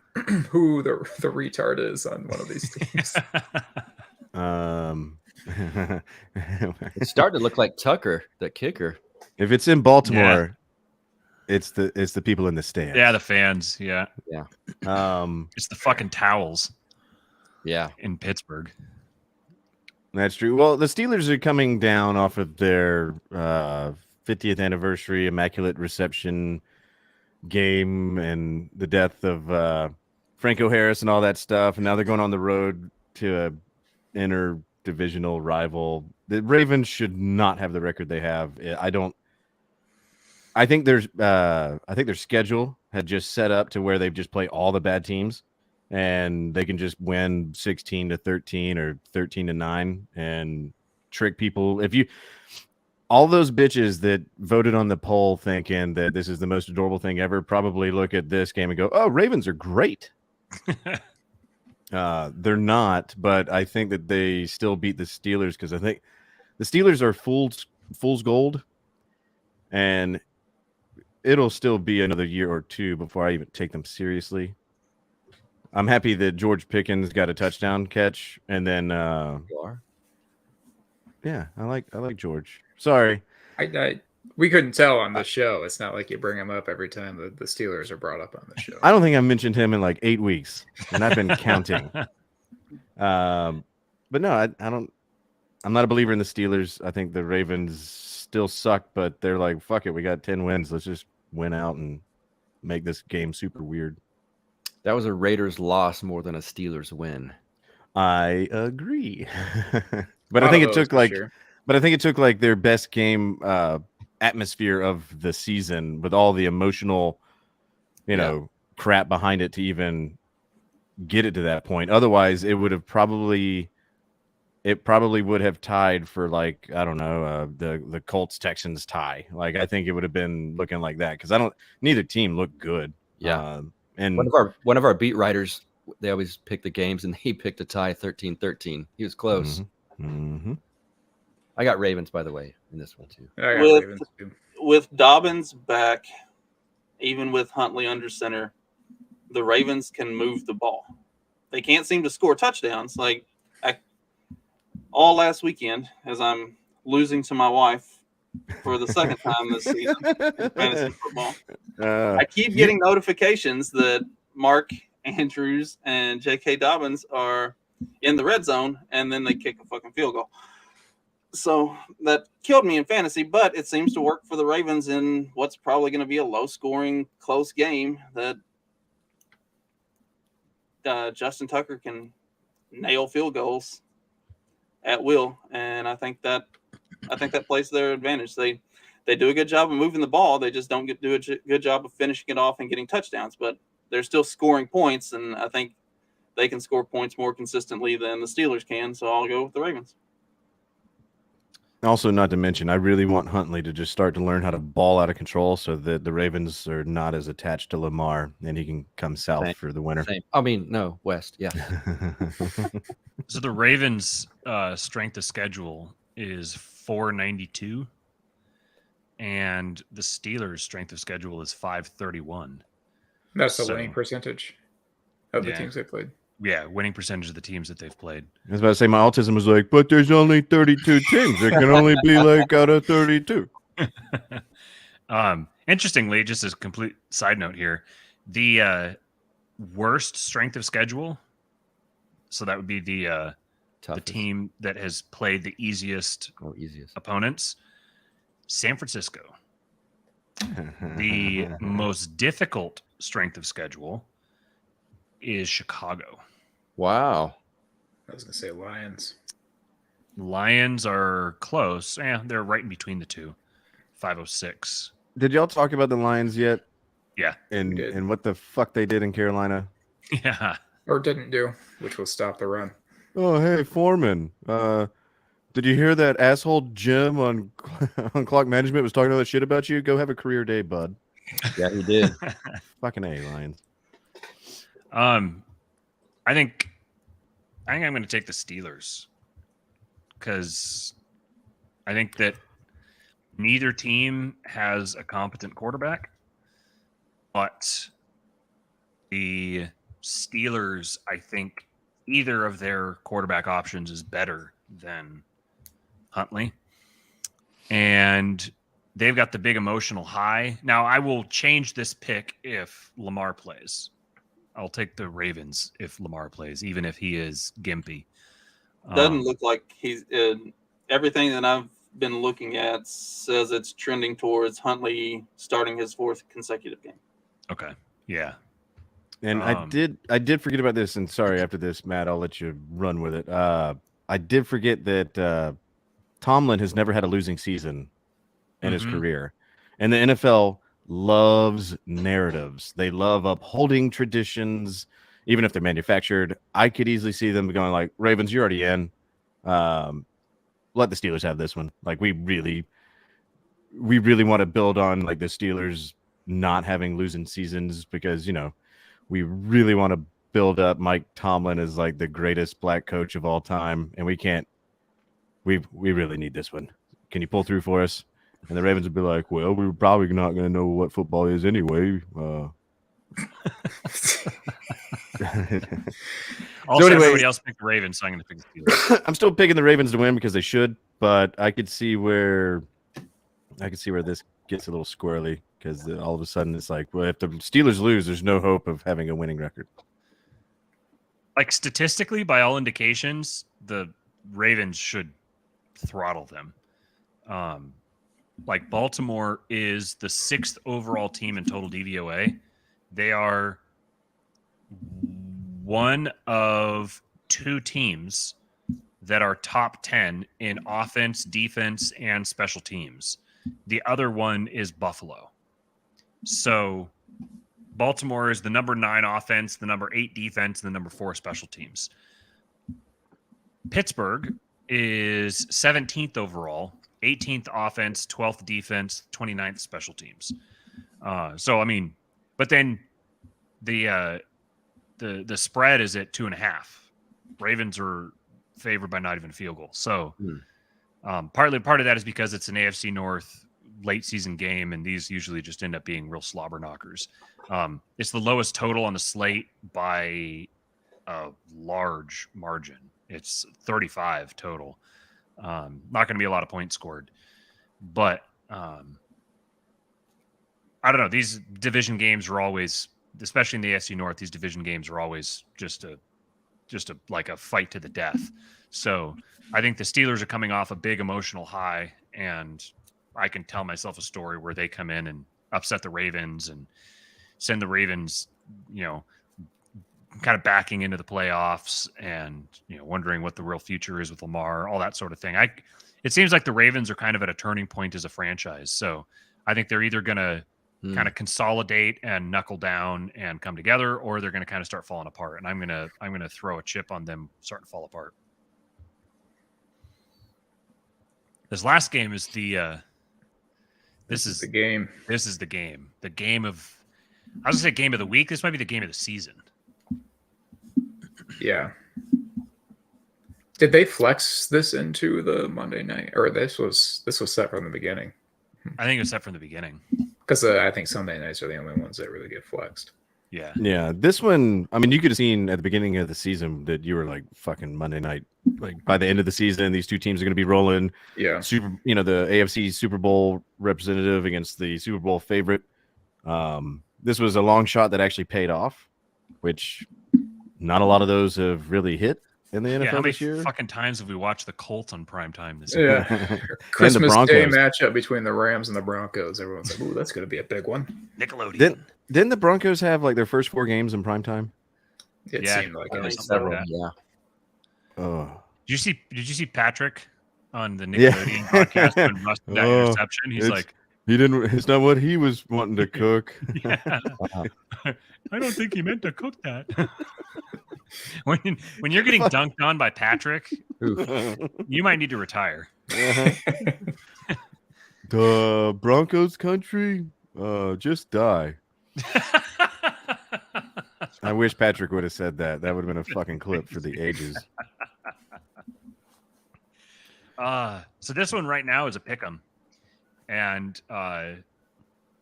who the retard is on one of these teams. It's starting to look like Tucker, that kicker. If it's in Baltimore, it's the people in the stands. Yeah, the fans. Yeah. Um, It's the fucking towels Yeah. in Pittsburgh. That's true. Well, the Steelers are coming down off of their 50th anniversary Immaculate Reception game and the death of Franco Harris and all that stuff. And now they're going on the road to a interdivisional rival. The Ravens should not have the record they have. I think their schedule had just set up to where they've just play all the bad teams. And they can just win 16-13 or 13-9 and trick people. All those bitches that voted on the poll thinking that this is the most adorable thing ever, probably look at this game and go, "Oh, Ravens are great." They're not, but I think that they still beat the Steelers because I think the Steelers are fool's gold, and it'll still be another year or two before I even take them seriously. I'm happy that George Pickens got a touchdown catch, and then yeah, I like George. Sorry, We couldn't tell on the show. It's not like you bring him up every time the Steelers are brought up on the show. I don't think I mentioned him in like 8 weeks, and I've been counting. But no, I don't. I'm not a believer in the Steelers. I think the Ravens still suck, but they're like, fuck it, we got 10 wins. Let's just win out and make this game super weird. That was a Raiders loss more than a Steelers win. I agree. But I think it took like their best game atmosphere of the season with all the emotional, crap behind it to even get it to that point. Otherwise, it would have probably would have tied for like, I don't know, the Colts Texans tie. Like I think it would have been looking like that because neither team looked good. Yeah. And one of our beat writers, they always pick the games, and he picked a tie 13-13. He was close. Mm-hmm. I got Ravens, by the way, in this one too. I got Ravens too. With Dobbins back, even with Huntley under center, the Ravens can move the ball. They can't seem to score touchdowns. Like all last weekend, as I'm losing to my wife for the second time this season in fantasy football. I keep getting notifications that Mark Andrews and J.K. Dobbins are in the red zone, and then they kick a fucking field goal. So that killed me in fantasy, but it seems to work for the Ravens in what's probably going to be a low-scoring, close game that Justin Tucker can nail field goals at will, and I think that plays to their advantage. They do a good job of moving the ball. They just don't do a good job of finishing it off and getting touchdowns, but they're still scoring points, and I think they can score points more consistently than the Steelers can, so I'll go with the Ravens. Also, not to mention, I really want Huntley to just start to learn how to ball out of control so that the Ravens are not as attached to Lamar and he can come south for the winter. Same. I mean, no, west. Yeah. So the Ravens' strength of schedule is 492, and the Steelers' strength of schedule is 531. That's the winning percentage of the Yeah. teams they played. Yeah, winning percentage of the teams that they've played. I was about to say my autism was like, but there's only 32 teams. There can only be like out of 32. Interestingly, just as a complete side note here, the worst strength of schedule, so that would be the Toughest. team that has played the easiest Easiest. opponents, San Francisco. The most difficult strength of schedule is Chicago. Wow. I was going to say Lions. Lions are close. Yeah, they're right in between the two. 506. Did y'all talk about the Lions yet? Yeah. And what the fuck they did in Carolina? Yeah. Or didn't do, which will stop the run. Oh, hey, Foreman. Did you hear that asshole Jim on Clock Management was talking all that shit about you? Go have a career day, bud. Yeah, he did. Fucking A, Lions. I think I think I'm going to take the Steelers because I think that neither team has a competent quarterback, but the Steelers, I think either of their quarterback options is better than Huntley. And they've got the big emotional high. Now, I will change this pick if Lamar plays. I'll take the Ravens if Lamar plays, even if he is gimpy. Doesn't look like he's everything that I've been looking at says it's trending towards Huntley starting his 4th consecutive game. Okay. Yeah. And I did forget about this. And sorry, after this, Matt, I'll let you run with it. I did forget that Tomlin has never had a losing season in his career. And the NFL loves narratives. They love upholding traditions, even if they're manufactured. I could easily see them going like, Ravens, you're already in. Let the Steelers have this one. Like, we really want to build on like the Steelers not having losing seasons because, you know, we really want to build up Mike Tomlin as like the greatest black coach of all time. And we can't, we really need this one. Can you pull through for us? And the Ravens would be like, well, we're probably not going to know what football is anyway. Also, anyway- everybody else picked the Ravens, so I'm going to pick the Steelers. I'm still picking the Ravens to win because they should, but I could see where this gets a little squirrely because all of a sudden it's like, well, if the Steelers lose, there's no hope of having a winning record. Like statistically, by all indications, the Ravens should throttle them. Like Baltimore is the 6th overall team in total DVOA. They are one of 2 teams that are top 10 in offense, defense, and special teams. The other one is Buffalo. So Baltimore is the number 9 offense, the number 8 defense, and the number 4 special teams. Pittsburgh is 17th overall, 18th offense, 12th defense, 29th special teams. So, I mean, but then the spread is at 2.5. Ravens are favored by not even a field goal. So part of that is because it's an AFC North late season game, and these usually just end up being real slobber knockers. It's the lowest total on the slate by a large margin. It's 35 total. Not going to be a lot of points scored, but I don't know. These division games are always, especially in the AFC North, these division games are always just a like a fight to the death. So I think the Steelers are coming off a big emotional high, and I can tell myself a story where they come in and upset the Ravens and send the Ravens, you know, kind of backing into the playoffs and, you know, wondering what the real future is with Lamar, all that sort of thing. It seems like the Ravens are kind of at a turning point as a franchise. So I think they're either going to kind of consolidate and knuckle down and come together, or they're going to kind of start falling apart. And I'm going to throw a chip on them starting to fall apart. This last game is this is the game. This is the game. The game of, I was going to say game of the week. This might be the game of the season. Yeah. Did they flex this into the Monday night, or this was set from the beginning? I think it was set from the beginning. Because I think Sunday nights are the only ones that really get flexed. Yeah. Yeah, this one, I mean, you could have seen at the beginning of the season that you were like, fucking Monday night. Like by the end of the season, these two teams are going to be rolling. Yeah. The AFC Super Bowl representative against the Super Bowl favorite. This was a long shot that actually paid off, which not a lot of those have really hit in the NFL how many this year. fucking times have we watched the Colts on primetime this year? Yeah. Christmas Day Broncos. matchup between the Rams and the Broncos. Everyone's like, ooh, that's going to be a big one. Nickelodeon. Didn't the Broncos have like their first 4 games in primetime? It Yeah, seemed like I it. think Several, that. yeah. Oh, Did you see Patrick on the Nickelodeon podcast when Russ did that interception? He's like, he didn't. It's not what he was wanting to cook. yeah. I don't think he meant to cook that. when you're getting dunked on by Patrick, you might need to retire. The Broncos country, just die. I wish Patrick would have said that. That would have been a fucking clip for the ages. So this one right now is a pick'em, and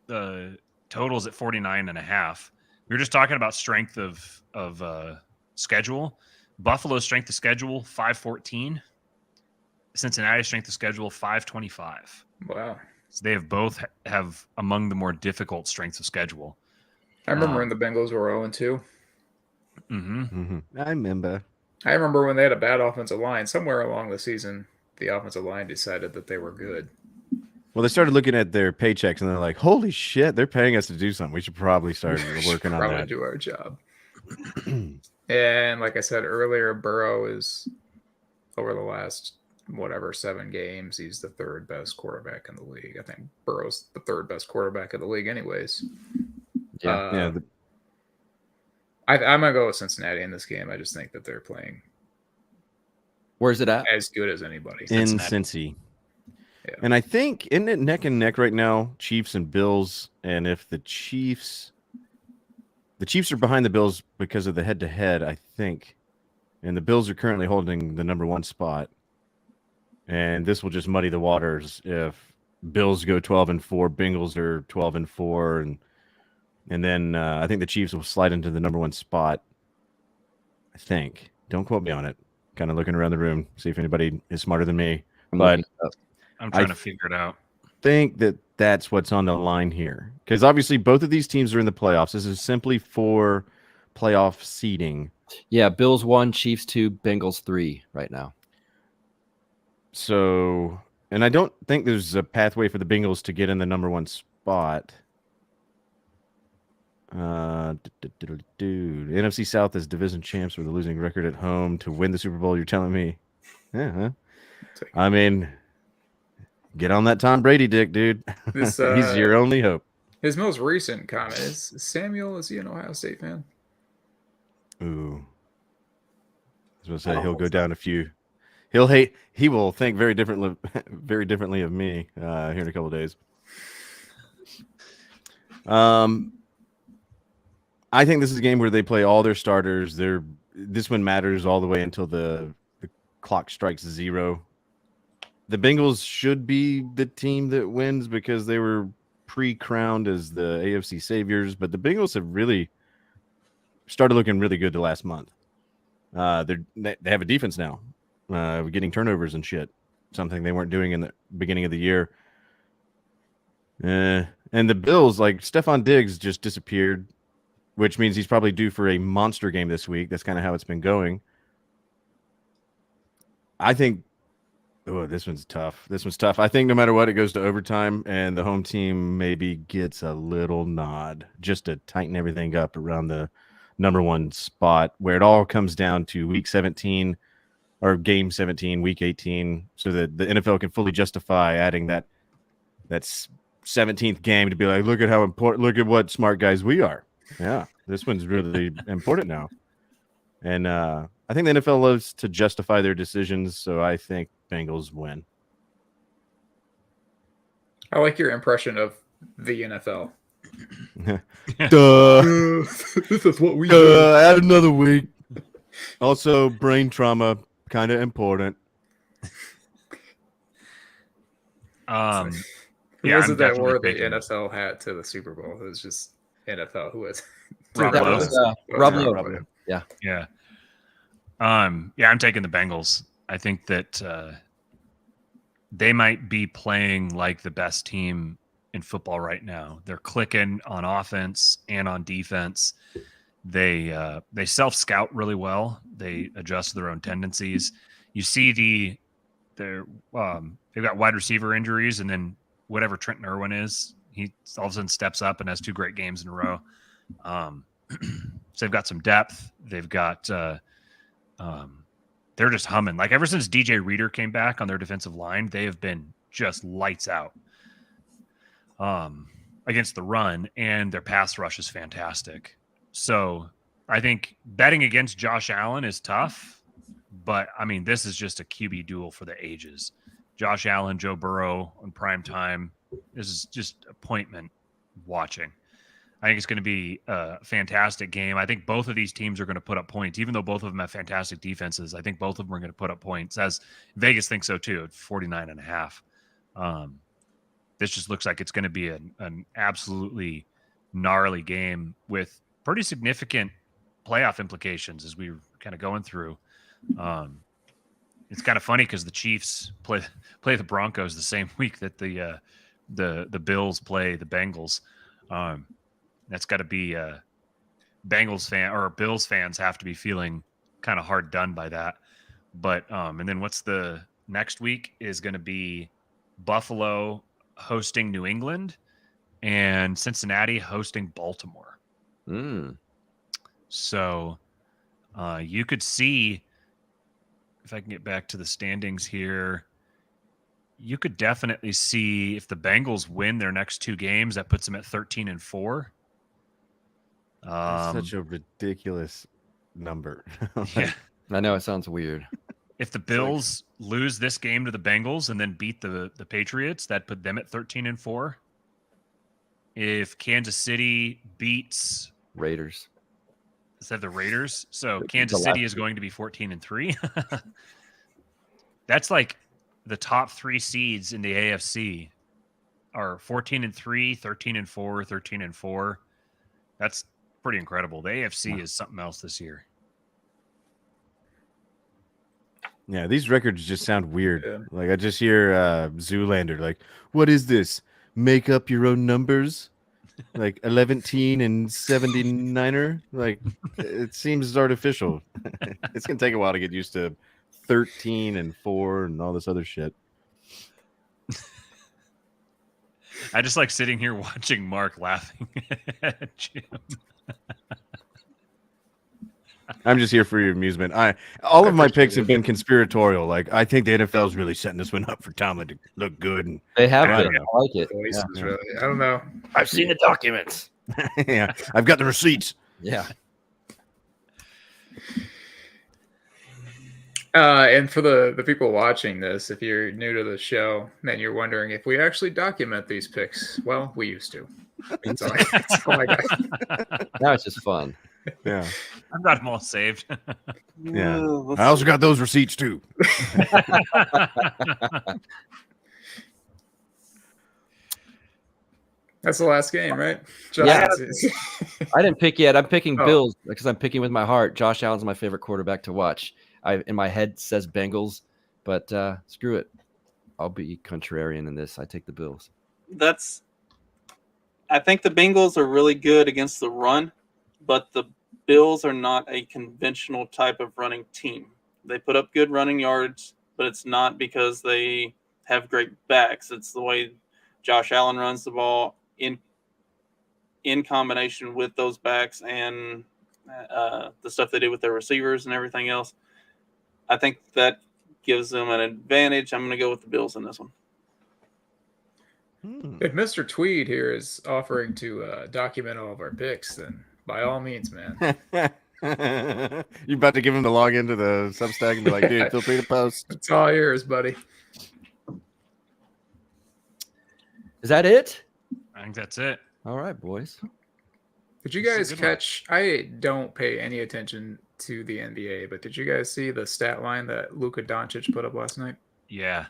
the total's at 49.5. We were just talking about strength of schedule. Buffalo's strength of schedule 514. Cincinnati's strength of schedule 525. Wow. So they have both have among the more difficult strengths of schedule. I remember when the Bengals were 0-2. Mm-hmm. I remember. I remember when they had a bad offensive line. Somewhere along the season, the offensive line decided that they were good. Well, they started looking at their paychecks and they're like, "Holy shit, they're paying us to do something. We should probably start working on Probably that." do our job. And like I said earlier, Burrow is over the last 7 games. He's the third best quarterback in the league. I think Burrow's the third best quarterback in the league, anyways. Yeah. I'm gonna go with Cincinnati in this game. I just think that they're playing Where's it at? as good as anybody. In Cincinnati. Cincy. Yeah. And I think, isn't it neck and neck right now, Chiefs and Bills? And if the Chiefs are behind the Bills because of the head-to-head, I think. And the Bills are currently holding the number 1 spot. And this will just muddy the waters if Bills go 12-4, Bengals are 12-4, and then I think the Chiefs will slide into the number 1 spot. I think. Don't quote me on it. Kind of looking around the room, see if anybody is smarter than me. But I'm trying to figure it out. think that that's what's on the line here, because obviously both of these teams are in the playoffs. This is simply for playoff seeding. Yeah, Bills 1, Chiefs 2, Bengals 3 right now. So, and I don't think there's a pathway for the Bengals to get in the number 1 spot. Dude, NFC South is division champs with a losing record at home to win the Super Bowl. You're telling me? Yeah. Huh? I mean, get on that Tom Brady dick, dude. This, He's your only hope. His most recent comment is Samuel. Is he an Ohio State fan? Ooh. I was going to say he'll go down a few. He will think very differently of me here in a couple of days. I think this is a game where they play all their starters. This one matters all the way until the clock strikes 0. The Bengals should be the team that wins because they were pre-crowned as the AFC saviors, but the Bengals have really started looking really good the last month. They have a defense now, getting turnovers and shit, something they weren't doing in the beginning of the year. And the Bills, like Stephon Diggs just disappeared, which means he's probably due for a monster game this week. That's kind of how it's been going. I think, this one's tough. I think no matter what, it goes to overtime, and the home team maybe gets a little nod just to tighten everything up around the number 1 spot, where it all comes down to week 17 or game 17, week 18, so that the NFL can fully justify adding that 17th game to be like, look at what smart guys we are. Yeah, this one's really important now. And I think the NFL loves to justify their decisions, so I think Bengals win. I like your impression of the NFL. This is what we do. Add another week. Also, brain trauma, kind of important. Yeah, Wasn't I'm that definitely wore the picking- NFL hat to the Super Bowl? It was just NFL who was Rob That Lowe. was Rob Yeah, Lowe. Rob Lowe. Yeah. Yeah. I'm taking the Bengals. I think that they might be playing like the best team in football right now. They're clicking on offense and on defense. They self-scout really well. They adjust to their own tendencies. You see they've got wide receiver injuries, and then whatever Trenton Irwin is, he all of a sudden steps up and has 2 great games in a row. So they've got some depth. They've got they're just humming. Like ever since DJ Reader came back on their defensive line, they have been just lights out against the run, and their pass rush is fantastic. So I think betting against Josh Allen is tough, but I mean, this is just a QB duel for the ages. Josh Allen, Joe Burrow on prime time. This is just appointment watching. I think it's going to be a fantastic game. I think both of these teams are going to put up points, even though both of them have fantastic defenses. I think both of them are going to put up points, as Vegas thinks so too, at 49.5. This just looks like it's going to be an absolutely gnarly game with pretty significant playoff implications as we're kind of going through. It's kind of funny because the Chiefs play the Broncos the same week that the Bills play the Bengals. That's got to be Bengals fan or Bills fans have to be feeling kind of hard done by that. But and then what's the next week is going to be Buffalo hosting New England and Cincinnati hosting Baltimore. So you could see, if I can get back to the standings here, you could definitely see if the Bengals win their next 2 games, that puts them at 13-4. That's such a ridiculous number. Yeah. I know it sounds weird. If the Bills lose this game to the Bengals and then beat the Patriots, that put them at 13-4. If Kansas City beats Raiders. Is that the Raiders? So Kansas City is going to be 14-3. That's like the top 3 seeds in the AFC are 14-3, 13-4, 13-4. That's pretty incredible. The AFC is something else this year. Yeah, these records just sound weird. Yeah. Like I just hear Zoolander, like, what is this? Make up your own numbers? Like 11 and 79er? Like it seems artificial. It's gonna take a while to get used to 13-4 and all this other shit. I just like sitting here watching Mark laughing at Jim. I'm just here for your amusement. All of my picks have been conspiratorial. Like I think the NFL is really setting this one up for Tomlin to look good. And They have I been. don't I like it. Voices, Yeah. really. I don't know. I've seen the documents. yeah, I've got the receipts. Yeah. And for the people watching this, if you're new to the show and you're wondering if we actually document these picks, well, we used to. That's all I got. Now it's just fun. Yeah, I've got them all saved. yeah. Let's I also got those receipts too. That's the last game, right? Yeah. Justin, I didn't pick yet. I'm picking Oh. Bills because I'm picking with my heart. Josh Allen's my favorite quarterback to watch. In my head says Bengals, but screw it. I'll be contrarian in this. I take the Bills. I think the Bengals are really good against the run, but the Bills are not a conventional type of running team. They put up good running yards, but it's not because they have great backs. It's the way Josh Allen runs the ball in combination with those backs and the stuff they do with their receivers and everything else. I think that gives them an advantage. I'm going to go with the Bills in this one. if Mr. Tweed here is offering to document all of our picks, then by all means, man. You about to give him the login to the Substack and be like, dude, feel free to post. It's all yours, buddy. Is that it? I think that's it. All right, boys. Did you This is a guys good one. catch? I don't pay any attention to the NBA, but did you guys see the stat line that Luka Doncic put up last night? Yeah.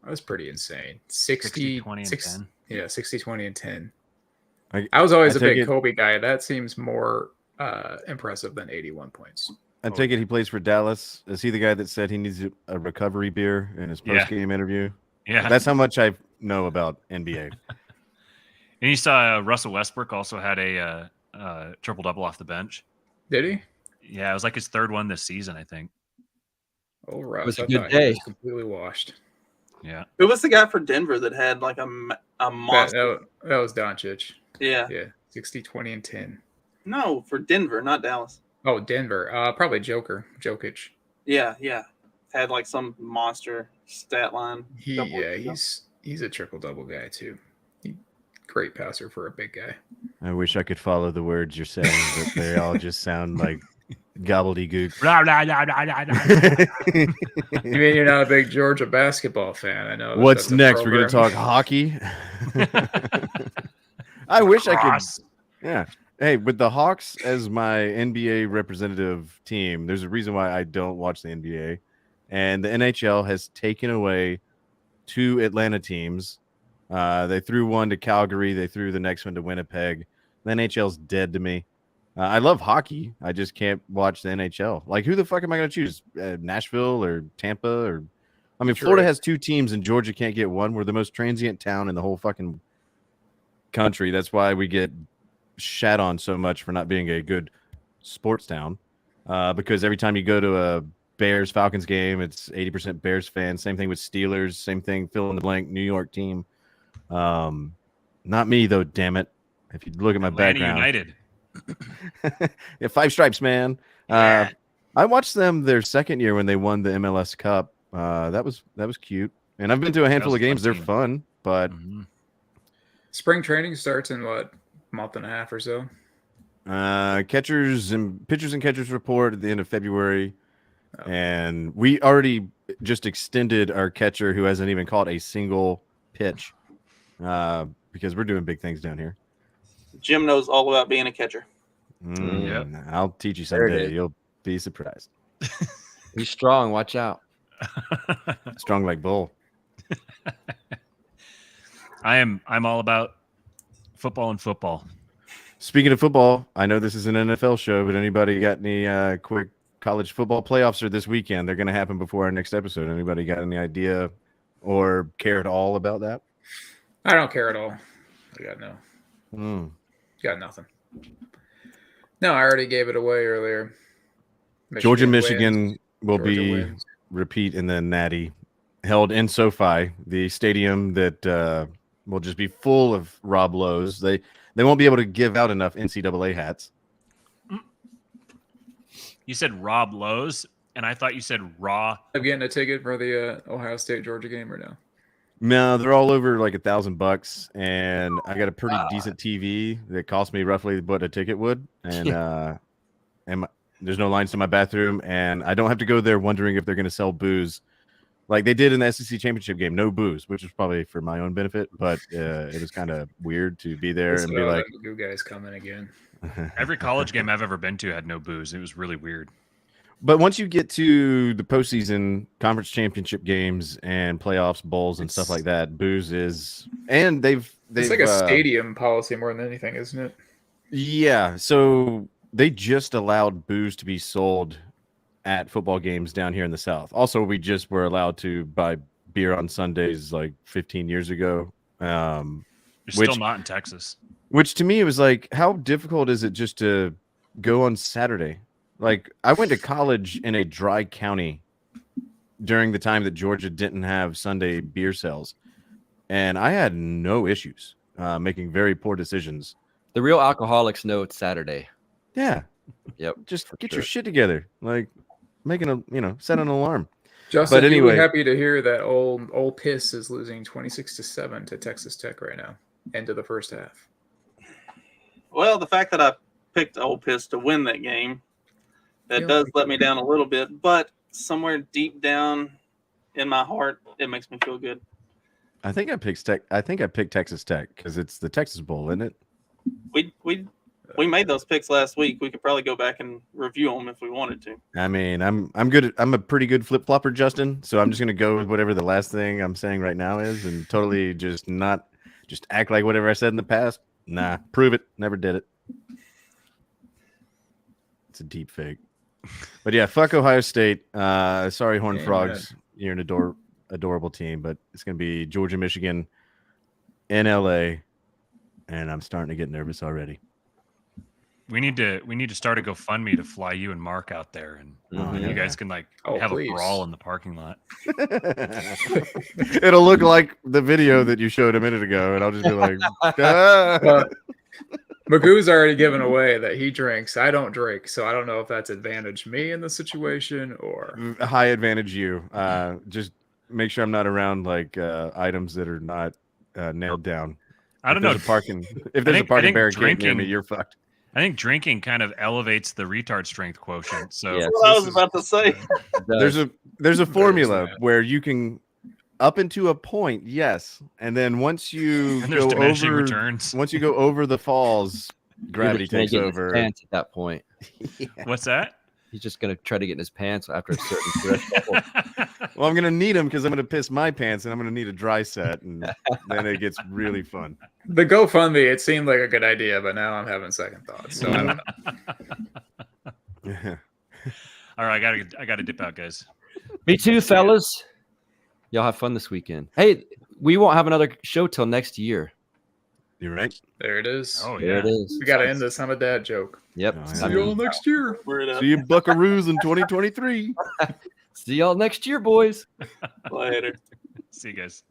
That was pretty insane. 60, 20, and 10. Yeah, 60, 20, and 10. I- I was always I a big take it- Kobe guy. That seems more impressive than 81 points. I take it he plays for Dallas. Is he the guy that said he needs a recovery beer in his Yeah. post-game interview? Yeah. That's how much I know about NBA. And you saw Russell Westbrook also had a triple double off the bench. Did he? Yeah, it was like his 3rd one this season, I think. Oh, Russ. was a I good thought he day. was completely washed. Yeah. Who was the guy for Denver that had like a That, monster? that was Doncic. Yeah. Yeah, 60, 20, and 10. No, for Denver, not Dallas. Oh, Denver. Probably Jokic. Yeah. Had like some monster stat line. Couple weeks ago. He's a triple double guy too. Great passer for a big guy. I wish I could follow the words you're saying, but they all just sound like gobbledygook. Blah, blah, blah, blah, blah, blah. You mean you're not a big Georgia basketball fan? I know. What's that's a next? We're going to program. talk hockey. I wish I could. Cross. Yeah. Hey, with the Hawks as my NBA representative team, there's a reason why I don't watch the NBA. And the NHL has taken away 2 Atlanta teams. They threw one to Calgary. They threw the next one to Winnipeg. The NHL's dead to me. I love hockey. I just can't watch the NHL. Like, who the fuck am I going to choose? Nashville or Tampa? Or I mean, Florida has 2 teams and Georgia can't get one. We're the most transient town in the whole fucking country. That's why we get shat on so much for not being a good sports town. Because every time you go to a Bears Falcons game, it's 80% Bears fans. Same thing with Steelers. Same thing, fill in the blank, New York team. Not me though, damn it. If you look at my Atlanta background, United. yeah, 5 stripes, man. Yeah. I watched them their second year when they won the MLS Cup. That was cute. And I've been to a handful was of a fun games. They're team. fun, but Mhm. Spring training starts in what, month and a half or so? pitchers and catchers report at the end of February. Oh. And we already just extended our catcher who hasn't even caught a single pitch because we're doing big things down here. Jim knows all about being a catcher. I'll teach you There it someday. is. You'll be surprised. He's strong. Watch out. Strong like bull. I'm all about football and football. Speaking of football, I know this is an NFL show, but anybody got any quick college football playoffs are this weekend? They're going to happen before our next episode. Anybody got any idea or care at all about that? I don't care at all. I got got nothing. No, I already gave it away earlier. Georgia, wins. Michigan will Georgia be wins. repeat in the Natty, held in SoFi, the stadium that will just be full of Rob Lowe's. They won't be able to give out enough NCAA hats. You said Rob Lowe's, and I thought you said Raw. I'm getting a ticket for the Ohio State Georgia game or no? No, they're all over like $1,000, and I got a pretty decent TV that cost me roughly what a ticket would, and there's no lines to my bathroom, and I don't have to go there wondering if they're going to sell booze like they did in the SEC championship game. No booze, which is probably for my own benefit, but it was kind of weird to be there and be like, "You guys coming again?" Every college game I've ever been to had no booze. It was really weird. But once you get to the postseason, conference championship games, and playoffs, bowls, and stuff like that, booze is, and they've It's like a stadium policy more than anything, isn't it? Yeah, so they just allowed booze to be sold at football games down here in the South. Also, we just were allowed to buy beer on Sundays like 15 years ago. You're Which- still not in Texas. Which to me, it was like, how difficult is it just to go on Saturday? Like, I went to college in a dry county during the time that Georgia didn't have Sunday beer sales, and I had no issues making very poor decisions. The real alcoholics know it's Saturday. Yeah, Yep. just for get sure. your shit together. Like, making set an alarm. Justin, But you anyway- were happy to hear that old Piss is losing 26-7 to Texas Tech right now. End of the first half. Well, the fact that I picked Ole Miss to win that game, that Yeah. does let me down a little bit, but somewhere deep down in my heart, it makes me feel good. I think I picked Texas Tech because it's the Texas Bowl, isn't it? We made those picks last week. We could probably go back and review them if we wanted to. I mean, I'm good. I'm a pretty good flip flopper, Justin. So I'm just gonna go with whatever the last thing I'm saying right now is, and totally just act like whatever I said in the past. Nah, prove it. Never did it. It's a deep fake. But yeah, fuck Ohio State. Sorry, Horned Amen. Frogs. You're an adorable team, but it's gonna be Georgia, Michigan, in LA, and I'm starting to get nervous already. We need to start a GoFundMe to fly you and Mark out there, and Mhm. you guys can Oh, have please. a brawl in the parking lot. It'll look like the video that you showed a minute ago, and I'll just be like, "Ah." Well, Magoo's already given away that he drinks. I don't drink, so I don't know if that's advantage me in the situation or high advantage you. Just make sure I'm not around like items that are not nailed down. I don't know. If there's a think parking barricade near drinking- me, you're fucked. I think drinking kind of elevates the retard strength quotient. So Yes. That's what I was about to say. There's a formula that. where you can up into a point, yes, and then once you and there's go diminishing over returns. once you go over the falls, Gravity He's gonna takes get in his over. pants at that point. What's that? He's just gonna try to get in his pants after a certain threshold. Well, I'm gonna need them because I'm gonna piss my pants and I'm gonna need a dry set, and then it gets really fun. The GoFundMe, it seemed like a good idea, but now I'm having second thoughts. So I don't know. All right, I gotta dip out, guys. Me too, fellas. Y'all have fun this weekend. Hey, we won't have another show till next year. You're right. There it is. Oh There yeah. it is. We got to end this on a dad joke. Yep. Oh, See yeah. you all next year. Word up. See you Buckaroos in 2023. See y'all next year, boys. Later. See you guys.